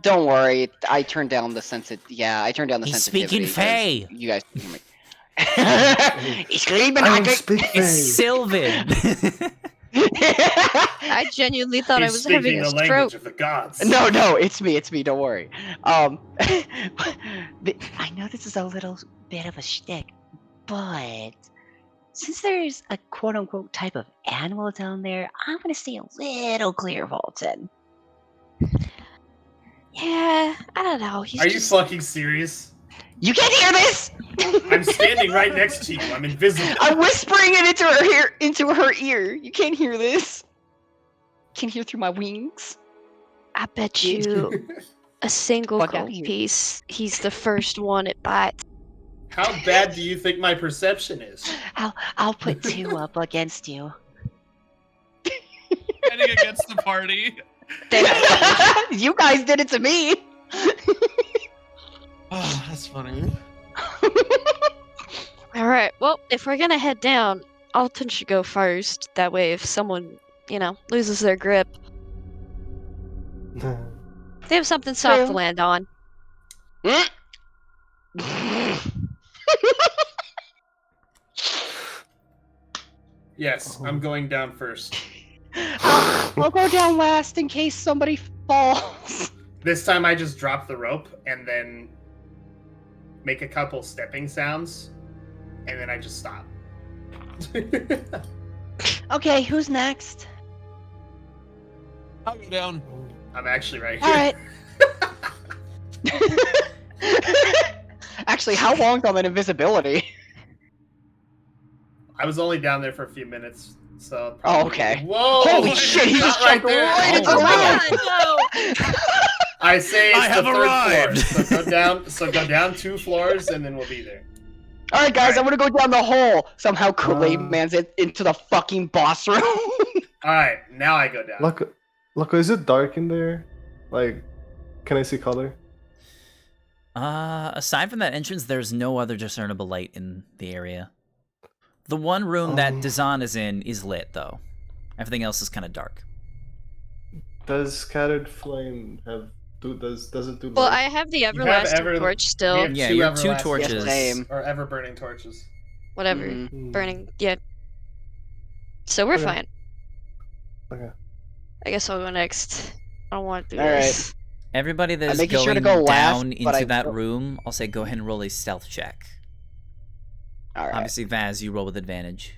don't worry. I turned down the I turned down the He's sensitivity. speaking because Fae. You guys can hear me. He's screaming. I don't speak It's Fae. Sylvan. I genuinely thought I He's was speaking having a the stroke. language of the gods. No, it's me. Don't worry. I know this is a little bit of a shtick, but since there's a quote-unquote type of animal down there, I'm gonna stay a little clear of Alton. Yeah, I don't know. He's Are you just... fucking serious? You can't hear this. I'm standing right next to you. I'm invisible. I'm whispering it into her ear. You can't hear this. Can't hear through my wings. I bet you a single Fuck outta gold here. piece. He's the first one it bites. How bad do you think my perception is? I'll put 2 up against you. Heading against the party. You guys did it to me. Oh, that's funny. Alright, well, if we're gonna head down, Alton should go first. That way, if someone, loses their grip, they have something soft to True. land on. Yes, I'm going down first. I'll go down last in case somebody falls. This time I just drop the rope and then make a couple stepping sounds, and then I just stop. Okay, who's next? I'll go down. I'm actually right here. All right. Actually, how long on an invisibility? I was only down there for a few minutes, so. Oh, okay. Whoa! Holy shit, he just Not jumped right into the room! I say it's I have the third arrived. floor. So go down 2 floors, and then we'll be there. Alright, guys, Alright. I'm gonna go down the hole. Somehow Kool-Aid Man's into the fucking boss room. Alright, now I go down. Look, is it dark in there? Like, can I see color? Aside from that entrance, there's no other discernible light in the area. The one room that Dazan is in is lit, though. Everything else is kind of dark. Does Scattered Flame does it do Well, light? I have the everlasting torch we still. have Yeah, two you have 2 everlasting- torches. Yes, same. Or ever burning torches. Whatever. Mhm. Burning. Yeah. So we're Okay. fine. Okay. I guess I'll go next. I don't want to do Alright. this. Everybody that I'm is making going sure to go last, down but into I that will- room, I'll say go ahead and roll a stealth check. Alright. Obviously, Vaz, you roll with advantage.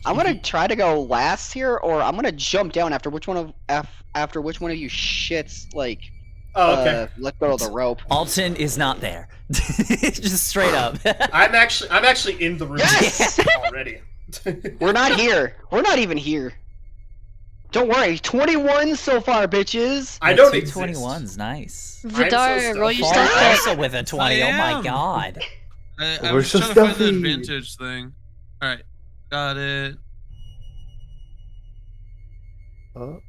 I'm gonna try to go last here, or I'm gonna jump down after which one of you shits like let go of the rope. Alton is not there. Just straight up. I'm actually in the room Yes! already. We're not here. We're not even here. Don't worry, 21 so far, bitches. I don't 2 exist. 21's nice. Vidar, so roll your stealthy. stealth Far check. also with a 20. I Oh my am. god. I We're was so trying to find the stealthy. advantage thing. Alright, got it. Oh.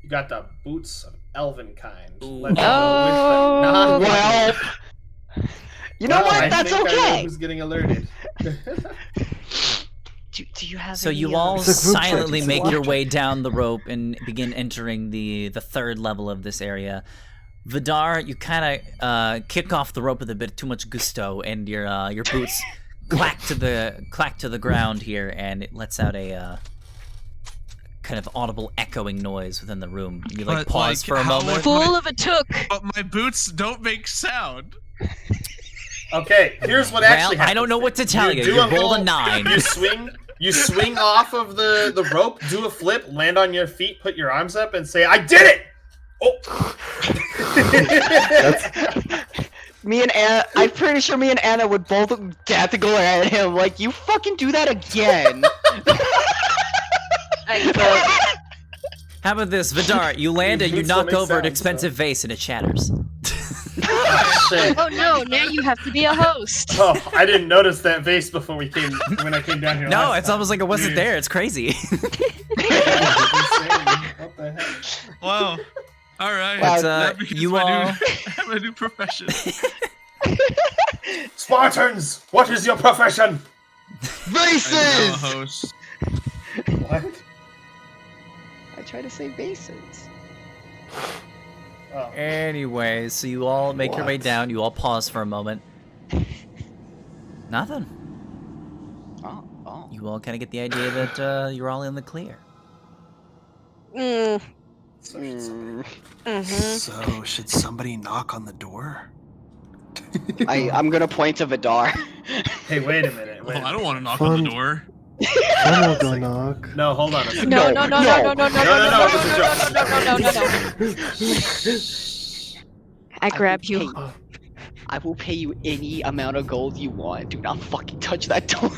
You got the boots of elven kind. Ooh. Let's go Oh. with the non- Well, you know Well, what? I That's think I know okay. who's getting alerted? Do you have? So any, you all It's a group chat, silently it's a make group your chat. way down the rope and begin entering the 3rd level of this area. Vidar, you kind of kick off the rope with a bit too much gusto, and your boots clack to the ground here, and it lets out a kind of audible echoing noise within the room. You like But, pause like, for a how moment. would- Fool of a took. But my boots don't make sound. Okay, here's what actually Well, happens. I don't know what to tell you. do You a rolled a little- 9. You swing off of the rope, do a flip, land on your feet, put your arms up, and say, "I did it!" Oh. Me and Anna, I'm pretty sure me and Anna would both have to go at him like, you fucking do that again. How about this, Vidar? You land and you Boots don't knock make over an sound, expensive vase and it shatters. Oh, shit. Oh no, now you have to be a host. Oh, I didn't notice that vase before when I came down here. No, last it's time. almost like it wasn't Dude. there. It's crazy. What the heck? Wow. Alright. Wow, that becomes you my all- my new profession. Spartans, what is your profession? I'm now a Vases! host. What? I try to say vases. Oh. Anyway, so you all make your way What? down. You all pause for a moment. Nothing. Oh. You all kind of get the idea that you're all in the clear. Mm. Mm. Mm-hmm. So, should somebody knock on the door? I'm gonna point to Vidar. Hey, wait a minute. Wait. Well, I don't want to knock on the Fun. door. I'm not gonna knock. No, hold on a second. No, no, no, no, no, no, no, no, no, it's a joke. no, no, no, no. I grab you. I will pay you any amount of gold you want. Do not fucking touch that door.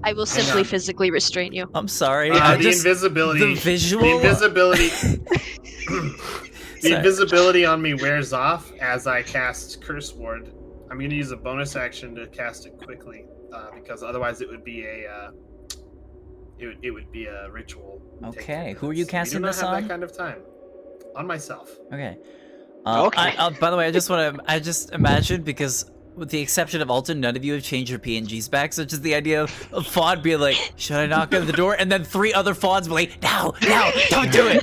I will Hang simply on. physically restrain you. I'm sorry. I The just invisibility. the visual. The invisibility. Sorry. The invisibility on me wears off as I cast Curse Ward. I'm gonna use a bonus action to cast it quickly, because otherwise it would be a it would be a ritual. Take Okay, 10 who are you minutes. casting We do not this have on? that kind of time. On myself. Okay. Okay. By the way, I just imagined because with the exception of Alton, none of you have changed your PNGs back, such as the idea of Fawn being like, should I knock on the door? And then 3 other Fawns be like, no, don't do it.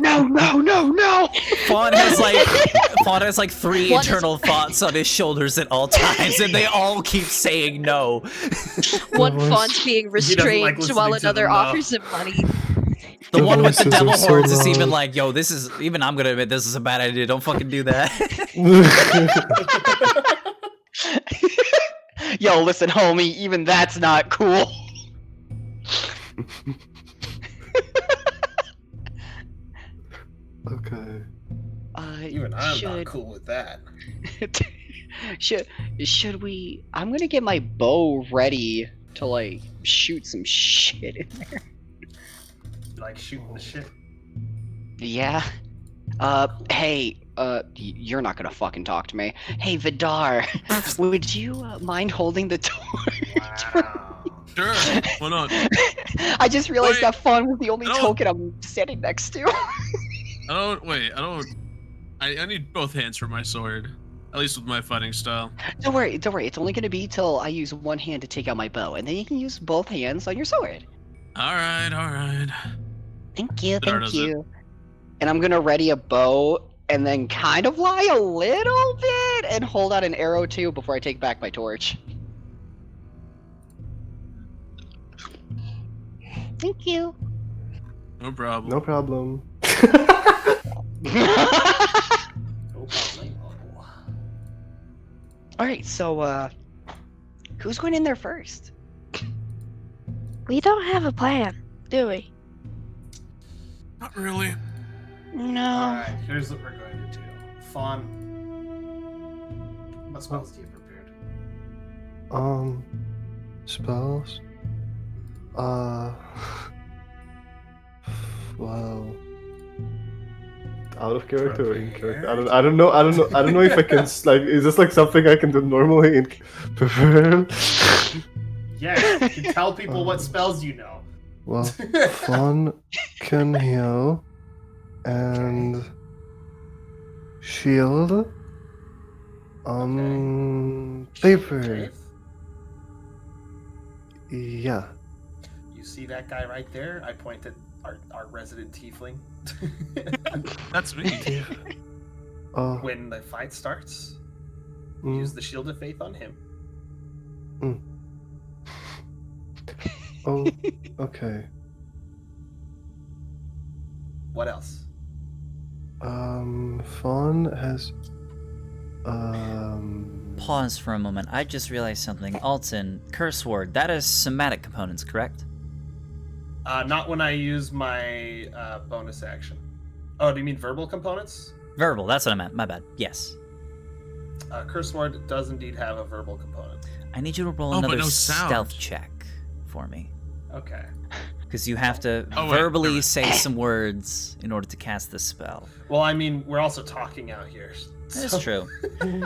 No. Fawn has like 3 internal thoughts on his shoulders at all times, and they all keep saying no. One Fawn's being restrained listening while to another them, no. offers him money. The one with the voices are devil so horns is loud. even like, yo, this is, even I'm gonna admit this is a bad idea. Don't fucking do that. Yo, listen, homie, even that's not cool. Okay. Even I'm not cool with that. Should we? I'm gonna get my bow ready to like shoot some shit in there. Like shooting the shit. Yeah. Hey, you're not gonna fucking talk to me. Hey, Vidar, would you mind holding the torch? Wow. Sure, why not? I just realized Wait, that Fawn was the only I don't- token I'm standing next to. I need both hands for my sword. At least with my fighting style. Don't worry. It's only gonna be till I use one hand to take out my bow, and then you can use both hands on your sword. Alright. Thank you. Vidar does it. And I'm gonna ready a bow, and then kind of lie a little bit, and hold out an arrow too before I take back my torch. Thank you. No problem. No problem. Alright, so, who's going in there first? We don't have a plan, do we? Not really. No. Alright, here's what we're going to do. Fawn, what spells do you have prepared? Spells? Well, out of character or in character? I don't know if I can like. Is this like something I can do normally in prepared? Yeah, you can tell people what spells you know. Well, Fawn can heal and shield. Paper. Faith, Yeah. you see that guy right there? I point at our resident tiefling. That's me. When the fight starts, Mm. use the shield of faith on him. Oh, okay. What else? Fawn has. Pause for a moment. I just realized something. Alton, curse word. That is somatic components, correct? Not when I use my bonus action. Oh, do you mean verbal components? Verbal. That's what I meant. My bad. Yes. Curse word does indeed have a verbal component. I need you to roll Oh, but another no sound. stealth check for me. Okay. Because you have to Oh, wait, verbally never mind. say some words in order to cast this spell. Well, I mean, we're also talking out here. That's true. We're kind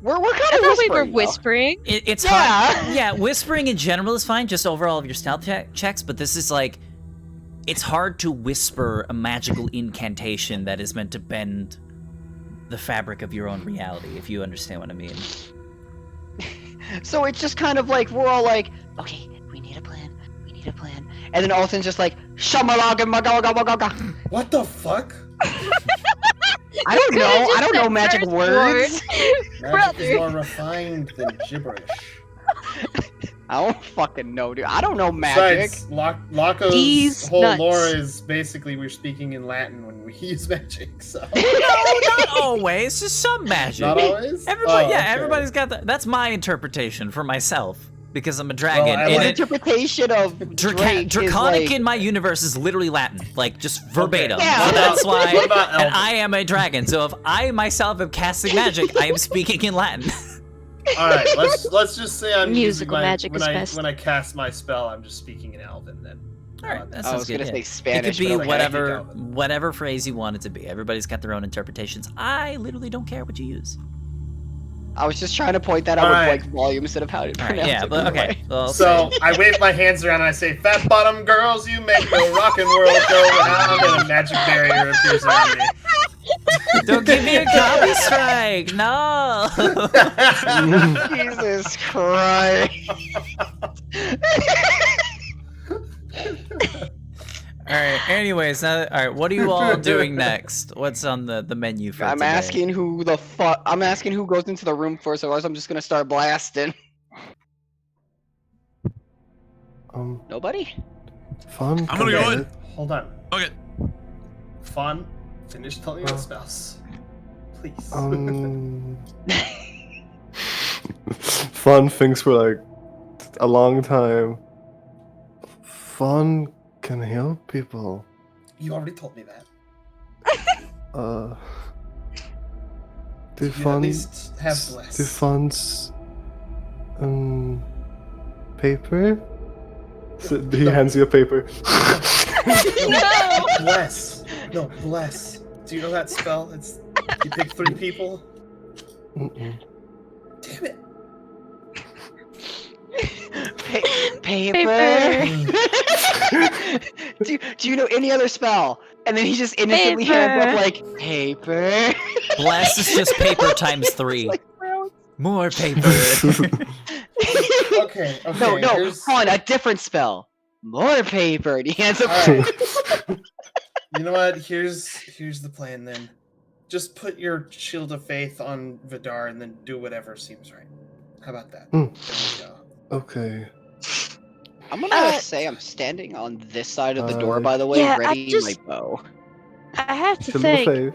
I of thought we were whispering. whispering. It's Yeah. hard. Yeah, whispering in general is fine, just over all of your stealth checks, but this is like, it's hard to whisper a magical incantation that is meant to bend the fabric of your own reality, if you understand what I mean. So it's just kind of like, we're all like, okay, we need a plan. And then Alton's just like, Shamalaga. What the fuck? I don't know. Could've just I don't know said magic first words. Magic Brother. is more refined than gibberish. I don't fucking know, dude. I don't know magic. Besides, Laco's These whole nuts. lore is basically we're speaking in Latin when we use magic, so... No, not always. Just some magic. Not always? Everybody, Oh, yeah, okay. everybody's got that. That's my interpretation for myself because I'm a dragon. I and like- His it, interpretation of Drake is draconic like, in my universe is literally Latin, like just verbatim. Yeah. So that's why. What about And Elven? I am a dragon. So if I myself am casting magic, I am speaking in Latin. Alright, let's just say I'm Musical using my, magic when is I best. when I cast my spell, I'm just speaking in Elven then. All right, that I sounds was good. gonna yeah. say Spanish. It could be but okay. whatever, Elven. whatever phrase you want it to be. Everybody's got their own interpretations. I literally don't care what you use. I was just trying to point that out Alright. with like volume instead of how to All pronounce right, yeah, it. but anyway. okay. Well, So I wave my hands around and I say, "Fat bottom girls, you make the rockin' world go round," and a magic barrier appears around me. Don't give me a copy strike! No! Jesus Christ. Alright, anyways, alright, what are you all doing next? What's on the menu for I'm today? asking who the fuck. I'm asking who goes into the room first, otherwise I'm just gonna start blasting. Nobody? Fun. I'm gonna go in. Hold on. Okay. Fun. Finish telling your spouse. Please. Fun thinks for like a long time. Fun can help people. You already told me that. Do You at least have funds? bless. Do funds? Paper? So he hands you a paper. No! Bless. No, bless. Do you know that spell? It's you pick 3 people. Mm-mm. Damn it. Paper. do you know any other spell? And then he just innocently hands up like paper. Blast is just paper times 3. More paper. Okay. No, here's- hold on, a different spell. More paper. And he hands up. Alright. You know what? Here's the plan then. Just put your shield of faith on Vidar and then do whatever seems right. How about that? Mm. There we go. Okay. I'm gonna say I'm standing on this side of the door, by the way, Yeah, ready my bow. I have to Shield of think.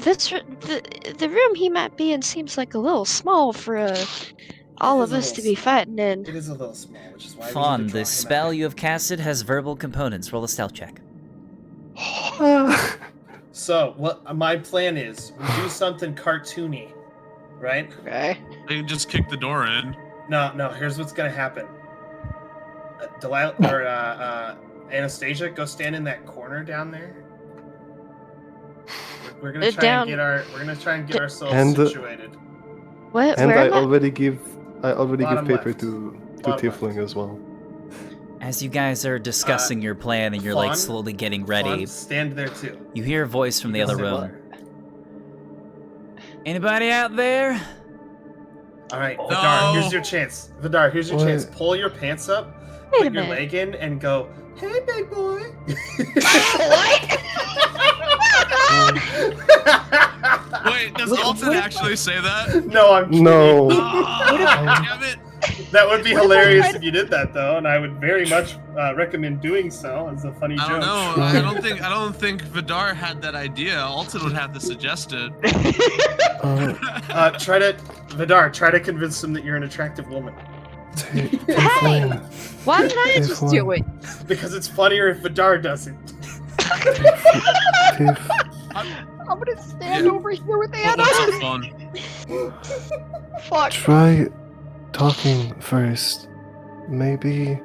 faith. The room he might be in seems like a little small for all of us to be fighting in. It is a little small, which is why Fawn, we need to draw the him spell out. you have casted has verbal components. Roll a stealth check. So, what my plan is, we do something cartoony, right? Okay. They can just kick the door in. No, here's what's gonna happen. Delilah or Anastasia, go stand in that corner down there. We're gonna try Down- and get ourselves And, situated. What? And Where I am I? already give Bottom paper left. to Bottom Tiefling as well. As you guys are discussing your plan and you're like Fawn? slowly getting ready, Fawn, stand there too. you hear a voice from the other Say room. what? Anybody out there? All right, No. Vidar, here's your chance. Vidar, here's your What? chance. Pull your pants up, Wait a put your minute. leg in, and go, "Hey, big boy." Wait, does Alton actually say that? No, I'm kidding. No. Oh, damn it! That would be hilarious if you did that, though, and I would very much recommend doing so as a funny I joke. don't know. I don't think Vidar had that idea. Alton would have to suggest it. Vidar, try to convince them that you're an attractive woman. Tiefling. Why did I just do it? Because it's funnier if Vidar does it. Tief. I'm gonna stand Yeah. over here with What's Anna. up, Fawn? Fuck. Try talking first. Maybe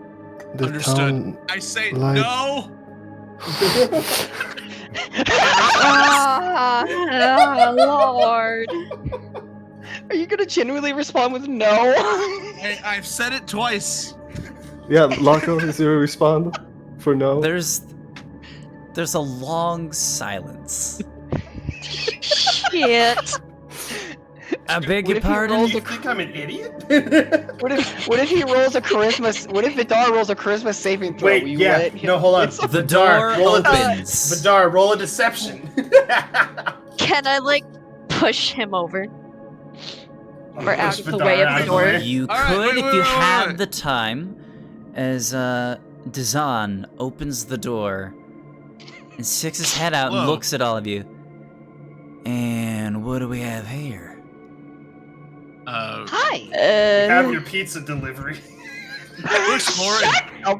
the Understood. town. I say Like- no. Lord. Are you gonna genuinely respond with no? I've said it twice. Yeah, Loco, is your respond for no? There's a long silence. Shit. I beg What your if he pardon? rolls You think I'm an idiot? What if he rolls a charisma? What if Vidar rolls a charisma saving throw? Wait, Will you yeah. let him- No, hold on. The Vidar, door roll a opens. Vidar, roll a deception. Can I like push him over? Or out of the Vidar way of out the door? You All right, could wait, if you wait, have wait. the time, as Dazan opens the door and sticks his head out and Whoa. looks at all of you. And what do we have here? Hi. Have your pizza delivery. We're exploring. Oh,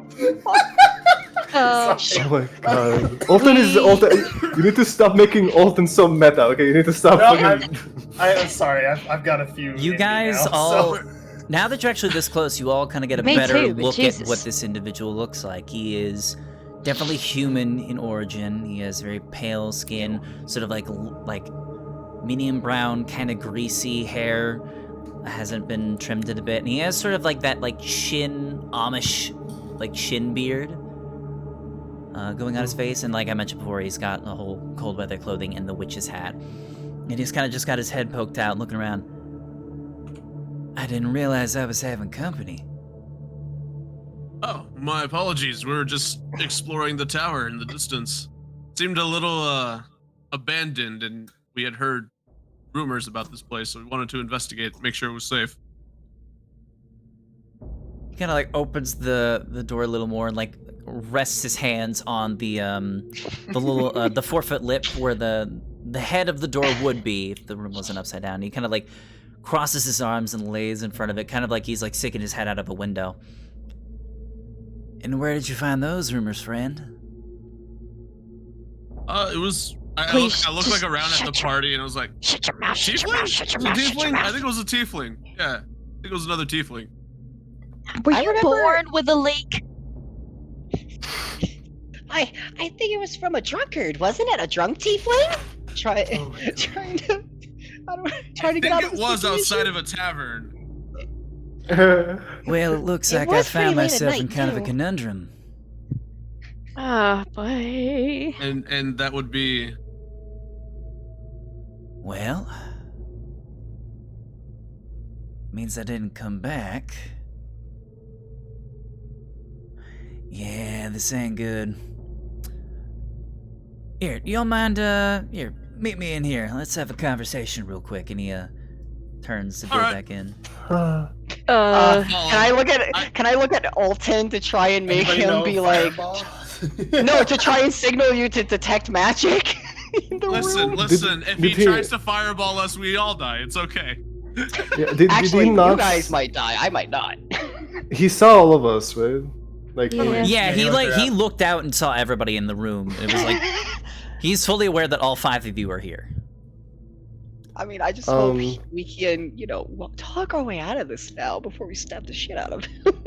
Oh my god. Alton is Alton. You need to stop making Alton so meta, okay? You need to stop No, fucking. I'm sorry. I've got a few. You in me guys now, all, so- now that you're actually this close, you all kind of get a Me better too, but look Jesus. at what this individual looks like. He is definitely human in origin. He has very pale skin, sort of like medium brown, kind of greasy hair. Hasn't been trimmed it a bit, and he has sort of like that chin Amish, like chin beard. going on his face, and like I mentioned before, he's got a whole cold weather clothing and the witch's hat. And he's kind of just got his head poked out, looking around. I didn't realize I was having company. Oh, my apologies. We were just exploring the tower in the distance. Seemed a little abandoned, and we had heard rumors about this place, so we wanted to investigate, make sure it was safe. He kind of like opens the door a little more and like rests his hands on the little the 4-foot lip where the head of the door would be if the room wasn't upside down. He kind of like crosses his arms and lays in front of it, kind of like he's like sticking his head out of a window. And where did you find those rumors, friend? It was. I Please, looked like around at the party, and I was like, Shut your mouth, shut your tiefling? mouth, shut your Was it mouth, shut your tiefling? I mouth. think it was a tiefling. Yeah, I think it was another tiefling. Were I you remember- born with a leak? I think it was from a drunkard, wasn't it? A drunk tiefling? Trying to I get out of think it the was situation? outside of a tavern. Well, it looks It like I was pretty found late at myself in night, kind of a too. conundrum. Ah, boy. And that would be. Well, means I didn't come back. Yeah, this ain't good. Here, y'all mind, here, meet me in here. Let's have a conversation real quick. And he, turns to go Alright. back in. Can I look at Alton to try and make Anybody him know be like Fireball? no, to try and signal you to detect magic in the room? Listen, if did he he- tries to fireball us, we all die. It's okay. Yeah, did Actually, he not? you guys might die. I might not. He saw all of us, right? Like, Yeah. Yeah, he looked like he around. looked out and saw everybody in the room. It was like he's fully aware that all 5 of you are here. I mean, I just hope Um, we can, talk our way out of this now before we stab the shit out of him.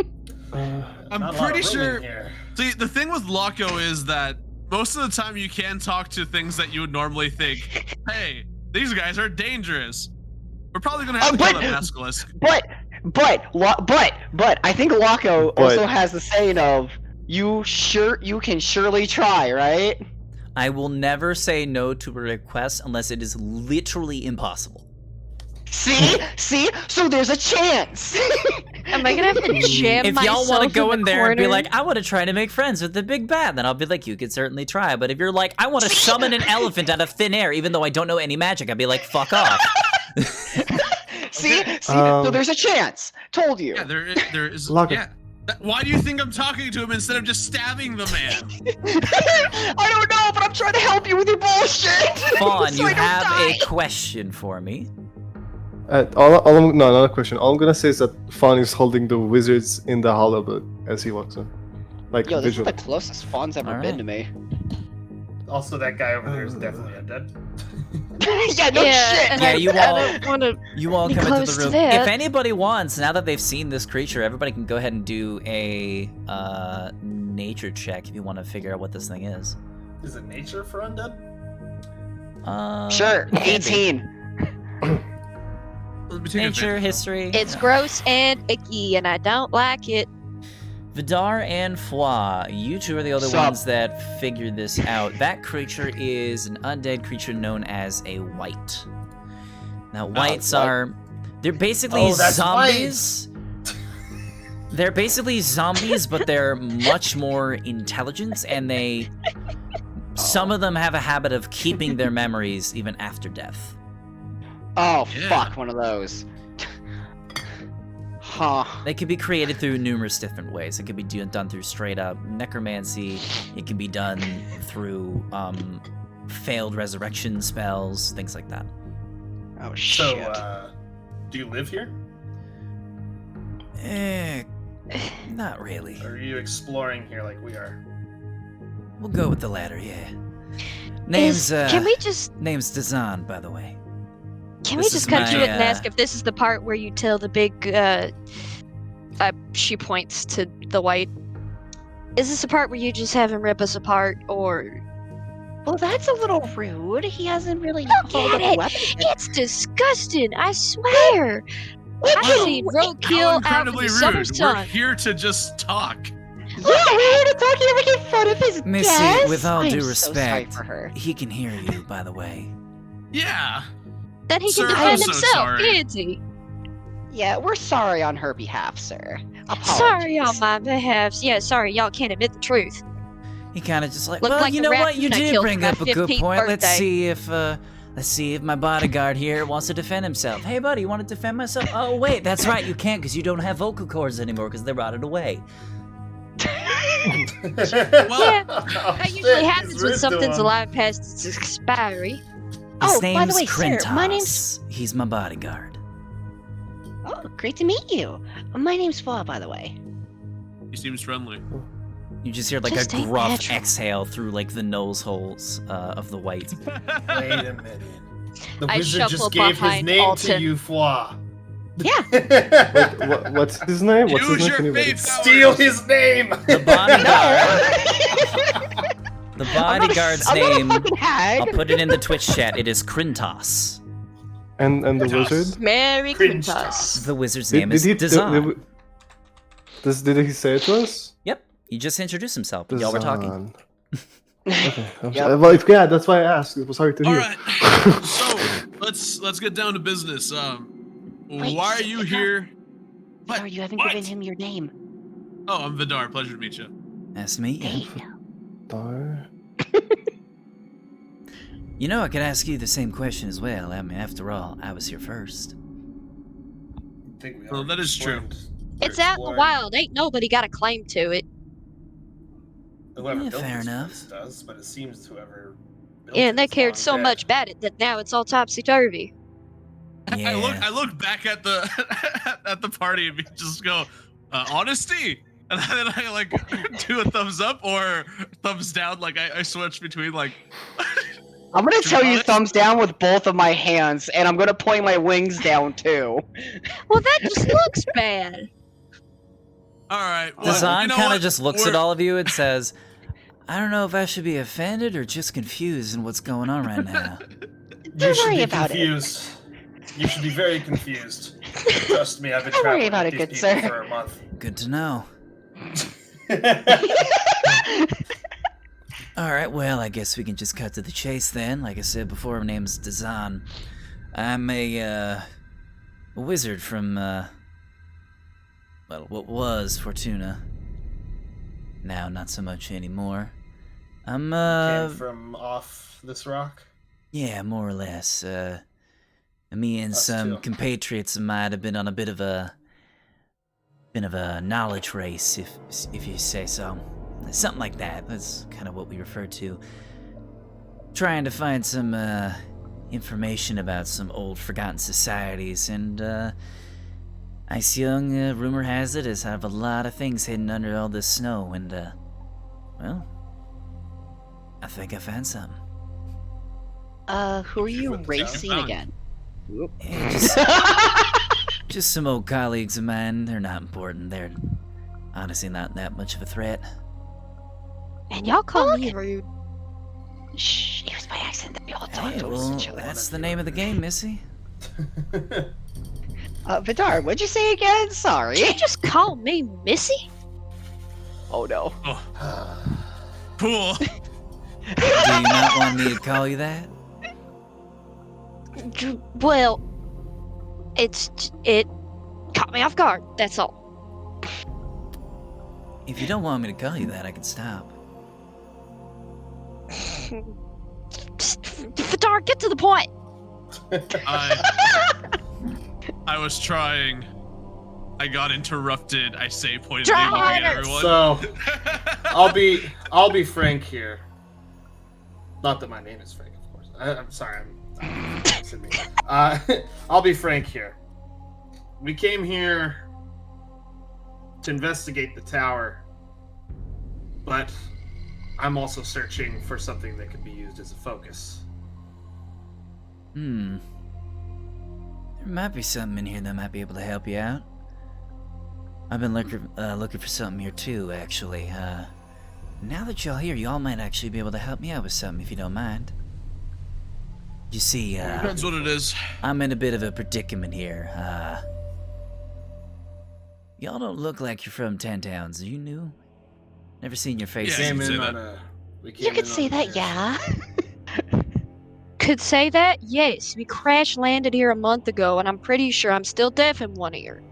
I'm Not a lot pretty of room in sure. here. See, the thing with Loco is that most of the time you can talk to things that you would normally think, hey, these guys are dangerous. We're probably gonna have to but- kill that basilisk. But I think Loco But- also has the saying of you can surely try, right? I will never say no to a request unless it is literally impossible. See? So there's a chance. Am I gonna have to jam If y'all myself want to go in the there and be corner? like, I want to try to make friends with the big bad, then I'll be like, you could certainly try. But if you're like, I want to summon an elephant out of thin air, even though I don't know any magic, I'd be like, fuck off. See? So Um, there's a chance. Told you. Yeah, there is. Loco. Yeah. Why do you think I'm talking to him instead of just stabbing the man? I don't know, but I'm trying to help you with your bullshit. Fawn, so you I don't have die. a question for me. no, not a question. All I'm gonna say is that Fawn is holding the wizards in the hollow book as he walks in. Like, Yo, this is visually. the closest Fawn's ever Alright. been to me. Also, that guy over there is definitely undead. Yeah, no shit. and Yeah, I, you I all- don't want to. You all Be come into close the to room. that. If anybody wants, now that they've seen this creature, everybody can go ahead and do a nature check if you want to figure out what this thing is. Is it nature for undead? Sure, can be. 18. Let me take Nature, advantage. history. It's gross and icky, and I don't like it. Vidar and Fwa, you two are the other Sup? ones that figured this out. That creature is an undead creature known as a white. Now, whites what? they're basically Oh, that's zombies. They're basically zombies, but they're much more intelligent, and some of them have a habit of keeping their memories even after death. Oh, Yeah. fuck, one of those. Huh. They can be created through numerous different ways. It can be done through straight up necromancy. It can be done through failed resurrection spells, things like that. Oh, So, shit. do you live here? Not really. Or are you exploring here like we are? We'll go with the latter, yeah. Name's Can we just Dazan, by the way. can we this just is cut to my, it and ask if this is the part where you tell the big she points to the white. Is this the part where you just have him rip us apart, or Well, that's a little rude. He hasn't really Look pulled at up a it! weapon. It's disgusting, I swear! I've seen How roadkill out in incredibly the summer rude. We're sun. here to just talk. Yeah, we're here to talk. You ever get fun with his Missy, guess? with all I am due so sorry respect, for her. he can hear you, by the way. Yeah. Then he Sir, can I'm defend so himself, sorry. can't he? Yeah, we're sorry on her behalf, sir. Sorry Apologies. on my behalf. Yeah, sorry, y'all can't admit the truth. He kind of just like, Looked well, like you the know what? raccoon You I did killed bring for my up a good 15th point. birthday. Let's see if my bodyguard here wants to defend himself. Hey, buddy, you want to defend myself? Oh, wait, that's right. You can't because you don't have vocal cords anymore because they rotted away. Yeah, Oh, that shit, usually he's happens rude when to something's him. alive past its expiry. His Oh, by the name's way, sir, my name's- Krintos. He's my bodyguard. Oh, great to meet you. My name's Flaw, by the way. He seems friendly. You just hear like Just a ain't gruff natural. exhale through like the nose holes of the white. Wait a minute. The I wizard just shuffle gave his behind name Alton. to you, Flaw. Yeah. Wait, what's his name? What's his Use name? your Can you read faith it? powers. Steal his name. The bodyguard. The bodyguard's I'm not a name. fucking hag. I'll put it in the Twitch chat. It is Krintos. And the Toss. wizard? Merry Cringe Christmas. toss. The wizard's name is he Dazan. did he say it to us? Yep, he just introduced himself. Y'all were talking. Dazan. Okay. Yep. Well, yeah, that's why I asked. It was hard to All hear. right. So let's get down to business. Wait, Why are you Vidar. here? What? Vidar, you haven't What? given him your name. Oh, I'm Vidar. Pleasure to meet you. Nice to meet you. Dar. You know, I could ask you the same question as well. I mean, after all, I was here first. Well, that is true. It's out in the wild. Ain't nobody got a claim to it. Whoever Yeah, built fair this enough. place does, but it seems whoever. built Yeah, and they it's cared long so dead. much about it that now it's all topsy turvy. Yeah. I look back at the at the party and just go, honesty, and then I like do a thumbs up or thumbs down. Like I switch between like. I'm gonna To tell be you honest- thumbs down with both of my hands, and I'm gonna point my wings down too. Well, that just looks bad. All right. Well, Dazan you know kind what? of just looks at We're- all of you and says, I don't know if I should be offended or just confused in what's going on right now. You Don't should worry be about it. confused. You should be very confused. Trust me, I've been Don't worry traveling about with it, these good people sir. for a month. Good to know. Alright, well, I guess we can just cut to the chase then. Like I said before, my name's Dazan. I'm a wizard from, well, what was Fortuna. Now, not so much anymore. I'm, Came from off this rock. yeah, more or less. Me and Us some too. compatriots of mine have been on a bit of a knowledge race, if you say so. Something like that. That's kind of what we refer to. Trying to find some information about some old forgotten societies, and Eisjung, rumor has it, is have a lot of things hidden under all this snow, and well, I think I found something. Who are you With the racing sound. again? Yeah, just some old colleagues of mine. They're not important. They're honestly not that much of a threat. And y'all call me rude. Shh, it was by accident that we all talked Hey, over well, each other. that's the name of the game, Missy. Vidar, what'd you say again? Sorry. Did you just call me Missy? Oh no. Cool. Do you not want me to call you that? Well, it caught me off guard. That's all. If you don't want me to call you that, I can stop. Vidar, get to the point. I was trying. I got interrupted. I say pointedly Try looking at harder. everyone. So I'll be frank here. Not that my name is Frank, of course. I'm sorry. I'll be frank here. We came here to investigate the tower, but I'm also searching for something that could be used as a focus. There might be something in here that might be able to help you out. I've been looking for something here too, actually. Now that y'all here, y'all might actually be able to help me out with something if you don't mind. You see, Depends what it is. I'm in a bit of a predicament here. Y'all don't look like you're from 10 Towns. Are you new? Never seen your face. Yeah, Came you in can say on that. a. We You came could in say on an that, yeah. Could say that? Yes. We crash landed here a month ago, and I'm pretty sure I'm still deaf in one ear.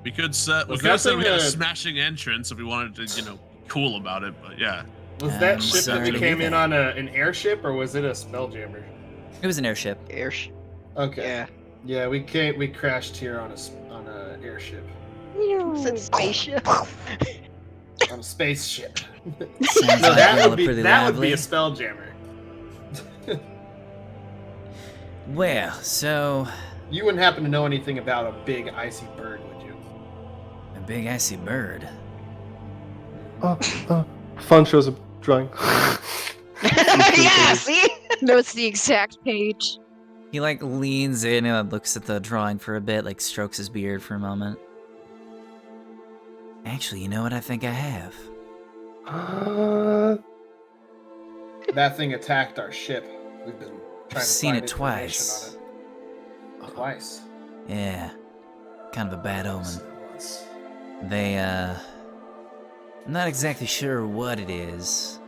We could Was have that said we had a thing smashing entrance if we wanted to, be cool about it. But yeah, Was that I'm ship that sorry we to hear came in that. on an airship, or was it a spelljammer? It was an airship. Ish. Okay. Yeah. Yeah, we crashed here on a airship, It's a spaceship. on a spaceship. Sounds No, like that y'all would are be pretty a lively. spelljammer. Well, so You wouldn't happen to know anything about a big icy bird, would you? a big icy bird. Fun shows a drawing. Yeah, see? No, it's the exact page. He like leans in and looks at the drawing for a bit, like strokes his beard for a moment. Actually, you know what I think I have? That thing attacked our ship. We've been trying to seen find it information twice. on it. Twice. Yeah, kind of a bad omen. Yes, it was. They, I'm not exactly sure what it is,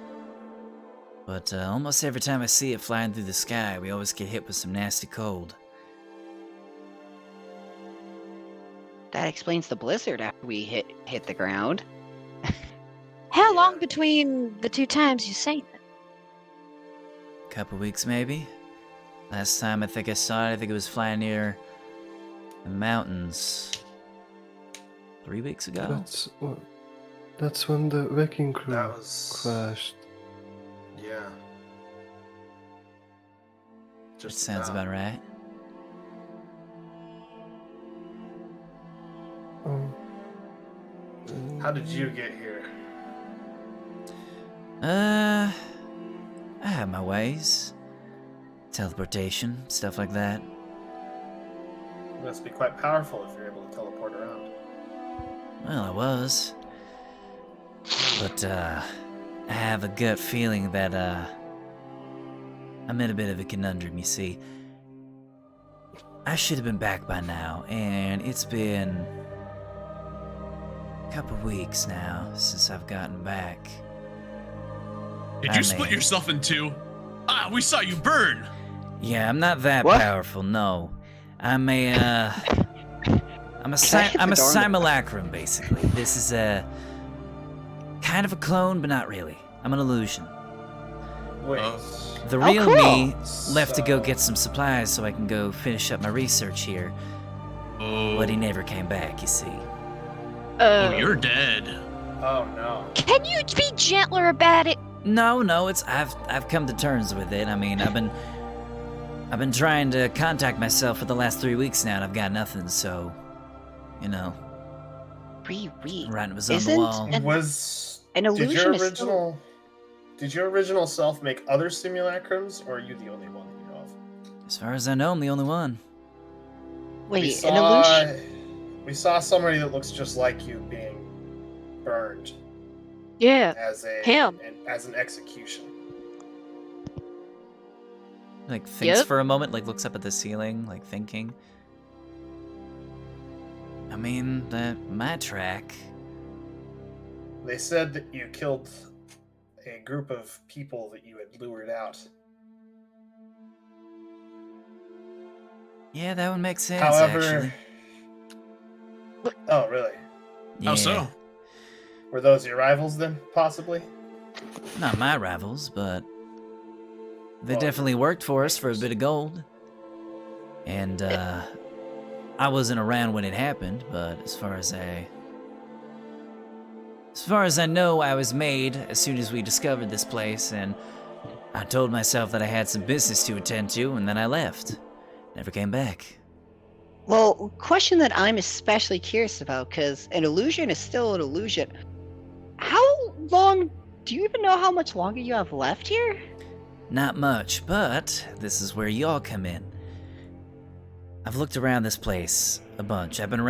but almost every time I see it flying through the sky, we always get hit with some nasty cold. That explains the blizzard after we hit the ground. How long between the two times you say that? Couple weeks, maybe? Last time I think I saw it, I think it was flying near the mountains 3 weeks ago. That's when the wrecking crew That was crashed. Yeah. That Just sounds about right. How did you get here? I have my ways. Teleportation, stuff like that. You must be quite powerful if you're able to teleport around. Well, I was. But, I have a gut feeling that, I'm in a bit of a conundrum, you see. I should have been back by now, and it's been a couple weeks now since I've gotten back. did I you split mean- yourself in two? Ah, we saw you burn. Yeah, I'm not that What? powerful, no. I'm a, I'm a Can I hit the door on the- simulacrum, basically. This is a kind of a clone, but not really. I'm an illusion. Wait. The Oh, real cool. me left to go So- get some supplies so I can go finish up my research here, Oh, but he never came back, you see. oh, you're dead. Oh no. Can you be gentler about it? No, it's I've come to terms with it. I mean, I've been trying to contact myself for the last 3 weeks now, and I've got nothing. So, you know, 3 weeks. writing was on the Isn't wall. an- Was An did illusion your is still- original did your original self make other simulacrums, or are you the only one that you know of? As far as I know, I'm the only one. Wait, an illusion? We saw somebody that looks just like you being burned Yeah. as Him. as an execution. Like thinks Yep. for a moment, like looks up at the ceiling, like thinking. I mean, that my track. They said that you killed a group of people that you had lured out. Yeah, that would make sense. However, actually. oh really? Yeah. How so? Were those your rivals then, possibly? Not my rivals, but they Well, definitely worked for us for a bit of gold. And I wasn't around when it happened, but as far as I know, I was made as soon as we discovered this place, and I told myself that I had some business to attend to, and then I left. Never came back. Well, question that I'm especially curious about, because an illusion is still an illusion. How long? Do you even know how much longer you have left here? Not much, but this is where y'all come in. I've looked around this place a bunch. I've been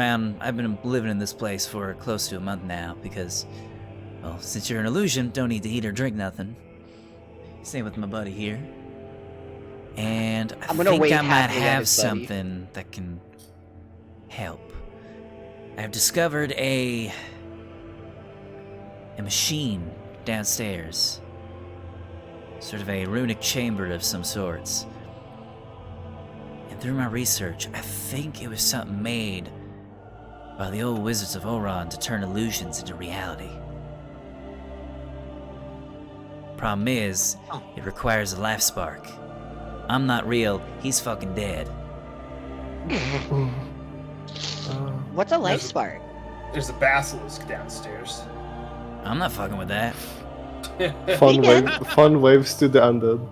living in this place for close to a month now because, well, since you're an illusion, don't need to eat or drink nothing. Same with my buddy here. And I I'm gonna think wait I might happily at have his buddy. something that can help. I've discovered a machine downstairs. Sort of a runic chamber of some sorts. And through my research, I think it was something made by the old wizards of Oron to turn illusions into reality. Problem is, it requires a life spark. I'm not real, he's fucking dead. What's a life spark? There's a basilisk downstairs. I'm not fucking with that. Fun waves to the undead.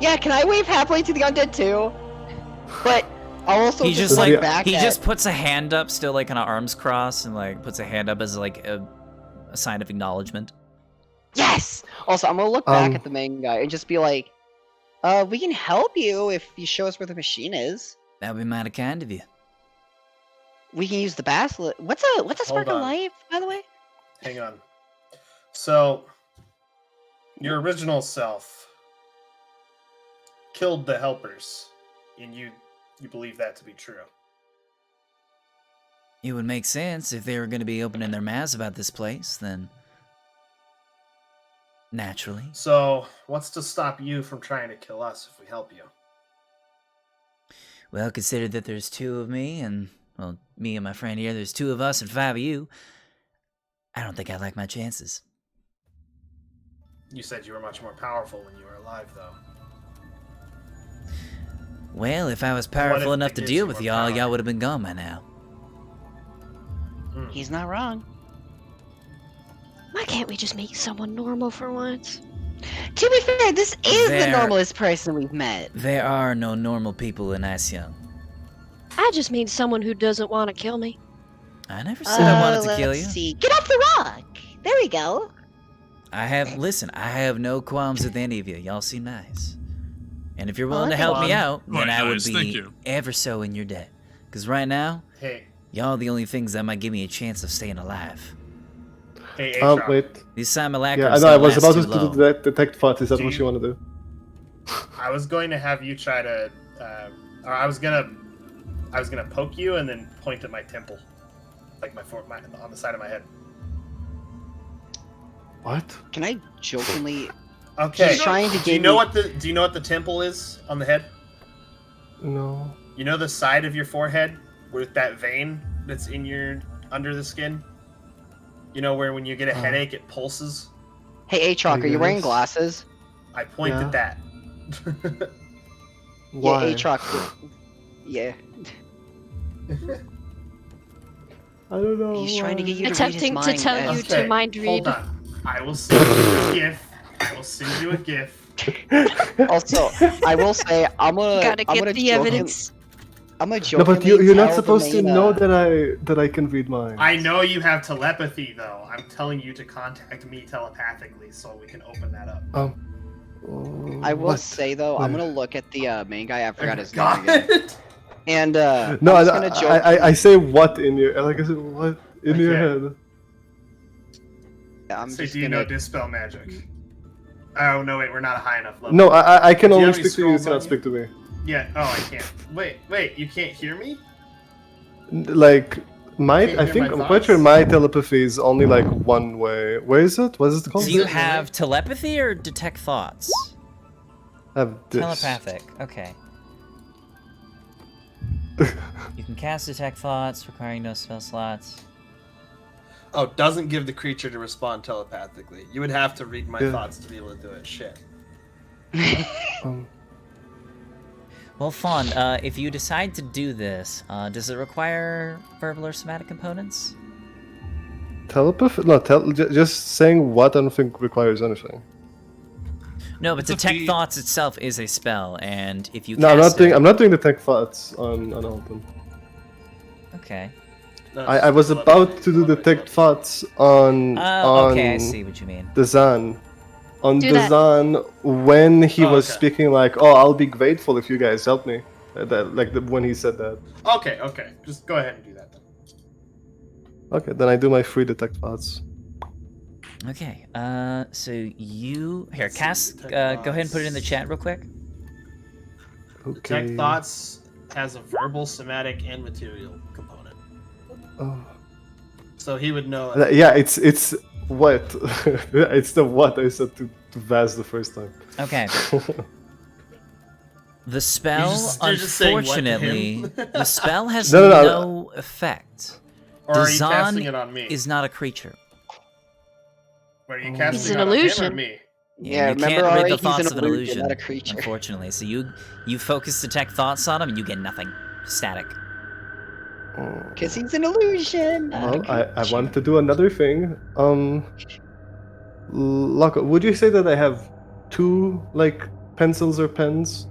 Yeah, can I wave halfway to the undead too? But I'll also He just look like back he at... just puts a hand up, still like on an arms cross, and like puts a hand up as like a sign of acknowledgement. Yes! Also, I'm gonna look back at the main guy and just be like, we can help you if you show us where the machine is. That would be mighty kind of you. We can use the basilisk. What's a spark of on. life, by the way? Hang on. So, your original self killed the helpers, and you believe that to be true. It would make sense if they were going to be opening their mouths about this place, then naturally. So, what's to stop you from trying to kill us if we help you? Well, consider that there's two of me, and, well, me and my friend here, there's two of us and five of you. I don't think I like my chances. You said you were much more powerful when you were alive, though. Well, if I was What powerful if enough it to gives deal you with more y'all, power? y'all would have been gone by now. He's not wrong. Why can't we just make someone normal for once? To be fair, this is the There- normalest person we've met. There are no normal people in Eisjung. I just mean someone who doesn't want to kill me. I never said I wanted to kill let's you. see. Get off the rock! There we go. I have no qualms with any of you. Y'all seem nice. And if you're willing to okay. help me out, Quite then I would nice, thank be you. ever so in your debt. Because right now, Hey, y'all are the only things that might give me a chance of staying alive. hey, Atrox. Wait. These simulacrums Yeah, I know. I don't was last about too to long. do the detect thoughts. Is that Do what you- you want to do? I was going to have you try to, or I was gonna poke you and then point at my temple, like my on the side of my head. What? Can I jokingly... Okay. He's trying to do you give know me- what the temple is on the head? No. You know the side of your forehead with that vein that's in your under the skin. You know where when you get a headache it pulses. Hey, Aatrox, are you wearing Yes. glasses? I point Yeah. at that. Why? Yeah, Aatrox. Yeah. I don't know. He's trying to why. get you to read his Attempting to mind. tell and- you to mind read. Hold on. I will send you a GIF. I will send you a GIF. Also, I will say, I'm gonna... Gotta I'm get gonna the joke evidence. I'm gonna No, jokingly but you're not tell the supposed to main, know that I can read minds. I know you have telepathy though. I'm telling you to contact me telepathically so we can open that up. I will what? say though, I'm gonna look at the main guy. I forgot his name God. again. And No, I'm just gonna joke. I say what in your like I said what in your Okay. head. I'm So just do you gonna. know dispel magic? Oh no, wait, we're not a high enough level. No, I can Do you only have any speak to you. You scrolls cannot on speak to me. Yeah. Oh, I can't. Wait. You can't hear me? Like my, Can't I hear think my I'm quite sure thoughts? my telepathy is only like one way. Where is it? What is it called? Do you it have really? telepathy or detect thoughts? I have this. Telepathic. Okay. You can cast detect thoughts, requiring no spell slots. Oh, doesn't give the creature to respond telepathically. You would have to read my Yeah. thoughts to be able to do it. Shit. Well, Fawn, if you decide to do this, does it require verbal or somatic components? Telepathy? No, just saying what I don't think requires anything. No, but It's a detect feat. thoughts itself is a spell, and if you No, I'm cast not doing. it... I'm not doing the tech thoughts on Alton. Okay. No, I was about to do the tech thoughts on Okay, I see what you mean. the Zan. On Do the that. Zan, when he Oh, was okay. speaking like, "Oh, I'll be grateful if you guys help me," when he said that. Okay. Just go ahead and do that then. Okay, then I do my free detect thoughts. Okay, so you... Here, Let's see, cast... detect go ahead and put it in the thoughts. chat real quick. Okay. Detect thoughts has a verbal, somatic, and material component. Oh. So he would know. Yeah, it's what? It's the what I said to Vaz the first time. Okay. The spell, you're just saying what to unfortunately, him? the spell has No. no effect. Or are you Dazan casting it on me? is not a creature. Are you He's casting an it on him or illusion. me? Yeah, you remember, can't read already, the he's thoughts an of an illusion, not a creature. unfortunately. So you focus detect thoughts on him and you get nothing. Static. Because he's an illusion. not a Well, I creature. want to do another thing. Loco, would you say that I have 2 like pencils or pens,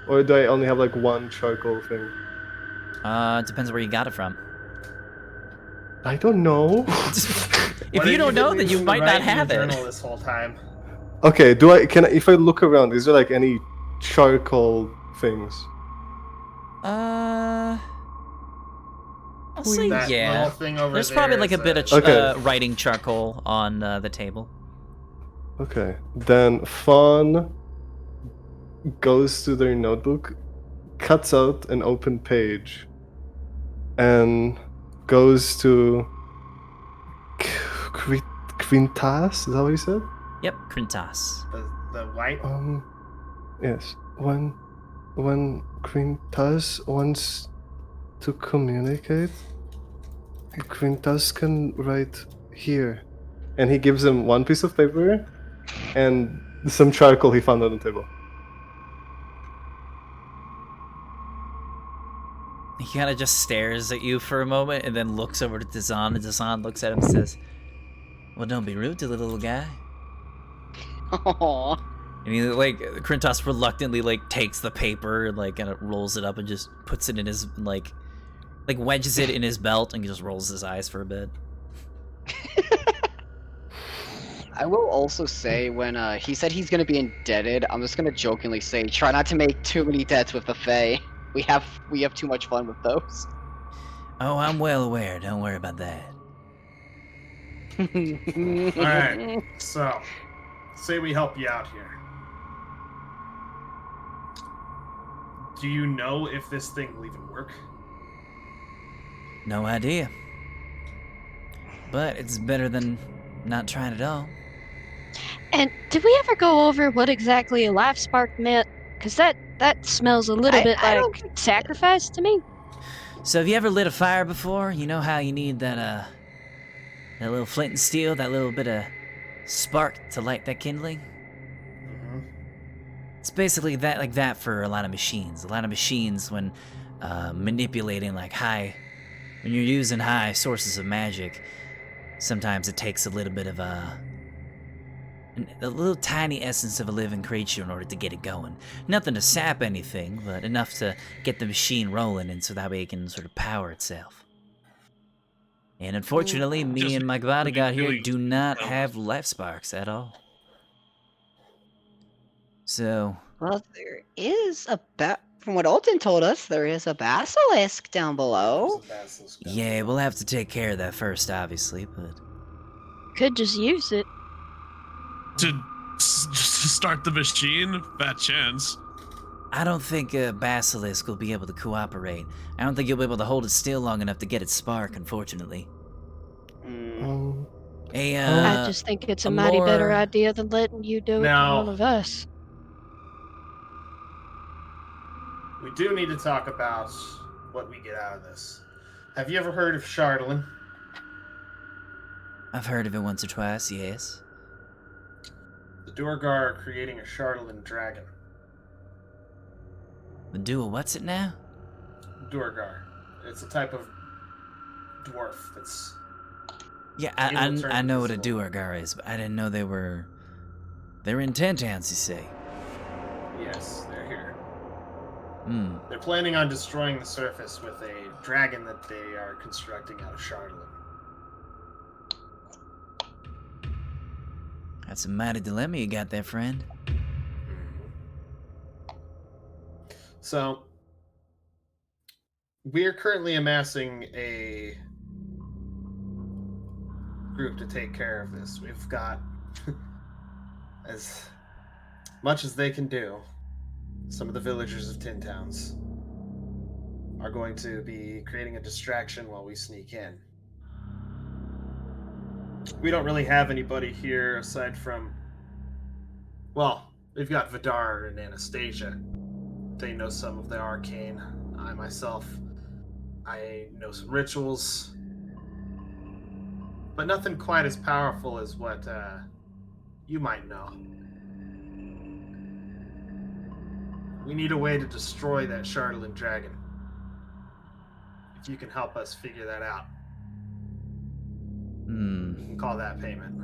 or do I only have like 1 charcoal thing? It depends where you got it from. I don't know. If you don't know, then you might not have it. Journal this whole time. Okay, if I look around, is there like any charcoal things? I'll say That yeah. little thing over There's there probably like a is bit of Okay. writing charcoal on the table. Okay, then Fawn goes to their notebook, cuts out an open page, and goes to Quintas. Is that what you said? Yep, Krintas. the white. Yes. When Quintas wants to communicate, Quintas can write here, and he gives him 1 piece of paper and some charcoal he found on the table. He kind of just stares at you for a moment and then looks over to Dazan, and Dazan looks at him and says, "Well, don't be rude to the little guy." Aww. And he, like, Krintas reluctantly, like, takes the paper and, like, kind of rolls it up and just puts it in his, like wedges it in his belt and just rolls his eyes for a bit. I will also say, when he said he's gonna be indebted, I'm just gonna jokingly say, try not to make too many debts with the Fae. We have too much fun with those. Oh, I'm well aware. Don't worry about that. Alright, so say we help you out here. Do you know if this thing will even work? No idea. But it's better than not trying at all. And did we ever go over what exactly a life spark meant? Because that smells a little bit I like sacrifice to me. So have you ever lit a fire before? You know how you need that little flint and steel, that little bit of spark to light that kindling? Mm-hmm. It's basically that, like that for a lot of machines. A lot of machines, when manipulating like when you're using high sources of magic, sometimes it takes a little bit of a little tiny essence of a living creature in order to get it going. Nothing to sap anything, but enough to get the machine rolling, and so that way it can sort of power itself. And unfortunately, me Just and my bodyguard here really do not well. have life sparks at all. So, Well, there is from what Alton told us, there is a basilisk down below. There's a basilisk down yeah, there. we'll have to take care of that first, obviously, but Could just use it. Just to start the machine, fat chance. I don't think a basilisk will be able to cooperate. I don't think you'll be able to hold it still long enough to get its spark, unfortunately. Um, I just think it's a mighty better more- idea than letting you do it Now- to one of us. We do need to talk about what we get out of this. Have you ever heard of Chardolin? I've heard of it once or twice, yes. The Duergar are creating a Chardolin dragon. The dual, what's it now? Duergar. It's a type of dwarf that's... Yeah, Able to I turn know what a invisible. Duergar is, but I didn't know they were in 10 towns, you say. Yes, they're here. Hmm. They're planning on destroying the surface with a dragon that they are constructing out of Chardolin. That's a mighty dilemma you got there, friend. So, we're currently amassing a group to take care of this. We've got as much as they can do. Some of the villagers of Tin Towns are going to be creating a distraction while we sneak in. We don't really have anybody here aside from. Well, we've got Vidar and Anastasia. They know some of the arcane. I myself, I know some rituals. But nothing quite as powerful as what you might know. We need a way to destroy that Charlatan dragon. If you can help us figure that out, we can call that payment.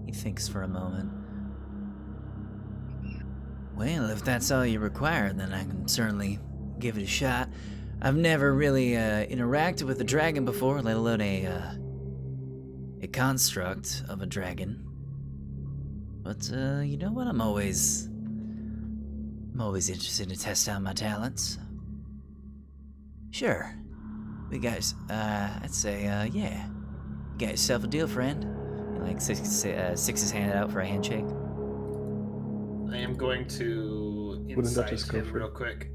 He thinks for a moment. Well, if that's all you require, then I can certainly give it a shot. I've never really interacted with a dragon before, let alone a construct of a dragon. But you know what? I'm always interested to test out my talents. Sure. We guys, I'd say, yeah. You got yourself a deal, friend. He like sticks his hand out for a handshake. I am going to insight him real quick.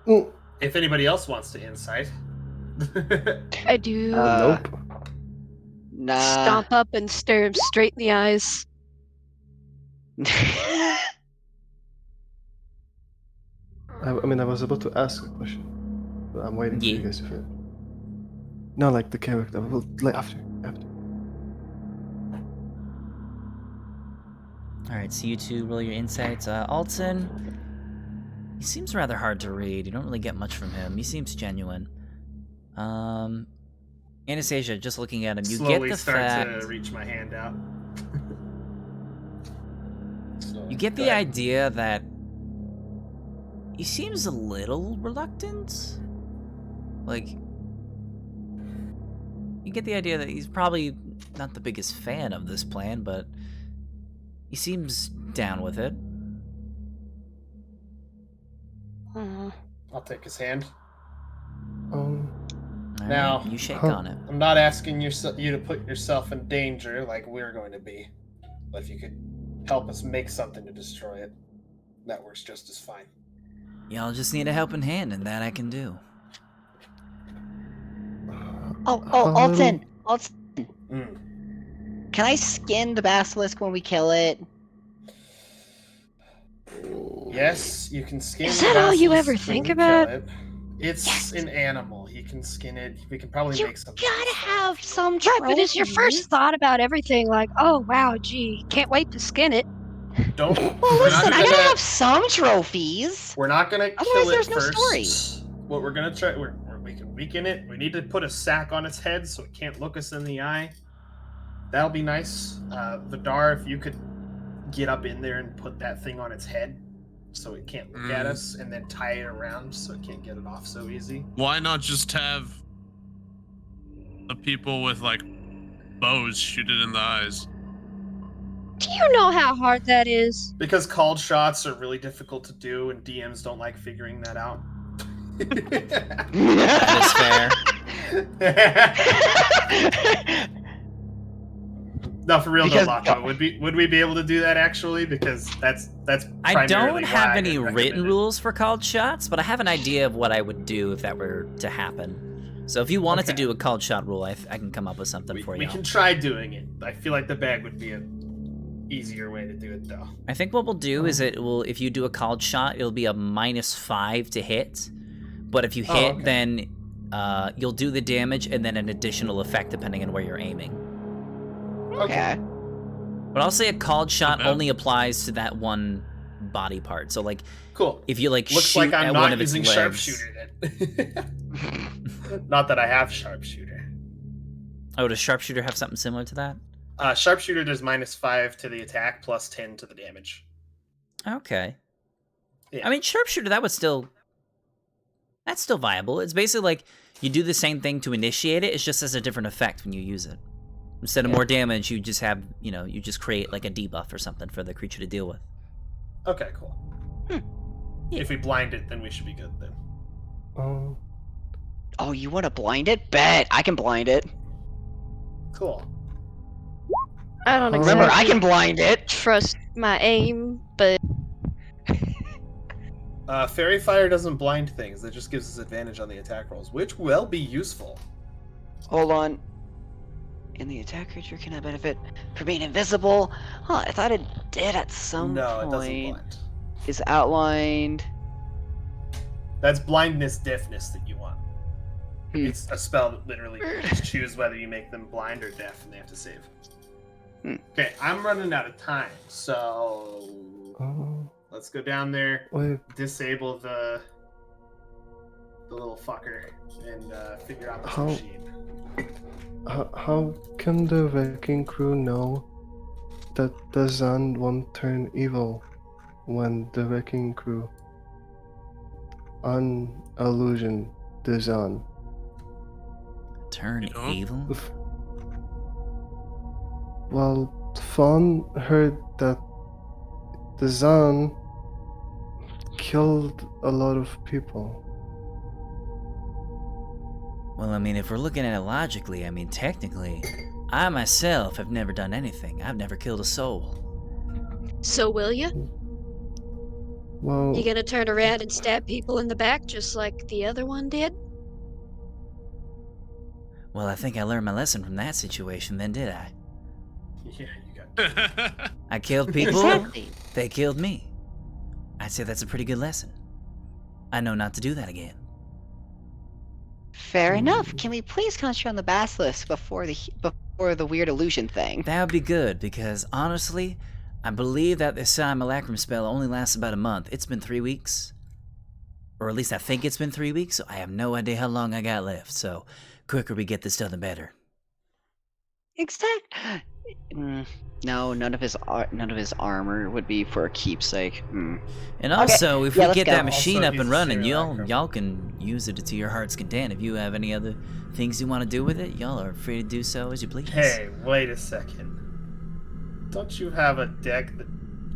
Ooh. If anybody else wants to insight. I do. Nope. Nah. Stomp up and stare him straight in the eyes. I mean, I was about to ask a question, but I'm waiting for you guys to finish. No, like the character. Well, like after. Alright, so you two roll your insights. Alton, he seems rather hard to read. You don't really get much from him. He seems genuine. Anastasia, just looking at him, you Slowly get the start fact... to reach my hand out. You get the idea that he seems a little reluctant. Like, you get the idea that he's probably not the biggest fan of this plan, but he seems down with it. I'll take his hand. All Now, right, you shake on it. I'm not asking you to put yourself in danger like we're going to be, but if you could help us make something to destroy it, that works just as fine. Y'all just need a helping hand, and that I can do. Alton. Mm. Can I skin the basilisk when we kill it? Yes, you can skin. Is that all you basilisk ever when think we about? kill it. It's an animal. He can skin it. We can probably You make something. gotta have some Right, trophies. but it's your first thought about everything, like, oh wow, gee, can't wait to skin it. Don't. Well, we're not listen, I gonna- gotta have some trophies. We're not gonna kill Otherwise, it there's no first. story. What we're gonna try, we can weaken it. We need to put a sack on its head so it can't look us in the eye. That'll be nice. Vidar, if you could get up in there and put that thing on its head so it can't look at us, and then tie it around so it can't get it off so easy. Why not just have the people with like bows shoot it in the eyes? Do you know how hard that is? Because called shots are really difficult to do, and DMs don't like figuring that out. That is fair. No, for real Because- though, Locko, would we be able to do that actually? Because that's I primarily don't why have I any recommend written it. rules for called shots, but I have an idea of what I would do if that were to happen. So if you wanted to Okay. do a called shot rule, I can come up with something for We you. can try doing it. I feel like the bag would be a easier way to do it though. I think what we'll do is if you do a called shot, it'll be a -5 to hit. But if you hit, okay. then you'll do the damage and then an additional effect depending on where you're aiming. Okay. But I'll say a called shot Okay. only applies to that one body part. So like, Cool. if you like Looks shoot like I'm at one not of its using legs, sharpshooter then. Not that I have sharpshooter. Oh, does sharpshooter have something similar to that? Sharpshooter does -5 to the attack, plus 10 to the damage. Okay. Yeah. I mean, sharpshooter, that's still viable. It's basically like you do the same thing to initiate it. It's just as a different effect when you use it. Instead of more damage, you just have, you just create like a debuff or something for the creature to deal with. Okay, cool. Yeah. If we blind it, then we should be good then. Oh, you want to blind it? Bet I can blind it. Cool. I don't Remember, I exactly can blind it. trust my aim, but Fairy Fire doesn't blind things. It just gives us advantage on the attack rolls, which will be useful. Hold on. And the attack creature cannot benefit from being invisible. Huh, I thought it did at some No, it doesn't point. blind. Is outlined. That's blindness, deafness that you want. Hmm. It's a spell that literally you just choose whether you make them blind or deaf, and they have to save. Okay, I'm running out of time, so let's go down there, Wait, disable the little fucker, and figure out this How- machine. how can the wrecking crew know that the Zan won't turn evil when the wrecking crew on illusion the Zan? Turn You know? evil? Well, Fawn heard that the Zan killed a lot of people. Well, I mean, if we're looking at it logically, I mean, technically, I myself have never done anything. I've never killed a soul. So will you? Well, You gonna turn around and stab people in the back just like the other one did? Well, I think I learned my lesson from that situation then, did I? Yeah, you got. I killed people, Exactly. they killed me. I'd say that's a pretty good lesson. I know not to do that again. Fair enough. Can we please concentrate on the basilisk before the weird illusion thing? That would be good, because honestly, I believe that this simulacrum spell only lasts about a month. It's been 3 weeks. Or at least I think it's been 3 weeks, so I have no idea how long I got left. So, quicker we get this done, the better. No, none of his armor would be for a keepsake. And also, if yeah, we let's get go. that machine Also, up he's and a running, simulacrum. y'all can use it to your heart's content. If you have any other things you want to do with it, y'all are free to do so as you please. Hey, wait a second. Don't you have a deck that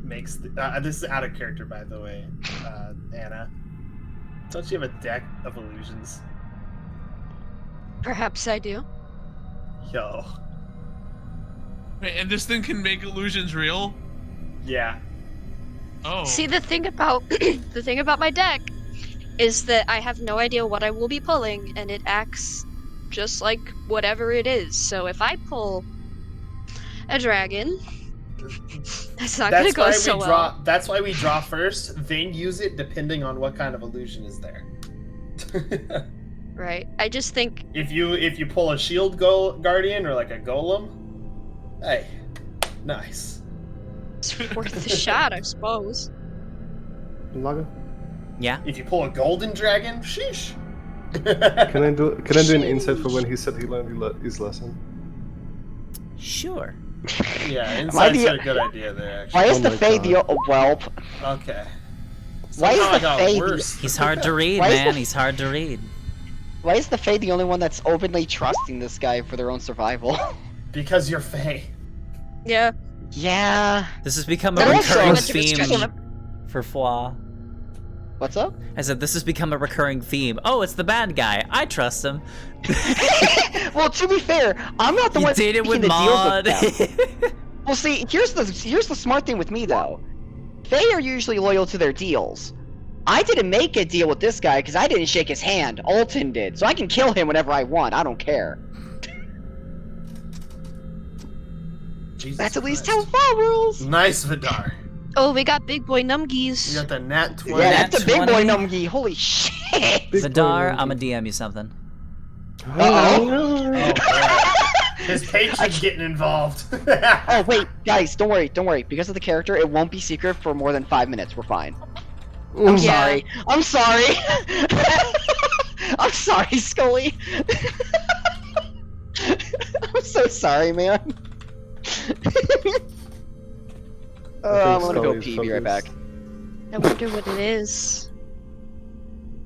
makes the, this is out of character, by the way, Anna? Don't you have a deck of illusions? Perhaps I do. Yo, Wait, and this thing can make illusions real? yeah. Oh. See, the thing about the thing about my deck is that I have no idea what I will be pulling, and it acts just like whatever it is. So if I pull a dragon, that's not gonna go so well. That's why we draw first, then use it depending on what kind of illusion is there. Right. I just think if you pull a shield guardian or like a golem, hey, nice. it's worth the shot, I suppose. Laga, Yeah? If you pull a golden dragon, sheesh. can I do an insight for when he said he learned his lesson? Sure. Yeah, insight's the- a good idea there. Actually. Why is Oh the my Fae God. the whelp? Okay. Why is Somehow the I got Fae worse. He's hard to read, Why is man. the- He's hard to read. Why is the Fae the only one that's openly trusting this guy for their own survival? Because you're Fae. Yeah. Yeah. This has become a They're also recurring much of a theme stretch. for Fwa. What's up? I said this has become a recurring theme. Oh, it's the bad guy. I trust him. Well, to be fair, I'm not the You one did it with making the deals with Maud. them. Well, see, here's the smart thing with me though. Fae are usually loyal to their deals. I didn't make a deal with this guy because I didn't shake his hand. Alton did, so I can kill him whenever I want. I don't care. Jesus That's at least Christ. how Fwa rules. Nice, Vidar. Oh, we got big boy You numgies. got the nat 20. Yeah, Nat that's a big 20. boy Numgi. Holy shit. Big Vidar, boy I'm gonna DM you something. Uh-oh. Oh, boy. His patron's getting involved. Oh wait, guys, don't worry. Because of the character, it won't be secret for more than 5 minutes. We're fine. I'm Yeah. sorry. I'm sorry, Scully. I'm so sorry, man. I'm gonna go Scully's pee. Be right back. focused. I wonder what it is.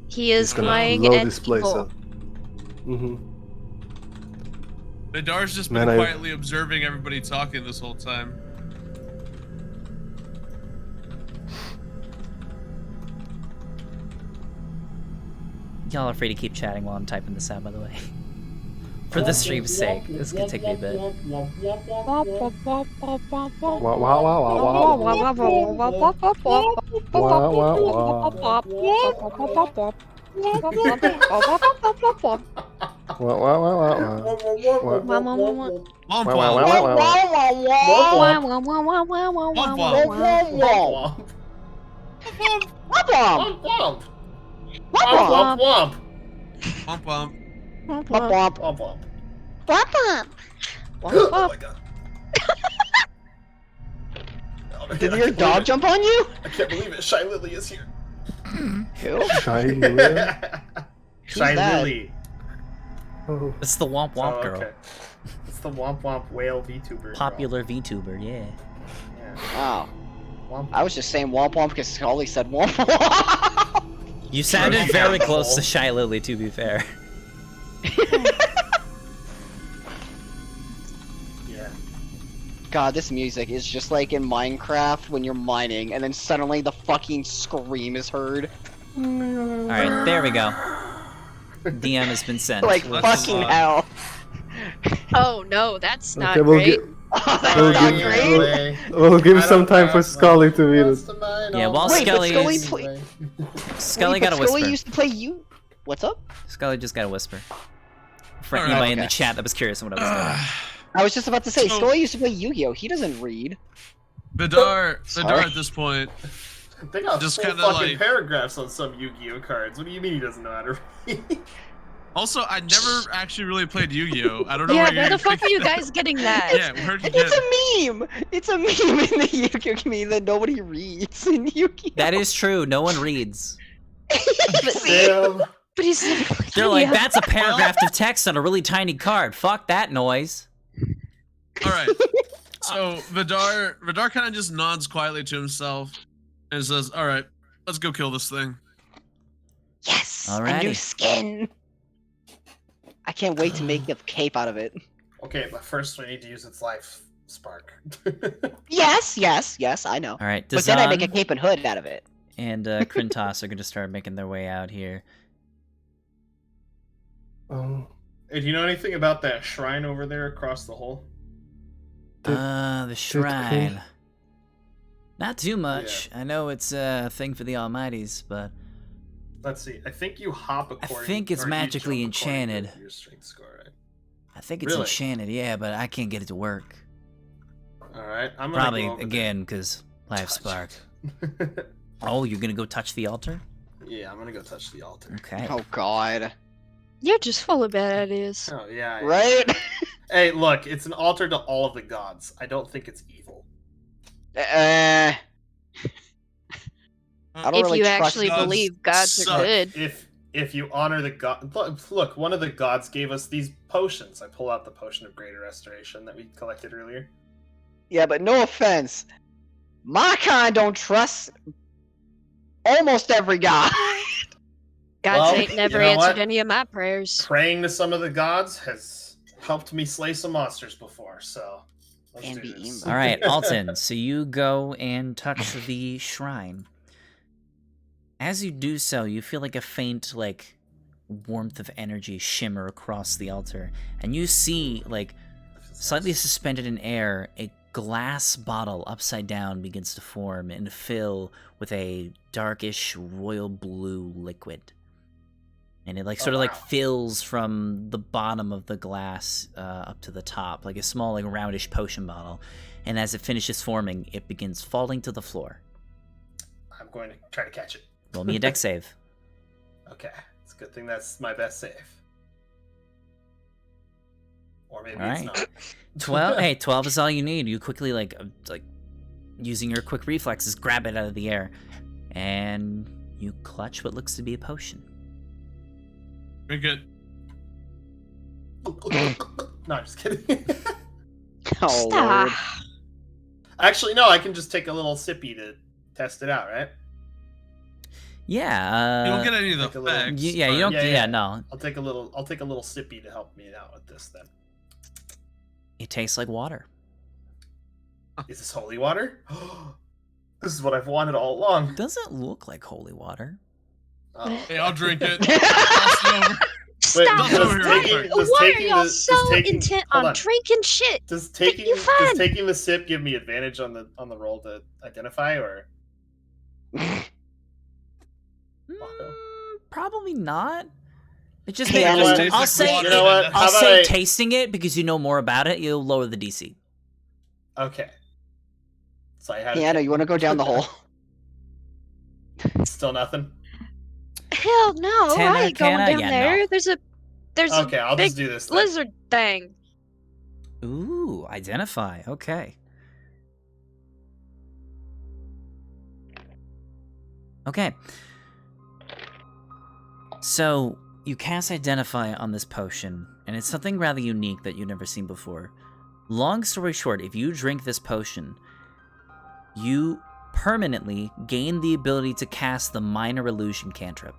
He is He's gonna lying blow and this place evil. up. Mm-hmm. Vidar's just been Man, quietly observing everybody talking this whole time. Y'all are free to keep chatting while I'm typing this out, by the way. For the stream's sake, this is gonna take me a bit. Wow, wow, wow, wow, wow. Wow, wow, wow. Wow, wow, wow, wow, wow. Womp Wow, womp. wow, wow, wow. Womp womp. Womp Womp womp. womp. Oh my god. Did your dog jump on you? I can't believe it. Shy Lily is here. Who? Shy Lily. Shy that? Lily. Oh. It's the Womp Womp girl. Okay. It's the Womp Womp whale VTuber. girl. Popular VTuber, yeah. Yeah. Oh, Womp I was just saying womp womp because Scully said womp womp. You sounded very close to Shy Lily, to be fair. Yeah. God, this music is just like in Minecraft when you're mining and then suddenly the fucking scream is heard. Alright, there we go. DM has been sent. Like That's fucking a lot. hell. Oh no, that's not Okay, we'll great. That's We'll not give- great. We'll give some time for Scully to read it. Yeah, while Wait, but Scully Scully is... play- Scully Wait, got but a Scully whisper. used to play you. What's up? Scully just got a whisper. For Alright. anybody in the Okay. chat that was curious on what I was doing. I was just about to say, So- Scully used to play Yu-Gi-Oh. He doesn't read. Vidar Sorry. at this point. They got Just full kinda fucking like- paragraphs on some Yu-Gi-Oh cards. What do you mean he doesn't know how to read? Also, I never actually really played Yu-Gi-Oh. I don't know Yeah, where where you the fuck are you guys getting that? Yeah, where'd you get It's it? a meme. It's a meme in the Yu-Gi-Oh community that nobody reads in Yu-Gi-Oh. That is true, no one reads. Damn. But he's never played They're like, Yu-Gi-Oh. that's a paragraph of text on a really tiny card. Fuck that noise. All right. So Vidar kind of just nods quietly to himself and says, "All right, let's go kill this thing." Yes, a Alrighty. new skin. I can't wait to make a cape out of it. Okay, but first we need to use its life spark. Yes, I know. Alright, But then I make a Dazan cape and hood out of it. and Krintos are going to start making their way out here. Oh, Hey, do you know anything about that shrine over there across the hole? The shrine. Not too much. I know it's a thing for the Almighties, but Let's see. I think you hop according. think it's or you magically jump according to enchanted. Your strength score, right? I think it's Really? enchanted, yeah, but I can't get it to work. All right, I'm gonna Probably, go over again, because there. Life Spark. Touch. Oh, you're going to go touch the altar? Yeah, I'm gonna go touch the altar. Okay. Oh God. You're just full of bad ideas. Oh yeah. Right? Hey, look, it's an altar to all of the gods. I don't think it's evil. I don't If really you trust actually gods believe gods are suck. good. If you honor the god, look, one of the gods gave us these potions. I pull out the potion of greater restoration that we collected earlier. Yeah, but no offense. My kind don't trust almost every god. Gods Well, ain't never you know answered what? any of my prayers. Praying to some of the gods has helped me slay some monsters before, so let's And do be this. emo. All right, Alton, so you go and touch the shrine. As you do so, you feel like a faint, like, warmth of energy shimmer across the altar. And you see, like, slightly suspended in air, a glass bottle upside down begins to form and fill with a darkish royal blue liquid. And it, like, sort of, like, wow. fills from the bottom of the glass up to the top, like a small, like, roundish potion bottle. And as it finishes forming, it begins falling to the floor. I'm going to try to catch it. Roll me a dex save. Okay, it's a good thing that's my best save. Or maybe All it's right. not. 12. Hey, 12 is all you need. You quickly, like using your quick reflexes, grab it out of the air, and you clutch what looks to be a potion. Drink it. No, I'm just kidding. Oh Stop. Lord. Actually, no, I can just take a little sippy to test it out, right? Yeah. You don't get any of like the a little- effects. Yeah, you but- don't. Yeah, Yeah, yeah. no. I'll take a little sippy to help me out with this then. It tastes like water. Is this holy water? This is what I've wanted all along. Doesn't look like holy water. Oh. Hey, I'll drink it. Toss it over. Stop! does taking- Why are y'all so intent hold on drinking shit? Does You fine. taking the sip give me advantage on the roll to identify, or Probably not. It just Yeah, makes. no, I'll say. you know what? I'll How say about tasting it because you know more about it. You'll lower the DC. okay. So I had Piano, you want to go down the hole? still nothing. Hell no! Tanner, I ain't going Tanner, down yeah, there. no. There's Okay, a I'll big just do this. Then. lizard thing. Ooh, identify. Okay. Okay. So, you cast Identify on this potion, and it's something rather unique that you've never seen before. Long story short, if you drink this potion, you permanently gain the ability to cast the Minor Illusion cantrip.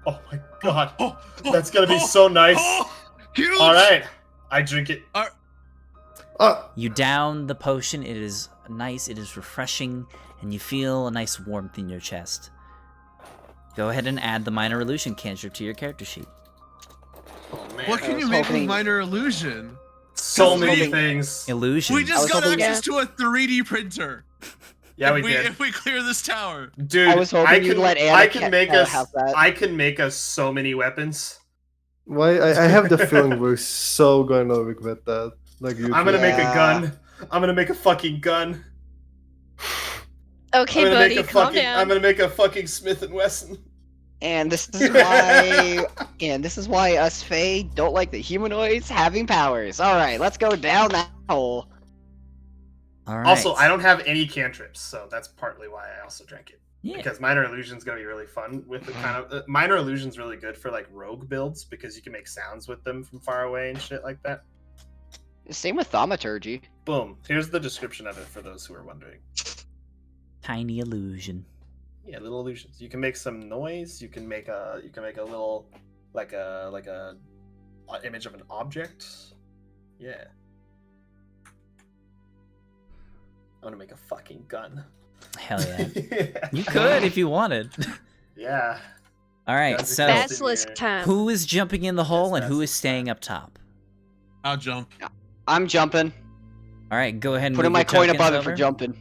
Oh my god, Oh, that's gonna be so nice. Huge. All right, I drink it. You down the potion, it is nice, it is refreshing, and you feel a nice warmth in your chest. Go ahead and add the Minor Illusion cantrip to your character sheet. Oh man, What can I you was make with hoping- minor illusion? so many hoping- things. Illusion. We I just was got hoping- access to a 3D printer. Yeah, if we did. If we clear this tower. Dude, I was hoping you'd let Anna I can make us. have that. I can make us so many weapons. Why? I have the feeling we're so gonna regret that. Like you. I'm gonna two. make a Yeah. gun. I'm gonna make a fucking gun. Okay, I'm gonna buddy, make a calm fucking. down. I'm gonna make a fucking Smith and Wesson. And this is why, us Fae don't like the humanoids having powers. All right, let's go down that hole. All right. Also, I don't have any cantrips, so that's partly why I also drank it. Yeah. Because minor illusion's gonna be really fun with the kind of minor illusion's really good for like rogue builds because you can make sounds with them from far away and shit like that. Same with thaumaturgy. Boom. Here's the description of it for those who are wondering. Tiny illusion. Yeah, little illusions. You can make some noise. You can make a little like a image of an object. Yeah. I'm gonna make a fucking gun. Hell yeah. You could if you wanted. Yeah. All right, That's so exciting. Basilisk time. who is jumping in the hole and who is Basilisk staying up top? I'll jump. I'm jumping. All right, go ahead and Putting move my your coin tokens above it over. for jumping.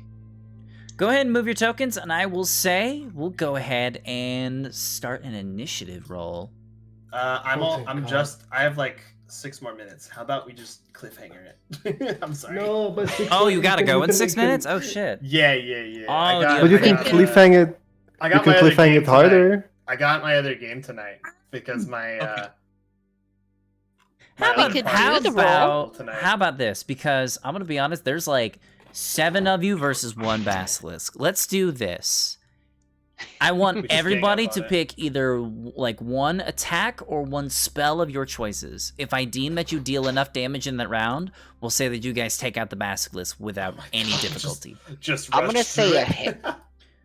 Go ahead and move your tokens, and I will say we'll go ahead and start an initiative roll. I'm Oh, thank God. I have like 6 more minutes. How about we just cliffhanger it? I'm sorry. No, but Oh, you gotta go in can- 6 minutes? Oh shit. Yeah. Oh, I got, But you I can got, cliffhang it. I You got can my other cliffhang game it tonight. harder. I got my other game tonight because my Okay. How we other could party do is the roll. tonight. How about this? Because I'm gonna be honest, there's like 7 of you versus 1 basilisk. Let's do this. I We want just gang everybody up to on it. pick either like 1 attack or 1 spell of your choices. If I deem that you deal enough damage in that round, we'll say that you guys take out the basilisk without any God, difficulty. Just I'm rush gonna say through a it. hit.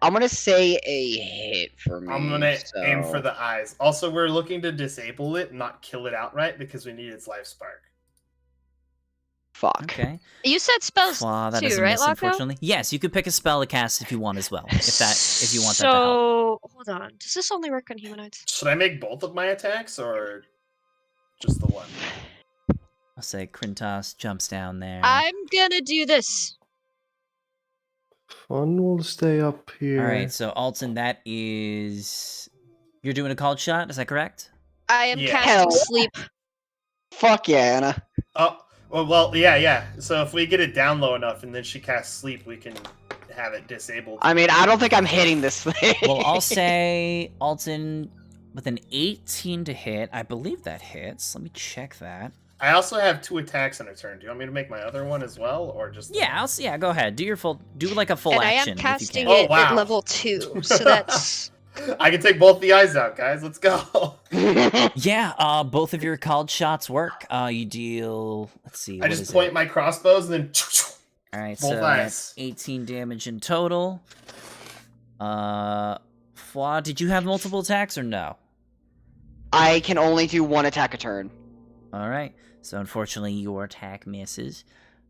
I'm gonna say a hit for me. I'm gonna aim so- for the eyes. Also, we're looking to disable it, not kill it outright, because we need its life spark. Fuck. Okay. You said spells Flaw, that too, doesn't right, miss, Loco? unfortunately. Yes, you could pick a spell to cast if you want as well. If you want so, that to help. hold on. Does this only work on humanoids? Should I make both of my attacks or just the one? I'll say Krintos jumps down there. I'm gonna do this. Fun will stay up here. All right, so Alton, that is you're doing a called shot. Is that correct? I am Yeah. casting Hell. sleep. Fuck yeah, Anna. Oh, well, yeah. So if we get it down low enough and then she casts sleep, we can have it disabled. I mean, I don't think I'm hitting this thing. Well, I'll say Alton with an 18 to hit. I believe that hits. Let me check that. I also have 2 attacks in a turn. Do you want me to make my other one as well, or just? the Yeah, one? yeah. Go ahead. Do like a full And I action am if casting you can. it Oh, wow. at level 2, so that's... I can take both the eyes out, guys. Let's go. Yeah, both of your called shots work. You deal. Let's see. I what just is point it? my crossbows and then. All right, both so eyes. that's 18 damage in total. Flaw, did you have multiple attacks or no? I can only do 1 attack a turn. All right. So unfortunately, your attack misses.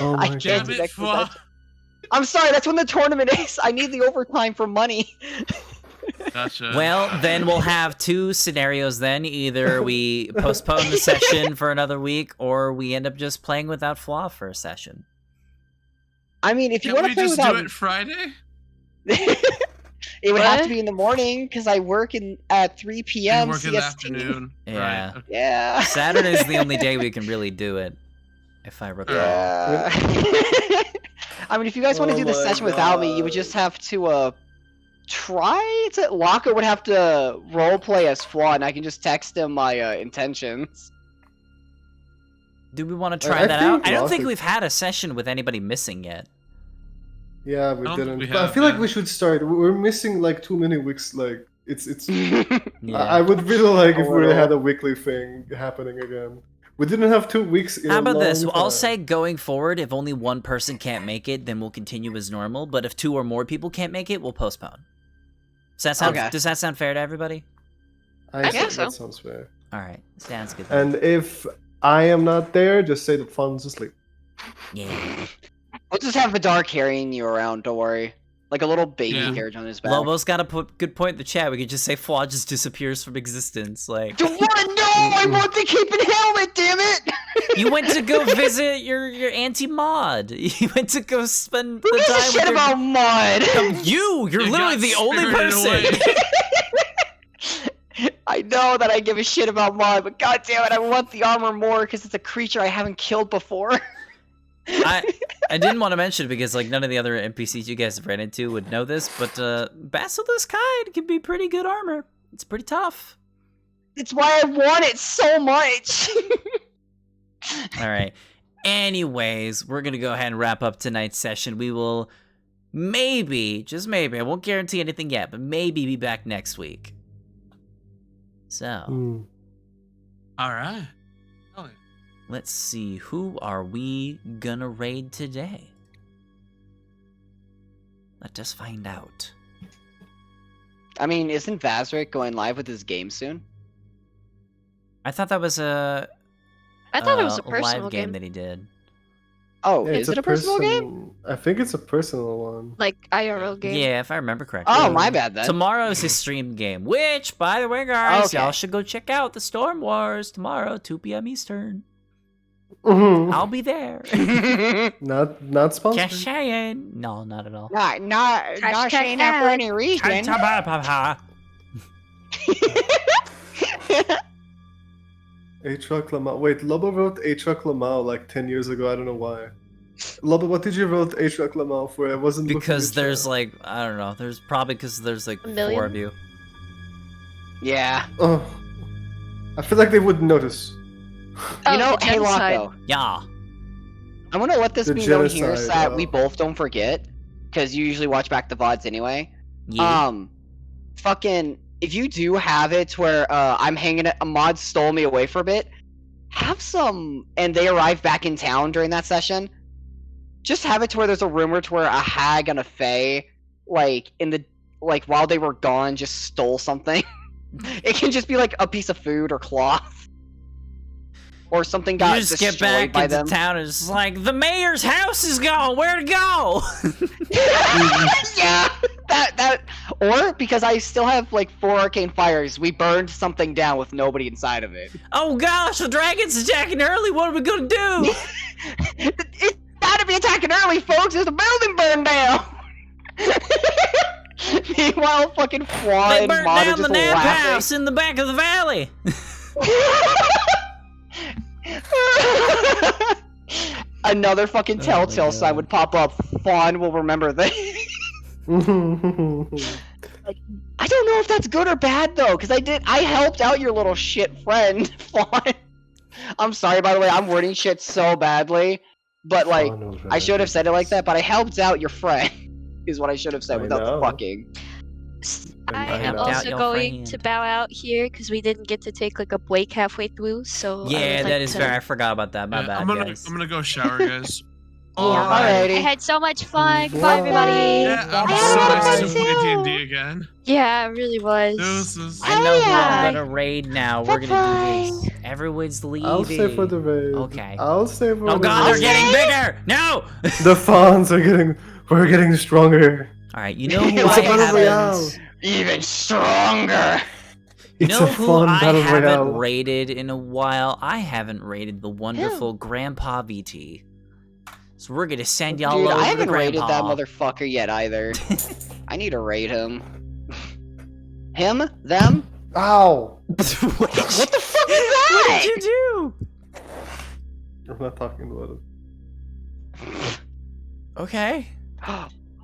Oh I my can't Damn do it, next Fwa. session. I'm sorry, that's when the tournament is. I need the overtime for money. Gotcha. Well, then we'll have two scenarios then. Either we postpone the session for another week, or we end up just playing without Flaw for a session. I mean, if you Can't want we to play just without... do it Friday? It would have to What? be in the morning, because I work at 3 You p.m. work in the CST. afternoon. Yeah. Right. Okay. Yeah. Saturday's the only day we can really do it, if I recall. Yeah. I mean, if you guys want to Oh do the my session without me, you would God. just have to try to. Locke would have to roleplay as Flaw, and I can just text him my intentions. Do we want to I try that out? think I don't Lost think is- we've had a session with anybody missing yet. Yeah, we I don't think didn't. we But I have, feel like yeah. we should start. We're missing like too many weeks. Like it's. Yeah. I would really like A if we little. had a weekly thing happening again. We didn't have 2 weeks. In How a about this? long I'll time. say going forward, if only one person can't make it, then we'll continue as normal. But if 2 or more people can't make it, we'll postpone. Okay. Does that sound fair to everybody? I guess think so. that sounds fair. All right, sounds good. And if I am not there, just say the fun's asleep. Yeah. We'll just have Vidar carrying you around. Don't worry, like a little baby Yeah. carriage on his back. Lobo's got a good point in the chat. We could just say Flaw just disappears from existence. Like, What? No, I want the keeping helmet. Damn it! you went to go visit your anti-mod. You went to go spend Who the gives a time shit with about mud? You're You literally got the only spirited person. away. I know that I give a shit about mud, but god damn it, I want the armor more because it's a creature I haven't killed before. I didn't want to mention it because like none of the other NPCs you guys have ran into would know this, but Basilisk Hide can be pretty good armor. It's pretty tough. It's why I want it so much. All right. Anyways, we're gonna go ahead and wrap up tonight's session. We will maybe, just maybe, I won't guarantee anything yet, but maybe be back next week. So All right. Oh, yeah. let's see, who are we gonna raid today? Let us find out. I mean, isn't Vazrik going live with his game soon? I thought that was a I thought it was a live personal game game. that he did. Oh, Yeah, is it a personal game? I think it's a personal one. Like IRL game. Yeah, if I remember correctly. Oh, my bad then. Tomorrow's his stream game, which, by the way, guys, Okay. y'all should go check out the Storm Wars tomorrow, 2 p.m. Eastern. Mhm. I'll be there. Not sponsored. Just saying. No, not at all. not saying that for any reason. Atruck Lamau. Wait, Lobo wrote Atruck Lamau like 10 years ago. I don't know why. Lobo, what did you wrote Atruck Lamau for? I wasn't looking Because at there's chat. like, I don't know, there's probably because there's like A million? 4 of you. Yeah. Oh, I feel like they wouldn't notice. Oh, You know, the hey genocide. Loco, Yeah. I'm gonna let this The be known here so genocide, that we oh. both don't forget, because you usually watch back the VODs anyway. Yeah. Fucking, if you do have it where I'm hanging a mod stole me away for a bit, have some, and they arrive back in town during that session, just have it to where there's a rumor to where a hag and a fae, like, while they were gone, just stole something. It can just be like a piece of food or cloth. Or something got You just destroyed get back by into them. town and it's like, the mayor's house is gone, where'd it go? Yeah, that, or because I still have like 4 arcane fires, we burned something down with nobody inside of it. Oh gosh, the dragon's attacking early, what are we gonna do? It's gotta be attacking early, folks. There's a building burned down. Meanwhile, fucking Flaw They and burnt Mod are down the just nap laughing. house in the back of the valley. Another fucking Oh my telltale sign God. would pop up. Fawn will remember this. I don't know if that's good or bad though, because I helped out your little shit friend, Fawn. I'm sorry, by the way, I'm wording shit so badly, but like, I should have said it like that, but I helped out your friend, is what I should have said I without know. the fucking. I I am know. Doubt also your going friend. to bow out here because we didn't get to take like a break halfway through. So I Yeah, would that like is to- fair. I forgot about that. My Yeah, bad, I'm gonna guys. go shower, guys. Alrighty. I had so much fun. Goodbye, Bye. everybody. Yeah, I'm I so had nice to fun play too. D&D again. Yeah, it really was. Deuces. I know who yeah. I'm gonna raid now. We're gonna do this. Everyone's leaving. I'll stay for the raid. Okay. I'll stay for Oh the god, they're raid. getting bigger! No! The fawns are getting. We're getting stronger. Alright, you know who It's I a battle royale. haven't... Even stronger. You It's know a who fun I battle haven't royale. raided in a while? I haven't raided the wonderful Grandpa VT. So we're gonna send y'all Dude, over I to haven't raided that Grandpa. motherfucker yet either. I need to raid him. Him? Them? Ow! What the fuck is What that? did you do? I'm not talking about it. Okay.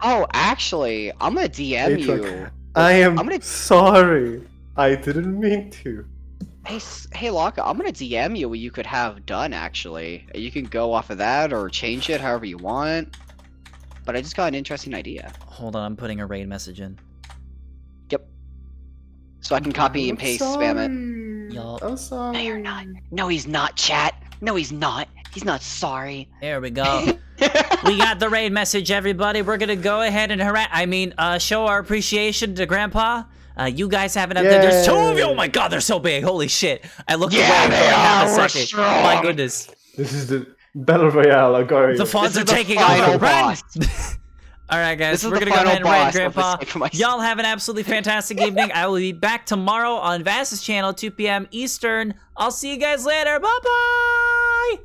Oh, actually, I'm gonna DM Hey, Chuck. you. I am I'm gonna- sorry. I didn't mean to. Hey, Locke, I'm gonna DM you what you could have done, actually. You can go off of that or change it however you want. But I just got an interesting idea. Hold on, I'm putting a raid message in. Yep. So I can copy and paste spam it. Yup. I'm sorry. No, you're not. No, he's not, chat. No, he's not. He's not sorry. There we go. We got the raid message, everybody. We're gonna go ahead and show our appreciation to Grandpa. You guys have it up there. There's 2 of you. Oh my god, they're so big. Holy shit. I looked away for like half a we're second. strong. My goodness. This is the battle royale, Agario. The fawns This are is the taking final over. Run! boss. Alright guys, This is we're the gonna go final ahead and raid boss of the Grandpa. Save for My- Y'all have an absolutely fantastic evening. I will be back tomorrow on Vass's channel, 2 p.m. Eastern. I'll see you guys later. Bye-bye!